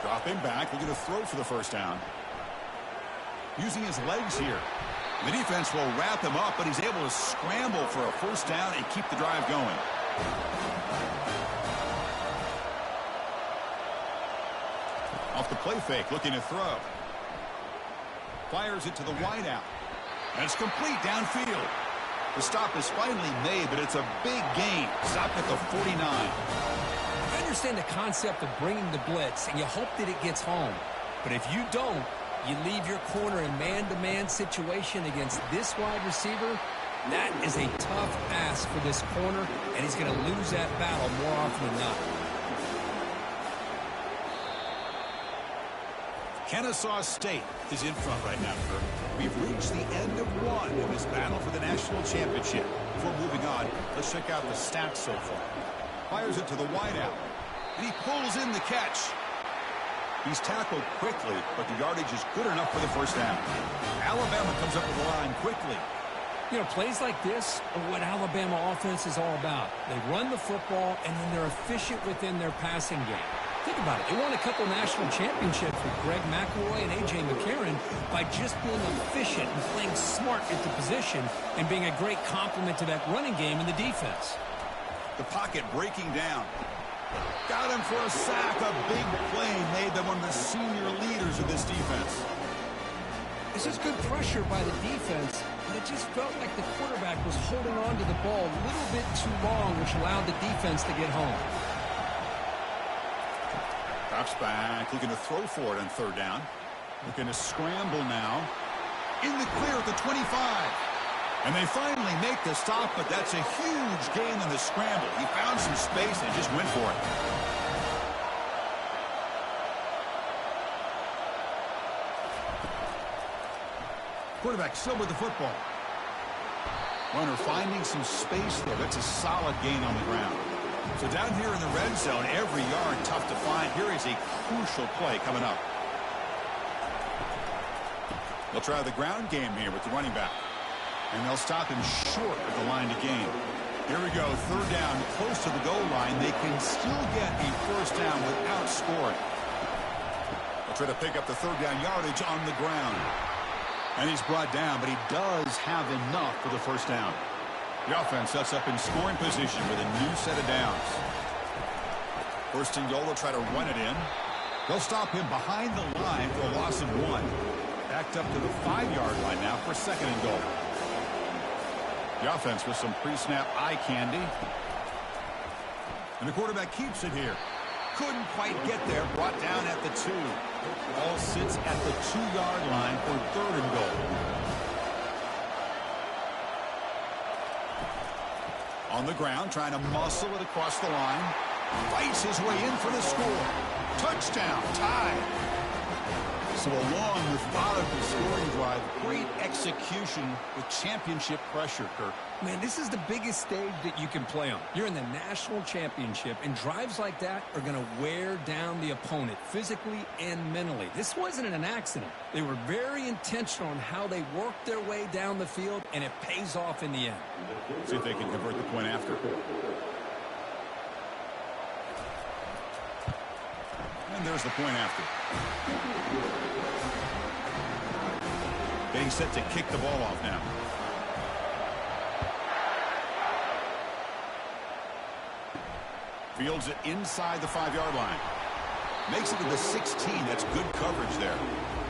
Dropping back, looking to throw for the first down. Using his legs here. The defense will wrap him up, but he's able to scramble for a first down and keep the drive going. Off the play fake, looking to throw. Fires it to the wideout. And it's complete downfield. The stop is finally made, but it's a big gain. Stopped at the 49. I understand the concept of bringing the blitz, and you hope that it gets home. But if you don't, you leave your corner in man-to-man situation against this wide receiver. That is a tough ask for this corner, and he's going to lose that battle more often than not. Kennesaw State is in front right now, Kirk. We've reached the end of one in this battle for the national championship. Before moving on, let's check out the stats so far. Fires it to the wideout, and he pulls in the catch. He's tackled quickly, but the yardage is good enough for the first down. Alabama comes up with the line quickly. You know, plays like this are what Alabama offense is all about. They run the football, and then they're efficient within their passing game. Think about it. They won a couple national championships with Greg McElroy and A.J. McCarron by just being efficient and playing smart at the position and being a great complement to that running game in the defense. The pocket breaking down. Got him for a sack. A big play made them one of the senior leaders of this defense. This is good pressure by the defense, but it just felt like the quarterback was holding on to the ball a little bit too long, which allowed the defense to get home. Drops back, looking to throw for it on third down. Looking to scramble now. In the clear at the 25. And they finally make the stop, but that's a huge gain on the scramble. He found some space and just went for it. Quarterback still with the football. Runner finding some space there. That's a solid gain on the ground. So down here in the red zone, every yard tough to find. Here is a crucial play coming up. They'll try the ground game here with the running back. And they'll stop him short of the line to gain. Here we go, third down, close to the goal line. They can still get a first down without scoring. They'll try to pick up the third down yardage on the ground. And he's brought down, but he does have enough for the first down. The offense sets up in scoring position with a new set of downs. First and goal, they'll try to run it in. They'll stop him behind the line for a loss of 1. Backed up to the 5-yard line now for second and goal. The offense with some pre-snap eye candy. And the quarterback keeps it here. Couldn't quite get there. Brought down at the 2. Ball sits at the 2-yard line for third and goal. On the ground, trying to muscle it across the line. Fights his way in for the score. Touchdown, tie. So a long, methodical scoring drive. Great execution with championship pressure, Kirk. Man, this is the biggest stage that you can play on. You're in the national championship, and drives like that are going to wear down the opponent physically and mentally. This wasn't an accident. They were very intentional on how they worked their way down the field, and it pays off in the end. See if they can convert the point after. And there's the point after. Getting set to kick the ball off now. Fields it inside the 5-yard line. Makes it to the 16. That's good coverage there.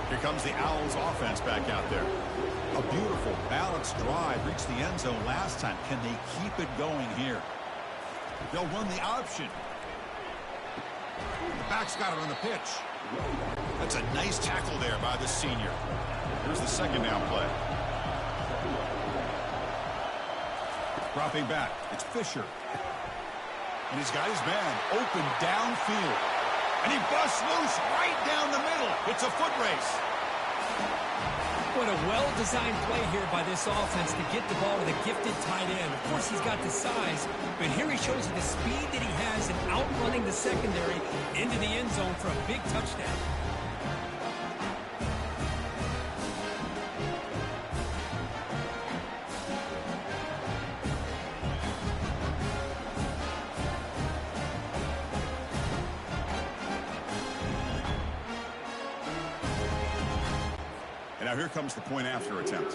Here comes the Owls offense back out there. A beautiful balanced drive. Reached the end zone last time. Can they keep it going here? They'll run the option. The back's got it on the pitch. That's a nice tackle there by the senior. Here's the second down play. Dropping back. It's Fisher. And he's got his man open downfield. And he busts loose right down the middle. It's a foot race. What a well-designed play here by this offense to get the ball to the gifted tight end. Of course, he's got the size, but here he shows you the speed that he has in outrunning the secondary into the end zone for a big touchdown. Now here comes the point after attempt.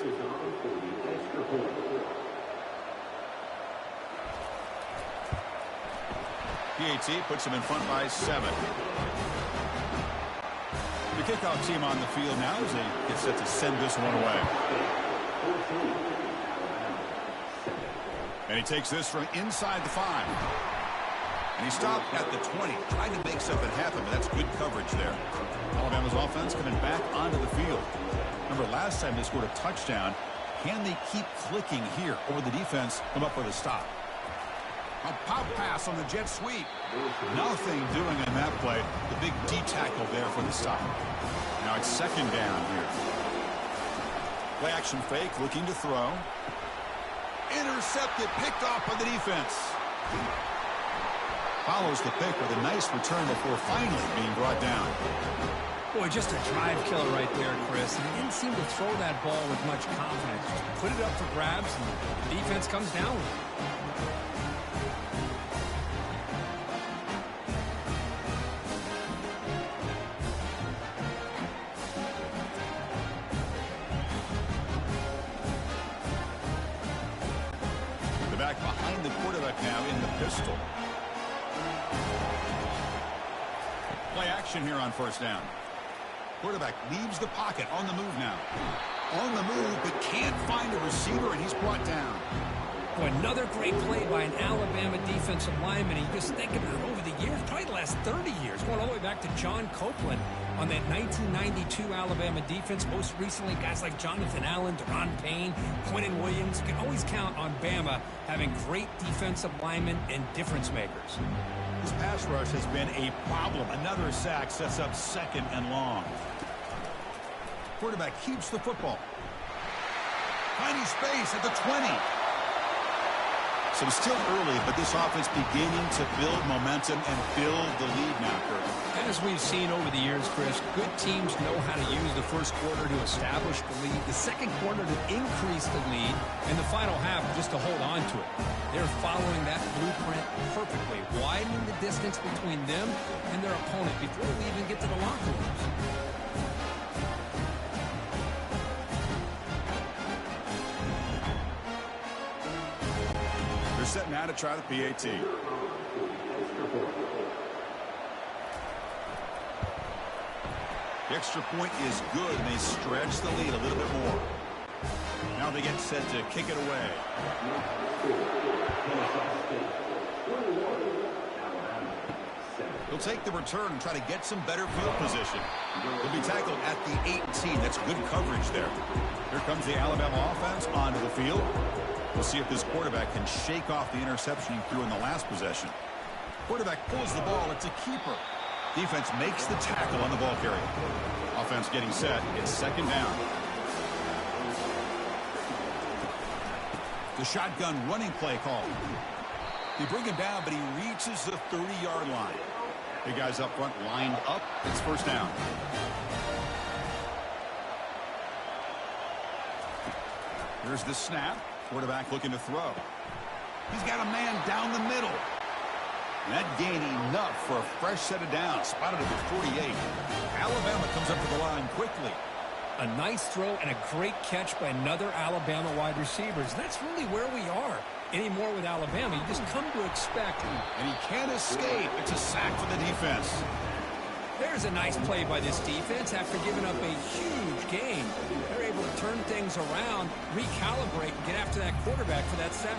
PAT puts him in front by 7. The kickoff team on the field now as they get set to send this one away. And he takes this from inside the 5. And he stopped at the 20, trying to make something happen, but that's good coverage there. Alabama's offense coming back onto the field. Remember, last time they scored a touchdown. Can they keep clicking here, or will the defense come up with a stop? A pop pass on the jet sweep. Nothing doing in that play. The big D tackle there for the stop. Now it's second down here. Play action fake, looking to throw. Intercepted, picked off by the defense. Follows the pick with a nice return before finally being brought down. Boy, just a drive killer right there, Chris. And he didn't seem to throw that ball with much confidence. Just put it up for grabs, and the defense comes down with it. The back behind the quarterback now in the pistol. Play action here on first down. Quarterback leaves the pocket, on the move now. On the move, but can't find a receiver, and he's brought down. Boy, another great play by an Alabama defensive lineman. You just think about it over the years, probably the last 30 years, going all the way back to John Copeland on that 1992 Alabama defense. Most recently, guys like Jonathan Allen, Deron Payne, Quinnen Williams. You can always count on Bama having great defensive linemen and difference makers. This pass rush has been a problem. Another sack sets up 2nd and long. Quarterback keeps the football. Tiny space at the 20. So still early, but this offense beginning to build momentum and build the lead now, Kurt. As we've seen over the years, Chris, good teams know how to use the first quarter to establish the lead, the second quarter to increase the lead, and the final half just to hold on to it. They're following that blueprint perfectly, widening the distance between them and their opponent before we even get to the locker rooms. They're set now to try the PAT. The extra point is good, and they stretch the lead a little bit more. Now they get set to kick it away. He'll take the return and try to get some better field position. He'll be tackled at the 18. That's good coverage there. Here comes the Alabama offense onto the field. We'll see if this quarterback can shake off the interception he threw in the last possession. Quarterback pulls the ball. It's a keeper. Defense makes the tackle on the ball carrier. Offense getting set. It's 2nd down. The shotgun running play call. They bring him down, but he reaches the 30-yard line. The guys up front lined up. It's 1st down. Here's the snap. Quarterback looking to throw. He's got a man down the middle. And that gain enough for a fresh set of downs. Spotted at the 48. Alabama comes up to the line quickly. A nice throw and a great catch by another Alabama wide receiver. That's really where we are. Anymore with Alabama, you just come to expect. And he can't escape. It's a sack for the defense. There's a nice play by this defense after giving up a huge gain. They're able to turn things around, recalibrate, and get after that quarterback for that sack.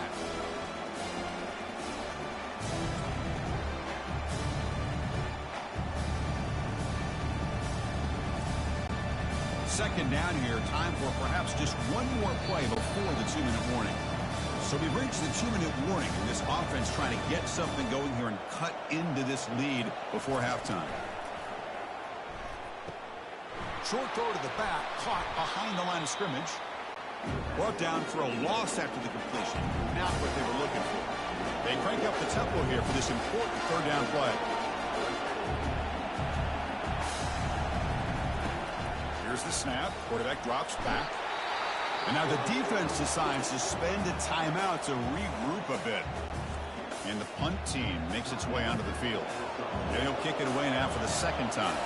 Second down here. Time for perhaps just one more play before the 2-minute warning. So we've reached the 2-minute warning, and this offense trying to get something going here and cut into this lead before halftime. Short throw to the back, caught behind the line of scrimmage. Brought down for a loss after the completion. Not what they were looking for. They crank up the tempo here for this important 3rd down play. Here's the snap. Quarterback drops back. And now the defense decides to spend a timeout to regroup a bit. And the punt team makes its way onto the field. And he'll kick it away now for the 2nd time.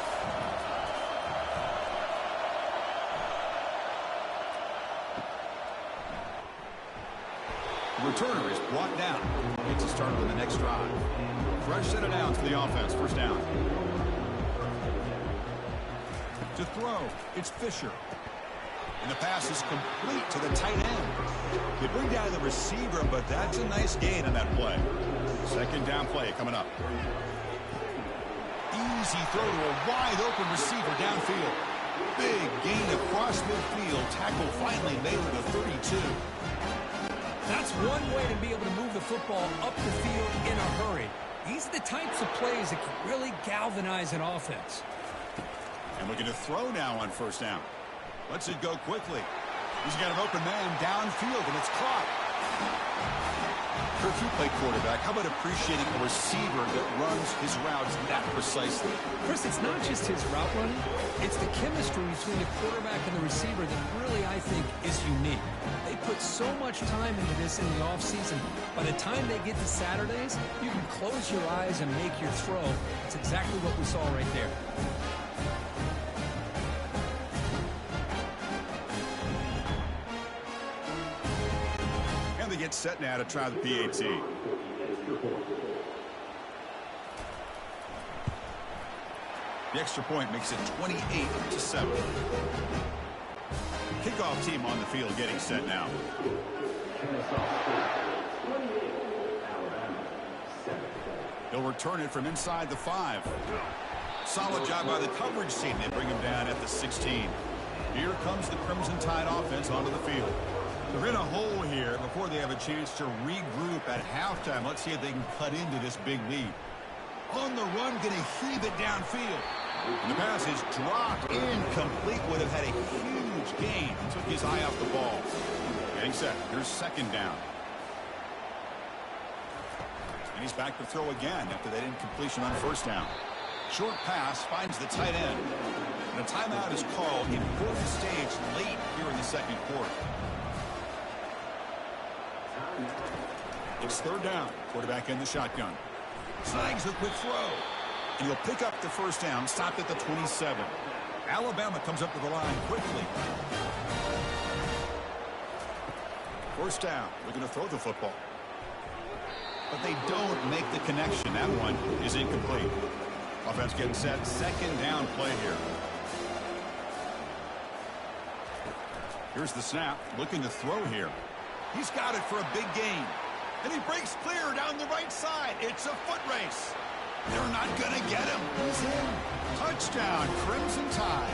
The returner is brought down. Gets a start on the next drive. Fresh set of downs for the offense. 1st down. To throw, it's Fisher. And the pass is complete to the tight end. They bring down the receiver, but that's a nice gain on that play. 2nd down play coming up. Easy throw to a wide-open receiver downfield. Big gain across midfield. Tackle finally made to the 32. That's one way to be able to move the football up the field in a hurry. These are the types of plays that can really galvanize an offense. And looking to throw now on 1st down. Lets it go quickly. He's got an open man downfield, and it's caught. If you play quarterback, how about appreciating a receiver that runs his routes that precisely? Chris, it's not just his route running. It's the chemistry between the quarterback and the receiver that really, I think, is unique. They put so much time into this in the offseason. By the time they get to Saturdays, you can close your eyes and make your throw. It's exactly what we saw right there. They get set now to try the PAT. The extra point makes it 28-7. Kickoff team on the field getting set now. He'll return it from inside the 5. Solid job by the coverage team. They bring him down at the 16. Here comes the Crimson Tide offense onto the field. They're in a hole here before they have a chance to regroup at halftime. Let's see if they can cut into this big lead. On the run, going to heave it downfield. And the pass is dropped incomplete. Would have had a huge gain. Took his eye off the ball. Getting set. Here's second down. And he's back to throw again after that incompletion on first down. Short pass finds the tight end. And a timeout is called. Important stage late here in the second quarter. It's third down. Quarterback in the shotgun. Snags a quick throw. And he'll pick up the first down. Stopped at the 27. Alabama comes up to the line quickly. First down. Looking to throw the football. But they don't make the connection. That one is incomplete. Offense getting set. Second down play here. Here's the snap. Looking to throw here. He's got it for a big gain. And he breaks clear down the right side. It's a foot race. They're not going to get him. He's in. Touchdown, Crimson Tide.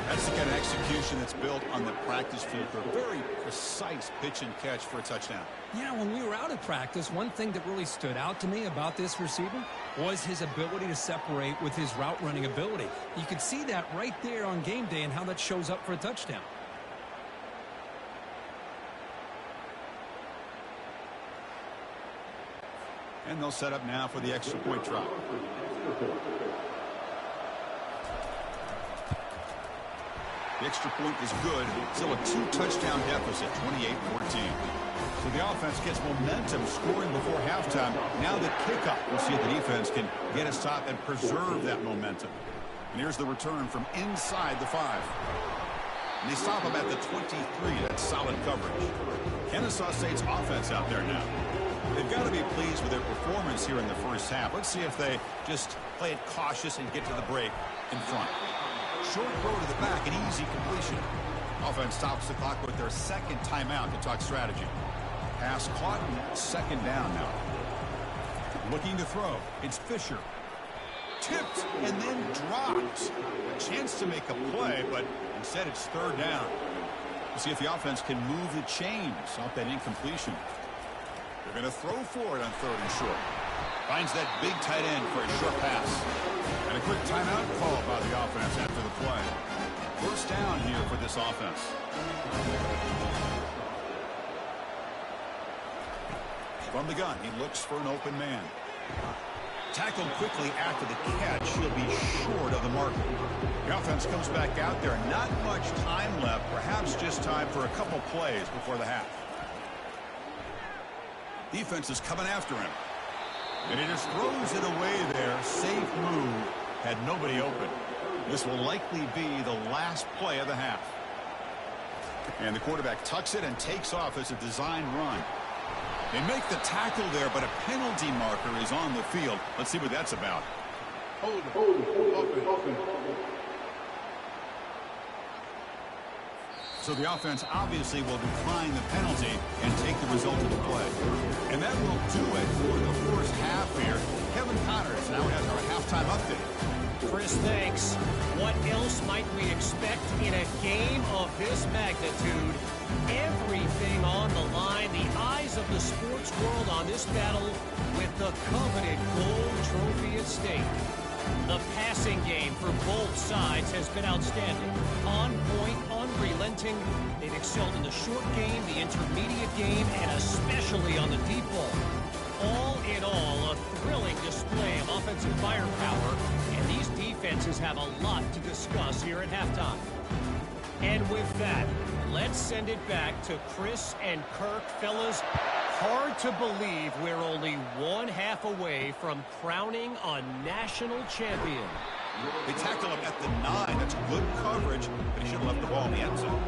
That's the kind of execution that's built on the practice field for a very precise pitch and catch for a touchdown. Yeah, when we were out at practice, one thing that really stood out to me about this receiver was his ability to separate with his route running ability. You could see that right there on game day and how that shows up for a touchdown. And they'll set up now for the extra point try. The extra point is good. Still a 2-touchdown deficit, 28-14. So the offense gets momentum scoring before halftime. Now the kickoff. We'll see if the defense can get a stop and preserve that momentum. And here's the return from inside the 5. And they stop him at the 23. That's solid coverage. Kennesaw State's offense out there now. They've got to be pleased with their performance here in the first half. Let's see if they just play it cautious and get to the break in front. Short throw to the back, an easy completion. Offense stops the clock with their second timeout to talk strategy. Pass caught, second down now. Looking to throw. It's Fisher. Tipped and then dropped. A chance to make a play, but instead it's third down. We'll see if the offense can move the chains off that incompletion. They're going to throw for it on third and short. Finds that big tight end for a short pass. And a quick timeout call by the offense after the play. First down here for this offense. From the gun, he looks for an open man. Tackled quickly after the catch. He'll be short of the mark. The offense comes back out there. Not much time left. Perhaps just time for a couple plays before the half. Defense is coming after him. And he just throws it away there. Safe move. Had nobody open. This will likely be the last play of the half. And the quarterback tucks it and takes off as a design run. They make the tackle there, but a penalty marker is on the field. Let's see what that's about. Hold, open. So the offense obviously will decline the penalty and take the result of the play. And that will do it for the first half here. Kevin Connors now has our halftime update. Chris, thanks. What else might we expect in a game of this magnitude? Everything on the line. The eyes of the sports world on this battle with the coveted gold trophy at stake. The passing game for both sides has been outstanding. On point, unrelenting. They've excelled in the short game, the intermediate game, and especially on the deep ball. All in all, a thrilling display of offensive firepower, and these defenses have a lot to discuss here at halftime. And with that, let's send it back to Chris and Kirk. Fellas, hard to believe we're only one half away from crowning a national champion. They tackle him at the 9. That's good coverage, but he should have left the ball in the end zone.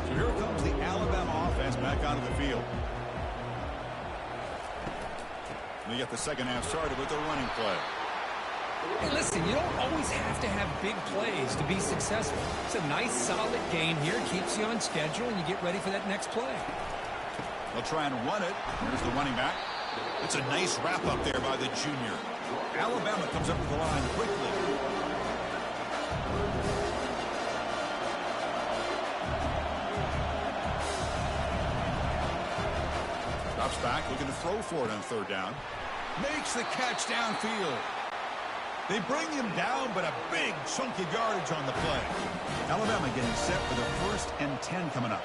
So here comes the Alabama offense back onto the field. They get the second half started with a running play. Hey, listen, you don't always have to have big plays to be successful. It's a nice, solid game here. Keeps you on schedule, and you get ready for that next play. They'll try and run it. Here's the running back. It's a nice wrap up there by the junior. Alabama comes up with the line quickly. Drops back, looking to throw for it on third down. Makes the catch downfield. They bring him down, but a big chunk of yardage on the play. Alabama getting set for the 1st and 10 coming up.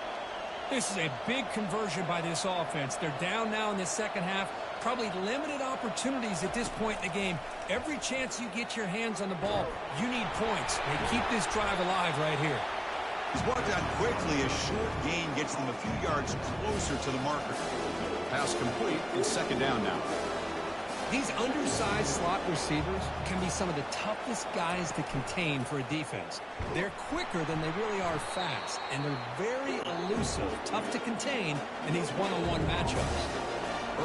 This is a big conversion by this offense. They're down now in the second half. Probably limited opportunities at this point in the game. Every chance you get your hands on the ball, you need points. They keep this drive alive right here. He's brought down quickly. A short gain gets them a few yards closer to the marker. Pass complete. It's second down now. These undersized slot receivers can be some of the toughest guys to contain for a defense. They're quicker than they really are fast, and they're very elusive, tough to contain in these one-on-one matchups.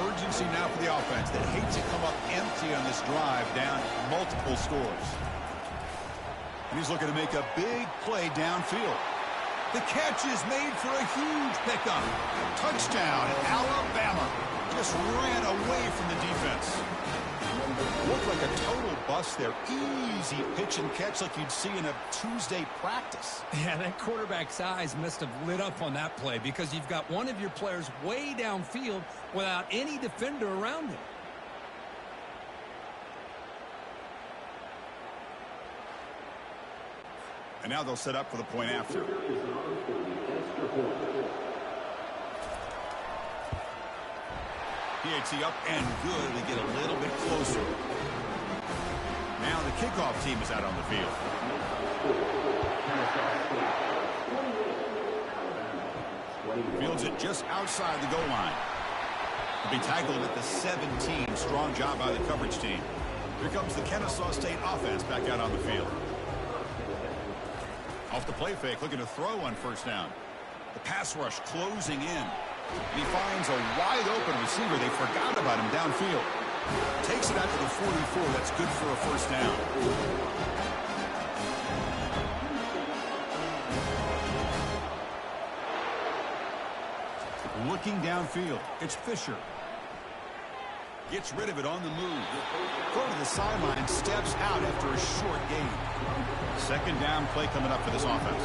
Urgency now for the offense that hates to come up empty on this drive, down multiple scores. And he's looking to make a big play downfield. The catch is made for a huge pickup. Touchdown, Alabama. Just ran away from the defense. Looked like a total bust there. Easy pitch and catch like you'd see in a Tuesday practice. Yeah, that quarterback's eyes must have lit up on that play because you've got one of your players way downfield without any defender around him. And now they'll set up for the point after. PAT up and good. They get a little bit closer. Now the kickoff team is out on the field. Fields it just outside the goal line. He'll be tackled at the 17. Strong job by the coverage team. Here comes the Kennesaw State offense back out on the field. Off the play fake, looking to throw on first down. The pass rush closing in. And he finds a wide open receiver. They forgot about him downfield. Takes it out to the 44. That's good for a first down. Looking downfield. It's Fisher. Gets rid of it on the move. Throw to the sideline. Steps out after a short gain. Second down play coming up for this offense.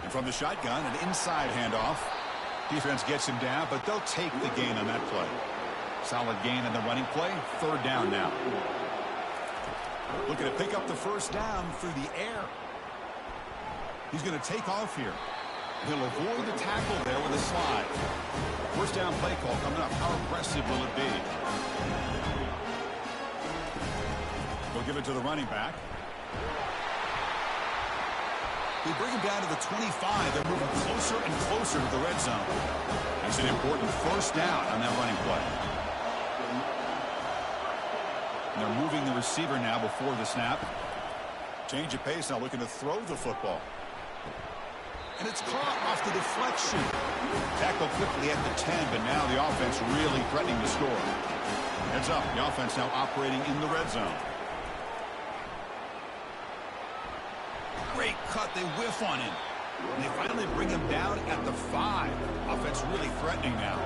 And from the shotgun, an inside handoff. Defense gets him down, but they'll take the gain on that play. Solid gain on the running play. Third down now. Looking to pick up the first down through the air. He's going to take off here. He'll avoid the tackle there with a slide. First down play call coming up. How aggressive will it be? They'll give it to the running back. They bring him down to the 25. They're moving closer and closer to the red zone. That's an important first down on that running play. And they're moving the receiver now before the snap. Change of pace now, looking to throw the football. And it's caught off the deflection. Tackle quickly at the 10, but now the offense really threatening to score. Heads up, the offense now operating in the red zone. Great cut, they whiff on him. And they finally bring him down at the 5. Offense really threatening now.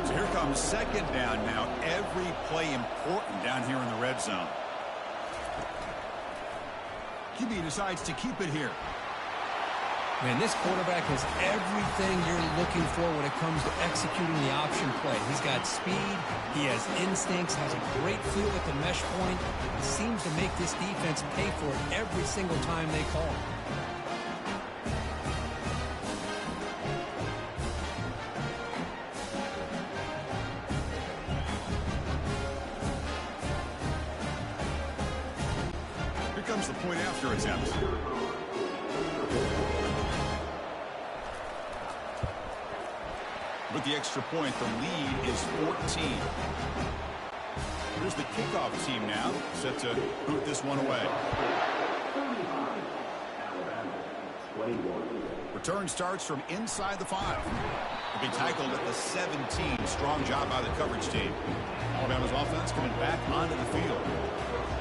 So here comes second down now. Every play important down here in the red zone. QB decides to keep it here. Man, this quarterback has everything you're looking for when it comes to executing the option play. He's got speed, he has instincts, has a great feel at the mesh point. He seems to make this defense pay for it every single time they call him. Here comes the point after attempt. With the extra point, the lead is 14. Here's the kickoff team now, set to boot this one away. Return starts from inside the 5. He'll be tackled at the 17. Strong job by the coverage team. Alabama's offense coming back onto the field.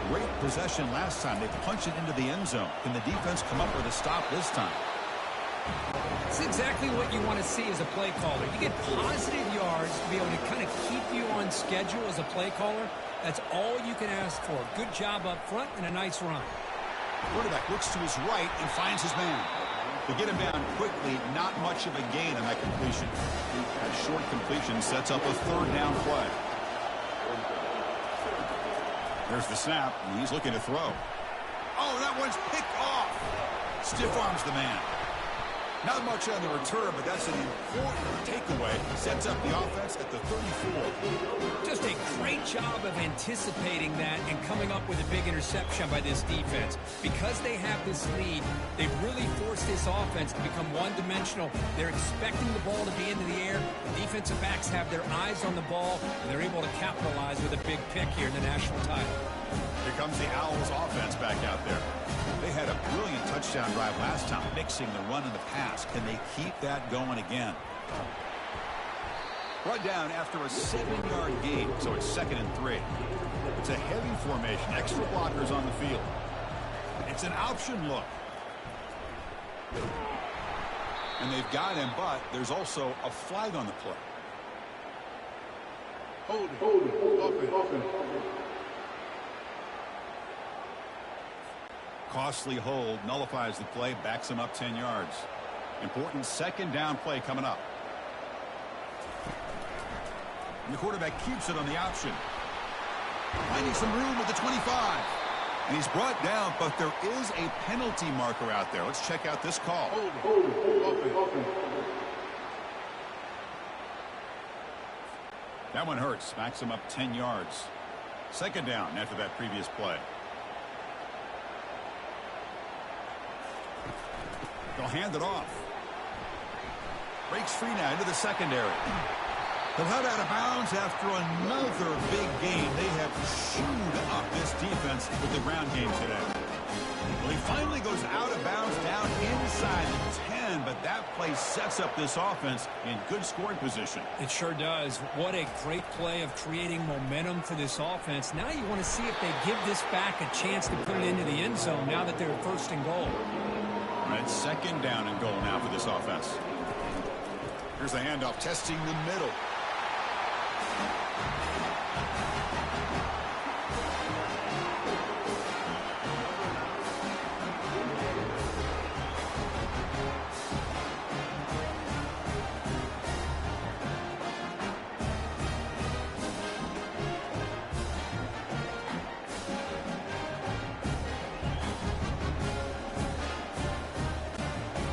Great possession last time. They punched it into the end zone. Can the defense come up with a stop this time? It's exactly what you want to see as a play caller. You get positive yards to be able to kind of keep you on schedule as a play caller. That's all you can ask for. Good job up front and a nice run. Quarterback looks to his right and finds his man. To get him down quickly, not much of a gain on that completion. That short completion sets up a third down play. There's the snap, and he's looking to throw. Oh, that one's picked off. Stiff arms the man. Not much on the return, but that's an important takeaway. Sets up the offense at the 34. Just a great job of anticipating that and coming up with a big interception by this defense. Because they have this lead, they've really forced this offense to become one-dimensional. They're expecting the ball to be into the air. The defensive backs have their eyes on the ball, and they're able to capitalize with a big pick here in the national title. Here comes the Owls offense back out there. They had a brilliant touchdown drive last time, mixing the run and the pass. Can they keep that going again? Run down after a 7-yard gain, so it's 2nd and 3. It's a heavy formation, extra blockers on the field. It's an option look. And they've got him, but there's also a flag on the play. Holding. Costly hold, nullifies the play, backs him up 10 yards. Important 2nd down play coming up. And the quarterback keeps it on the option. Finding some room at the 25. And he's brought down, but there is a penalty marker out there. Let's check out this call. Holding. That one hurts. Backs him up 10 yards. 2nd down after that previous play. They'll hand it off. Breaks free now into the secondary. They'll head out of bounds after another big gain. They have chewed up this defense with the ground game today. Well, he finally goes out of bounds down inside the 10, but that play sets up this offense in good scoring position. It sure does. What a great play of creating momentum for this offense. Now you want to see if they give this back a chance to put it into the end zone now that they're 1st and goal. All right, 2nd down and goal now for this offense. Here's the handoff, testing the middle.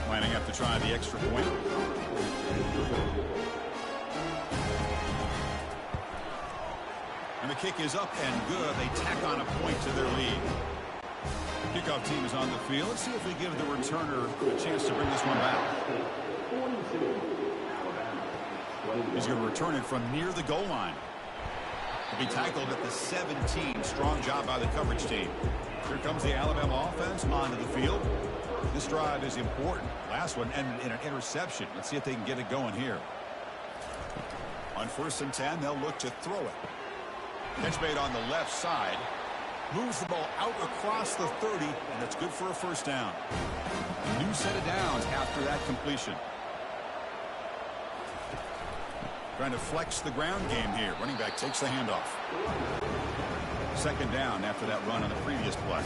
Lining up to try the extra point. And the kick is up and good. They tack on a point to their lead. Kickoff team is on the field. Let's see if we give the returner a chance to bring this one back. He's going to return it from near the goal line. He'll be tackled at the 17. Strong job by the coverage team. Here comes the Alabama offense onto the field. This drive is important. Last one ended in an interception. Let's see if they can get it going here. On 1st and 10, they'll look to throw it. Catch made on the left side. Moves the ball out across the 30, and that's good for a 1st down. A new set of downs after that completion. Trying to flex the ground game here. Running back takes the handoff. 2nd down after that run on the previous play.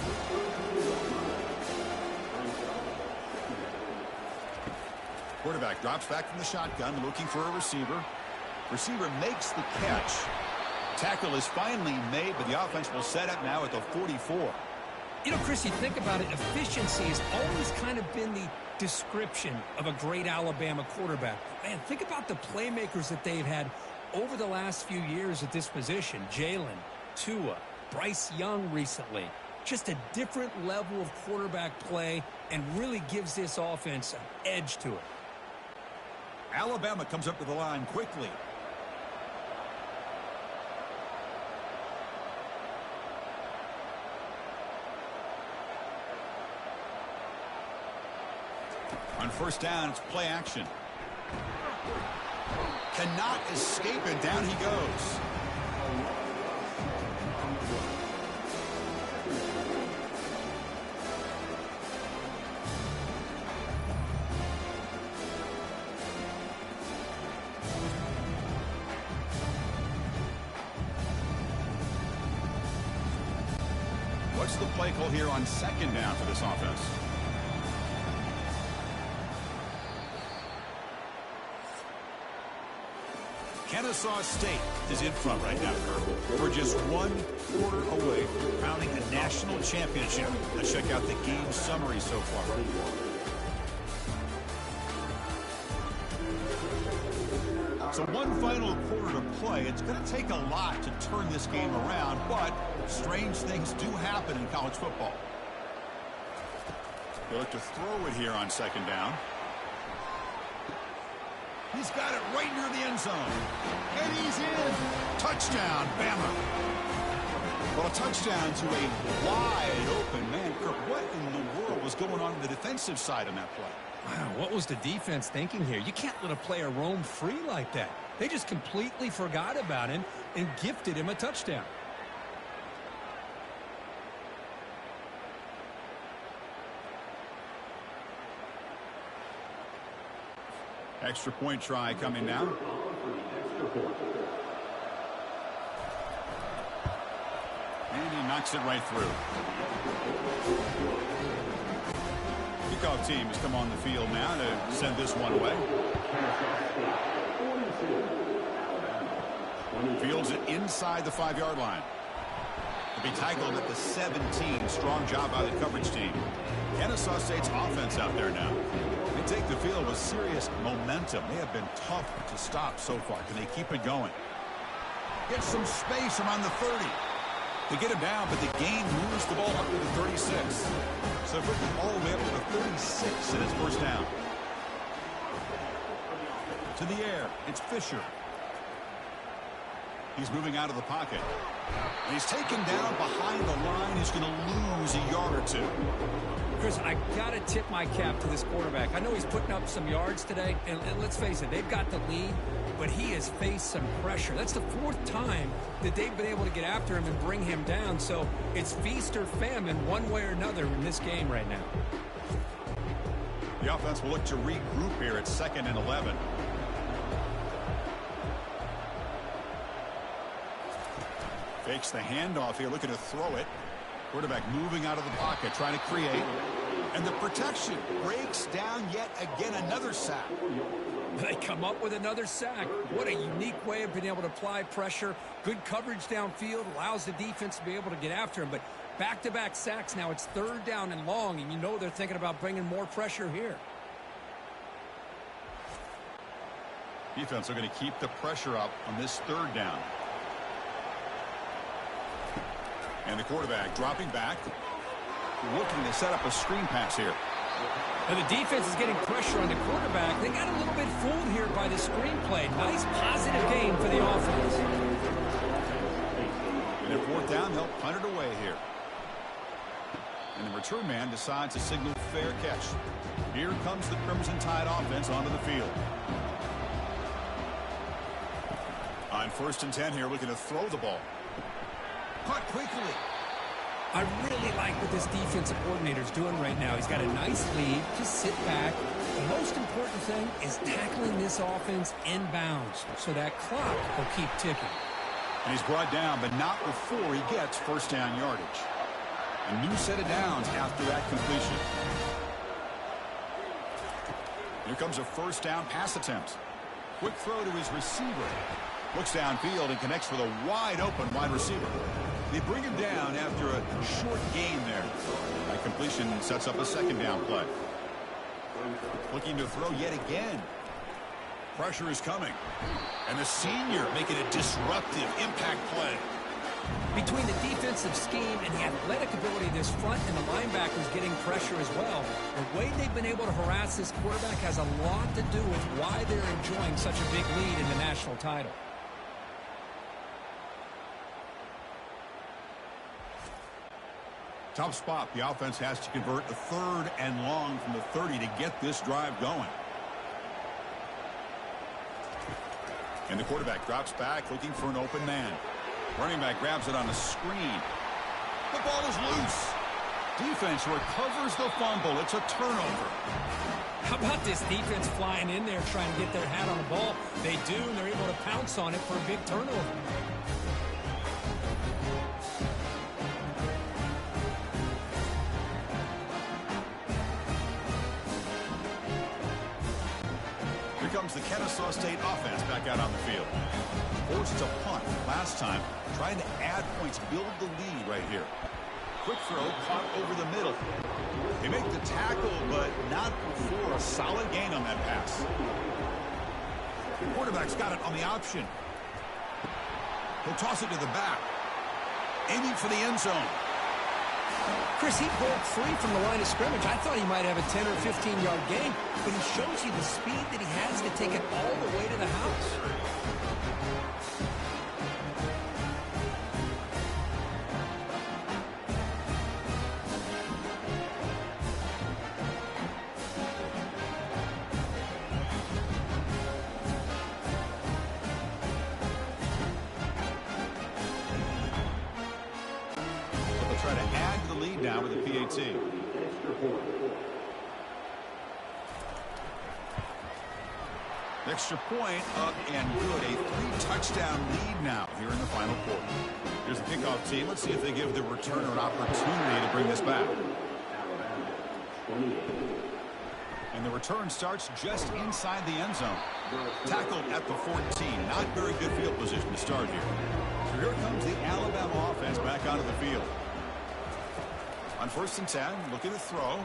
Quarterback drops back from the shotgun, looking for a receiver. Receiver makes the catch. Tackle is finally made, but the offense will set up now at the 44. You know, Chris, you think about it, efficiency has always kind of been the description of a great Alabama quarterback. Man, think about the playmakers that they've had over the last few years at this position. Jalen, Tua, Bryce Young recently. Just a different level of quarterback play and really gives this offense an edge to it. Alabama comes up to the line quickly. On 1st down, it's play action. Cannot escape it. Down he goes. What's the play call here on second down for this offense? Kennesaw State is in front right now, Kirk. We're just 1 quarter away from crowning a national championship. Let's check out the game summary so far. So one final quarter to play. It's going to take a lot to turn this game around, but strange things do happen in college football. They look to throw it here on second down. He's got it right near the end zone. And he's in. Touchdown, Bama. Well, a touchdown to a wide open man. Kirk, what in the world was going on the defensive side on that play? Wow, what was the defense thinking here? You can't let a player roam free like that. They just completely forgot about him and gifted him a touchdown. Extra point try coming now. And he knocks it right through. Kickoff team has come on the field now to send this one away. Fields it inside the 5-yard line. He'll be tackled at the 17. Strong job by the coverage team. Kennesaw State's offense out there now. They take the field with serious momentum. They have been tough to stop so far. Can they keep it going? Get some space around the 30. They get him down, but the game moves the ball up to the 36. So bring it all the way up to the 36, and it's first down. To the air, it's Fisher. He's moving out of the pocket. And he's taken down behind the line. He's going to lose a yard or two. Chris, I got to tip my cap to this quarterback. I know he's putting up some yards today, and let's face it, they've got the lead, but he has faced some pressure. That's the 4th time that they've been able to get after him and bring him down. So it's feast or famine one way or another in this game right now. The offense will look to regroup here at 2nd and 11. Fakes the handoff here, looking to throw it. Quarterback moving out of the pocket, trying to create. And the protection breaks down yet again, another sack. They come up with another sack. What a unique way of being able to apply pressure. Good coverage downfield, allows the defense to be able to get after him. But back-to-back sacks now. It's 3rd down and long, and you know they're thinking about bringing more pressure here. Defense are going to keep the pressure up on this 3rd down. And the quarterback dropping back, looking to set up a screen pass here. Now the defense is getting pressure on the quarterback. They got a little bit fooled here by the screenplay. Nice positive game for the offense. And at 4th down, they'll punt it away here. And the return man decides to signal fair catch. Here comes the Crimson Tide offense onto the field. On 1st and 10 here, looking to throw the ball. Caught quickly. I really like what this defensive coordinator is doing right now. He's got a nice lead. Just sit back. The most important thing is tackling this offense inbounds so that clock will keep ticking. And he's brought down, but not before he gets 1st down yardage. A new set of downs after that completion. Here comes a 1st down pass attempt. Quick throw to his receiver. Looks downfield and connects with a wide open wide receiver. They bring him down after a short gain there. That completion sets up a 2nd down play. Looking to throw yet again. Pressure is coming. And the senior making a disruptive impact play. Between the defensive scheme and the athletic ability of this front and the linebackers getting pressure as well, the way they've been able to harass this quarterback has a lot to do with why they're enjoying such a big lead in the national title. Tough spot. The offense has to convert a 3rd and long from the 30 to get this drive going. And the quarterback drops back looking for an open man. Running back grabs it on a screen. The ball is loose. Defense recovers the fumble. It's a turnover. How about this defense flying in there trying to get their hat on the ball? They do, and they're able to pounce on it for a big turnover. comes the Kennesaw State offense back out on the field. Forced to punt last time, trying to add points, build the lead right here. Quick throw, caught over the middle. They make the tackle, but not before a solid gain on that pass. The quarterback's got it on the option. He'll toss it to the back. Aiming for the end zone. Chris, he broke free from the line of scrimmage. I thought he might have a 10 or 15-yard gain, but he shows you the speed that he has to take it all the way to the house. Try to add to the lead now with a PAT. Extra point up and good. A 3-touchdown lead now here in the final quarter. Here's the kickoff team. Let's see if they give the returner an opportunity to bring this back. And the return starts just inside the end zone. Tackled at the 14. Not very good field position to start here. So here comes the Alabama offense back onto the field. On 1st and 10, looking to throw.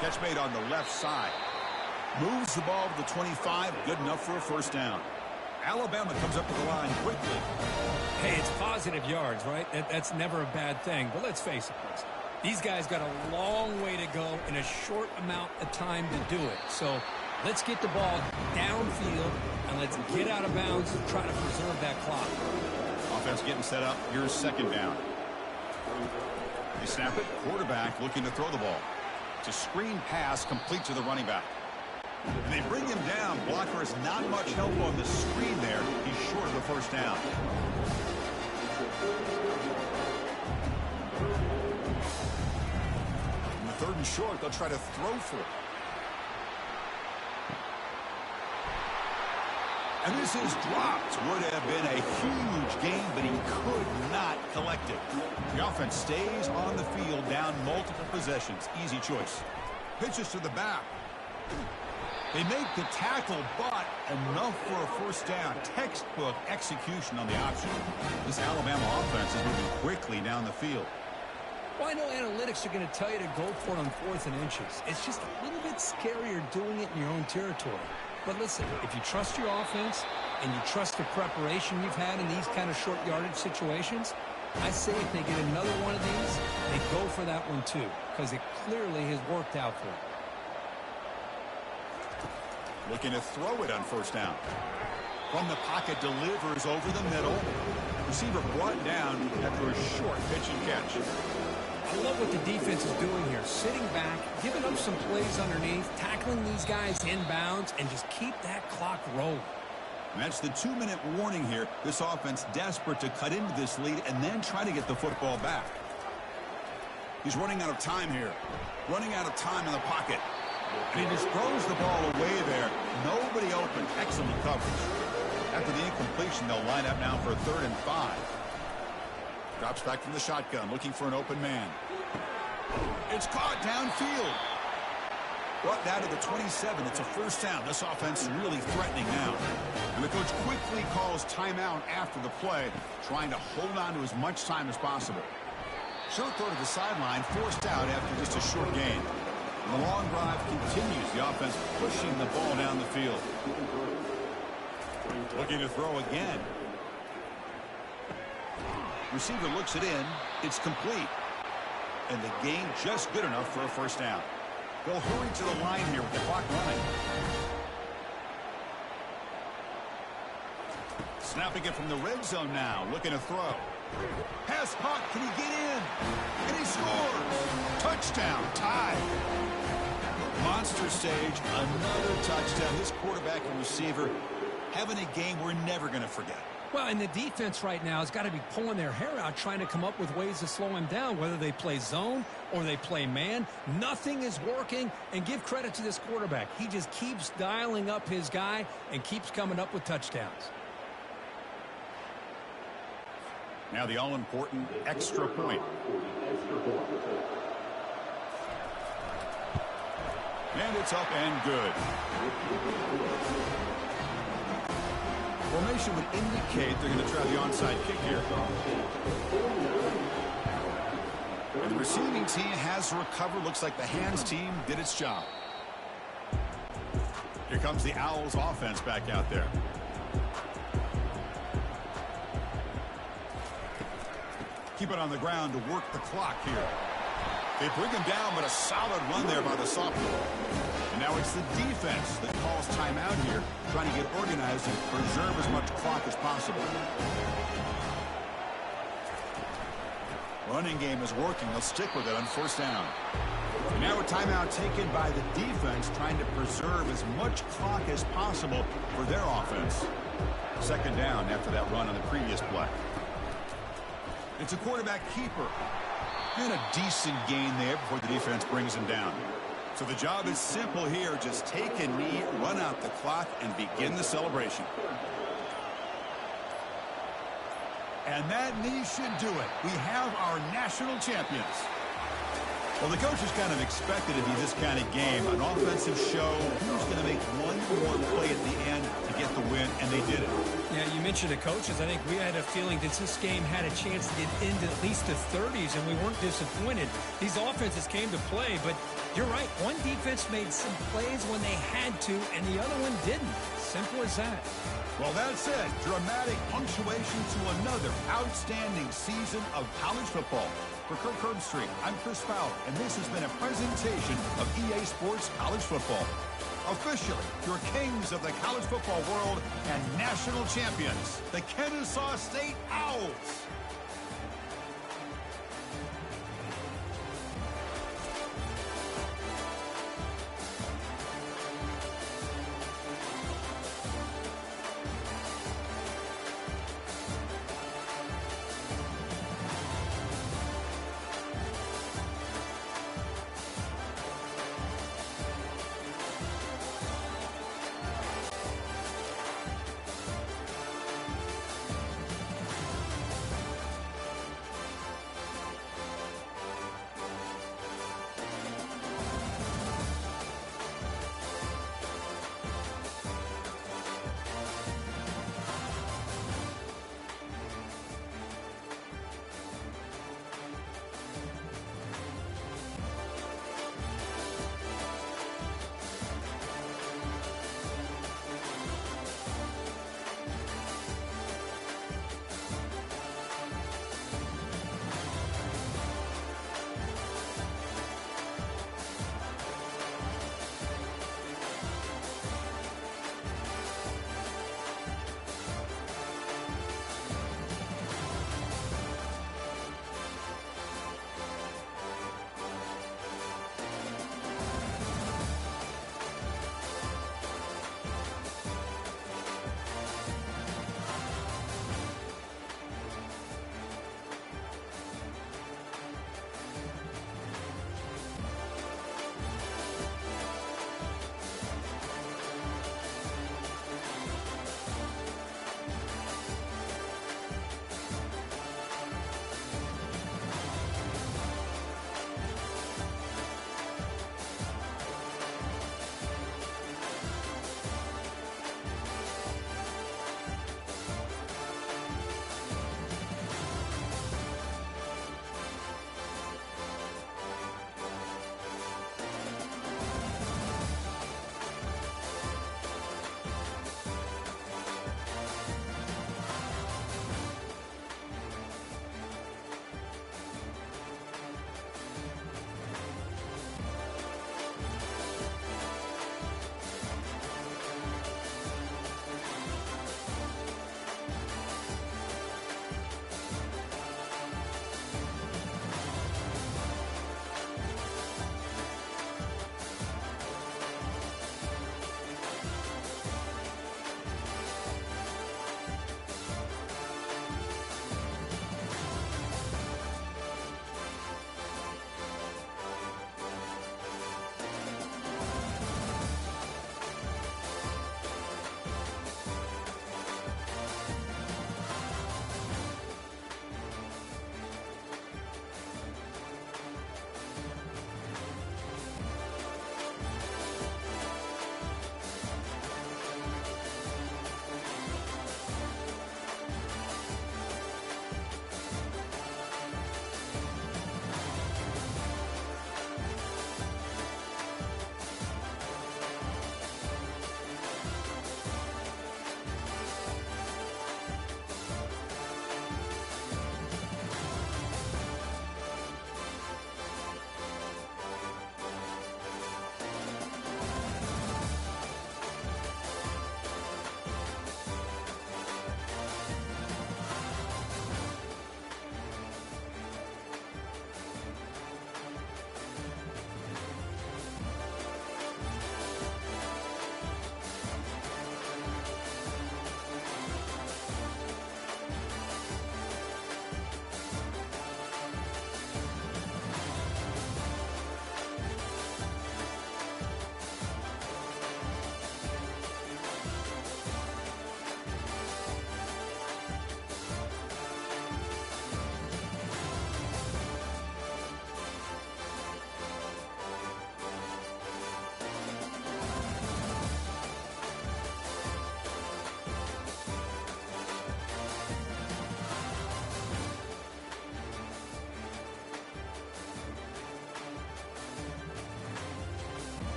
Catch made on the left side. Moves the ball to the 25, good enough for a first down. Alabama comes up to the line quickly. Hey, it's positive yards, right? That's never a bad thing. But let's face it, folks. These guys got a long way to go in a short amount of time to do it. So let's get the ball downfield and let's get out of bounds and try to preserve that clock. Offense getting set up. Here's 2nd down. They snap it. Quarterback looking to throw the ball. It's a screen pass complete to the running back. And they bring him down. Blocker has not much help on the screen there. He's short of the first down. In the 3rd and short, they'll try to throw for it. And this is dropped. Would have been a huge gain, but he could not collect it. The offense stays on the field, down multiple possessions. Easy choice. Pitches to the back. They make the tackle, but enough for a first down. Textbook execution on the option. This Alabama offense is moving quickly down the field. Well, I know analytics are going to tell you to go for it on 4th and inches. It's just a little bit scarier doing it in your own territory. But listen, if you trust your offense and you trust the preparation you've had in these kind of short yardage situations, I say if they get another one of these, they go for that one too, because it clearly has worked out for them. Looking to throw it on first down. From the pocket, delivers over the middle. Receiver brought down after a short pitch and catch. I love what the defense is doing here. Sitting back, giving up some plays underneath, tackling these guys inbounds, and just keep that clock rolling. And that's the 2-minute warning here. This offense desperate to cut into this lead and then try to get the football back. He's running out of time here. Running out of time in the pocket. And he just throws the ball away there. Nobody open. Excellent coverage. After the incompletion, they'll line up now for a 3rd and 5. Drops back from the shotgun, looking for an open man. It's caught downfield. Brought down to the 27. It's a first down. This offense is really threatening now. And the coach quickly calls timeout after the play, trying to hold on to as much time as possible. Short throw to the sideline, forced out after just a short gain. And the long drive continues. The offense pushing the ball down the field. Looking to throw again. Receiver looks it in. It's complete. And the gain just good enough for a first down. They'll hurry to the line here with the clock running. Snapping it from the red zone now. Looking to throw. Pass caught. Can he get in? And he scores. Touchdown. Tie. Monster stage. Another touchdown. This quarterback and receiver having a game we're never going to forget. Well, and the defense right now has got to be pulling their hair out, trying to come up with ways to slow him down, whether they play zone or they play man. Nothing is working, and give credit to this quarterback. He just keeps dialing up his guy and keeps coming up with touchdowns. Now the all-important extra point. And it's up and good. Formation would indicate they're going to try the onside kick here. And the receiving team has recovered. Looks like the hands team did its job. Here comes the Owls offense back out there. Keep it on the ground to work the clock here. They bring him down, but a solid run there by the sophomore. And now it's the defense that calls timeout here, trying to get organized and preserve as much clock as possible. Running game is working. They'll stick with it on first down. And now a timeout taken by the defense, trying to preserve as much clock as possible for their offense. Second down after that run on the previous play. It's a quarterback keeper. And a decent gain there before the defense brings him down. So the job is simple here. Just take a knee, run out the clock, and begin the celebration. And that knee should do it. We have our national champions. Well, the coaches kind of expected it to be this kind of game, an offensive show. Who's going to make one more play at the end to get the win, and they did it. Yeah, you mentioned the coaches. I think we had a feeling that this game had a chance to get into at least the 30s, and we weren't disappointed. These offenses came to play, but you're right. One defense made some plays when they had to, and the other one didn't. Simple as that. Well, that's it. Dramatic punctuation to another outstanding season of college football. For Kirk Herbstreit, I'm Chris Fowler, and this has been a presentation of EA Sports College Football. Officially, your kings of the college football world and national champions, the Kennesaw State Owls.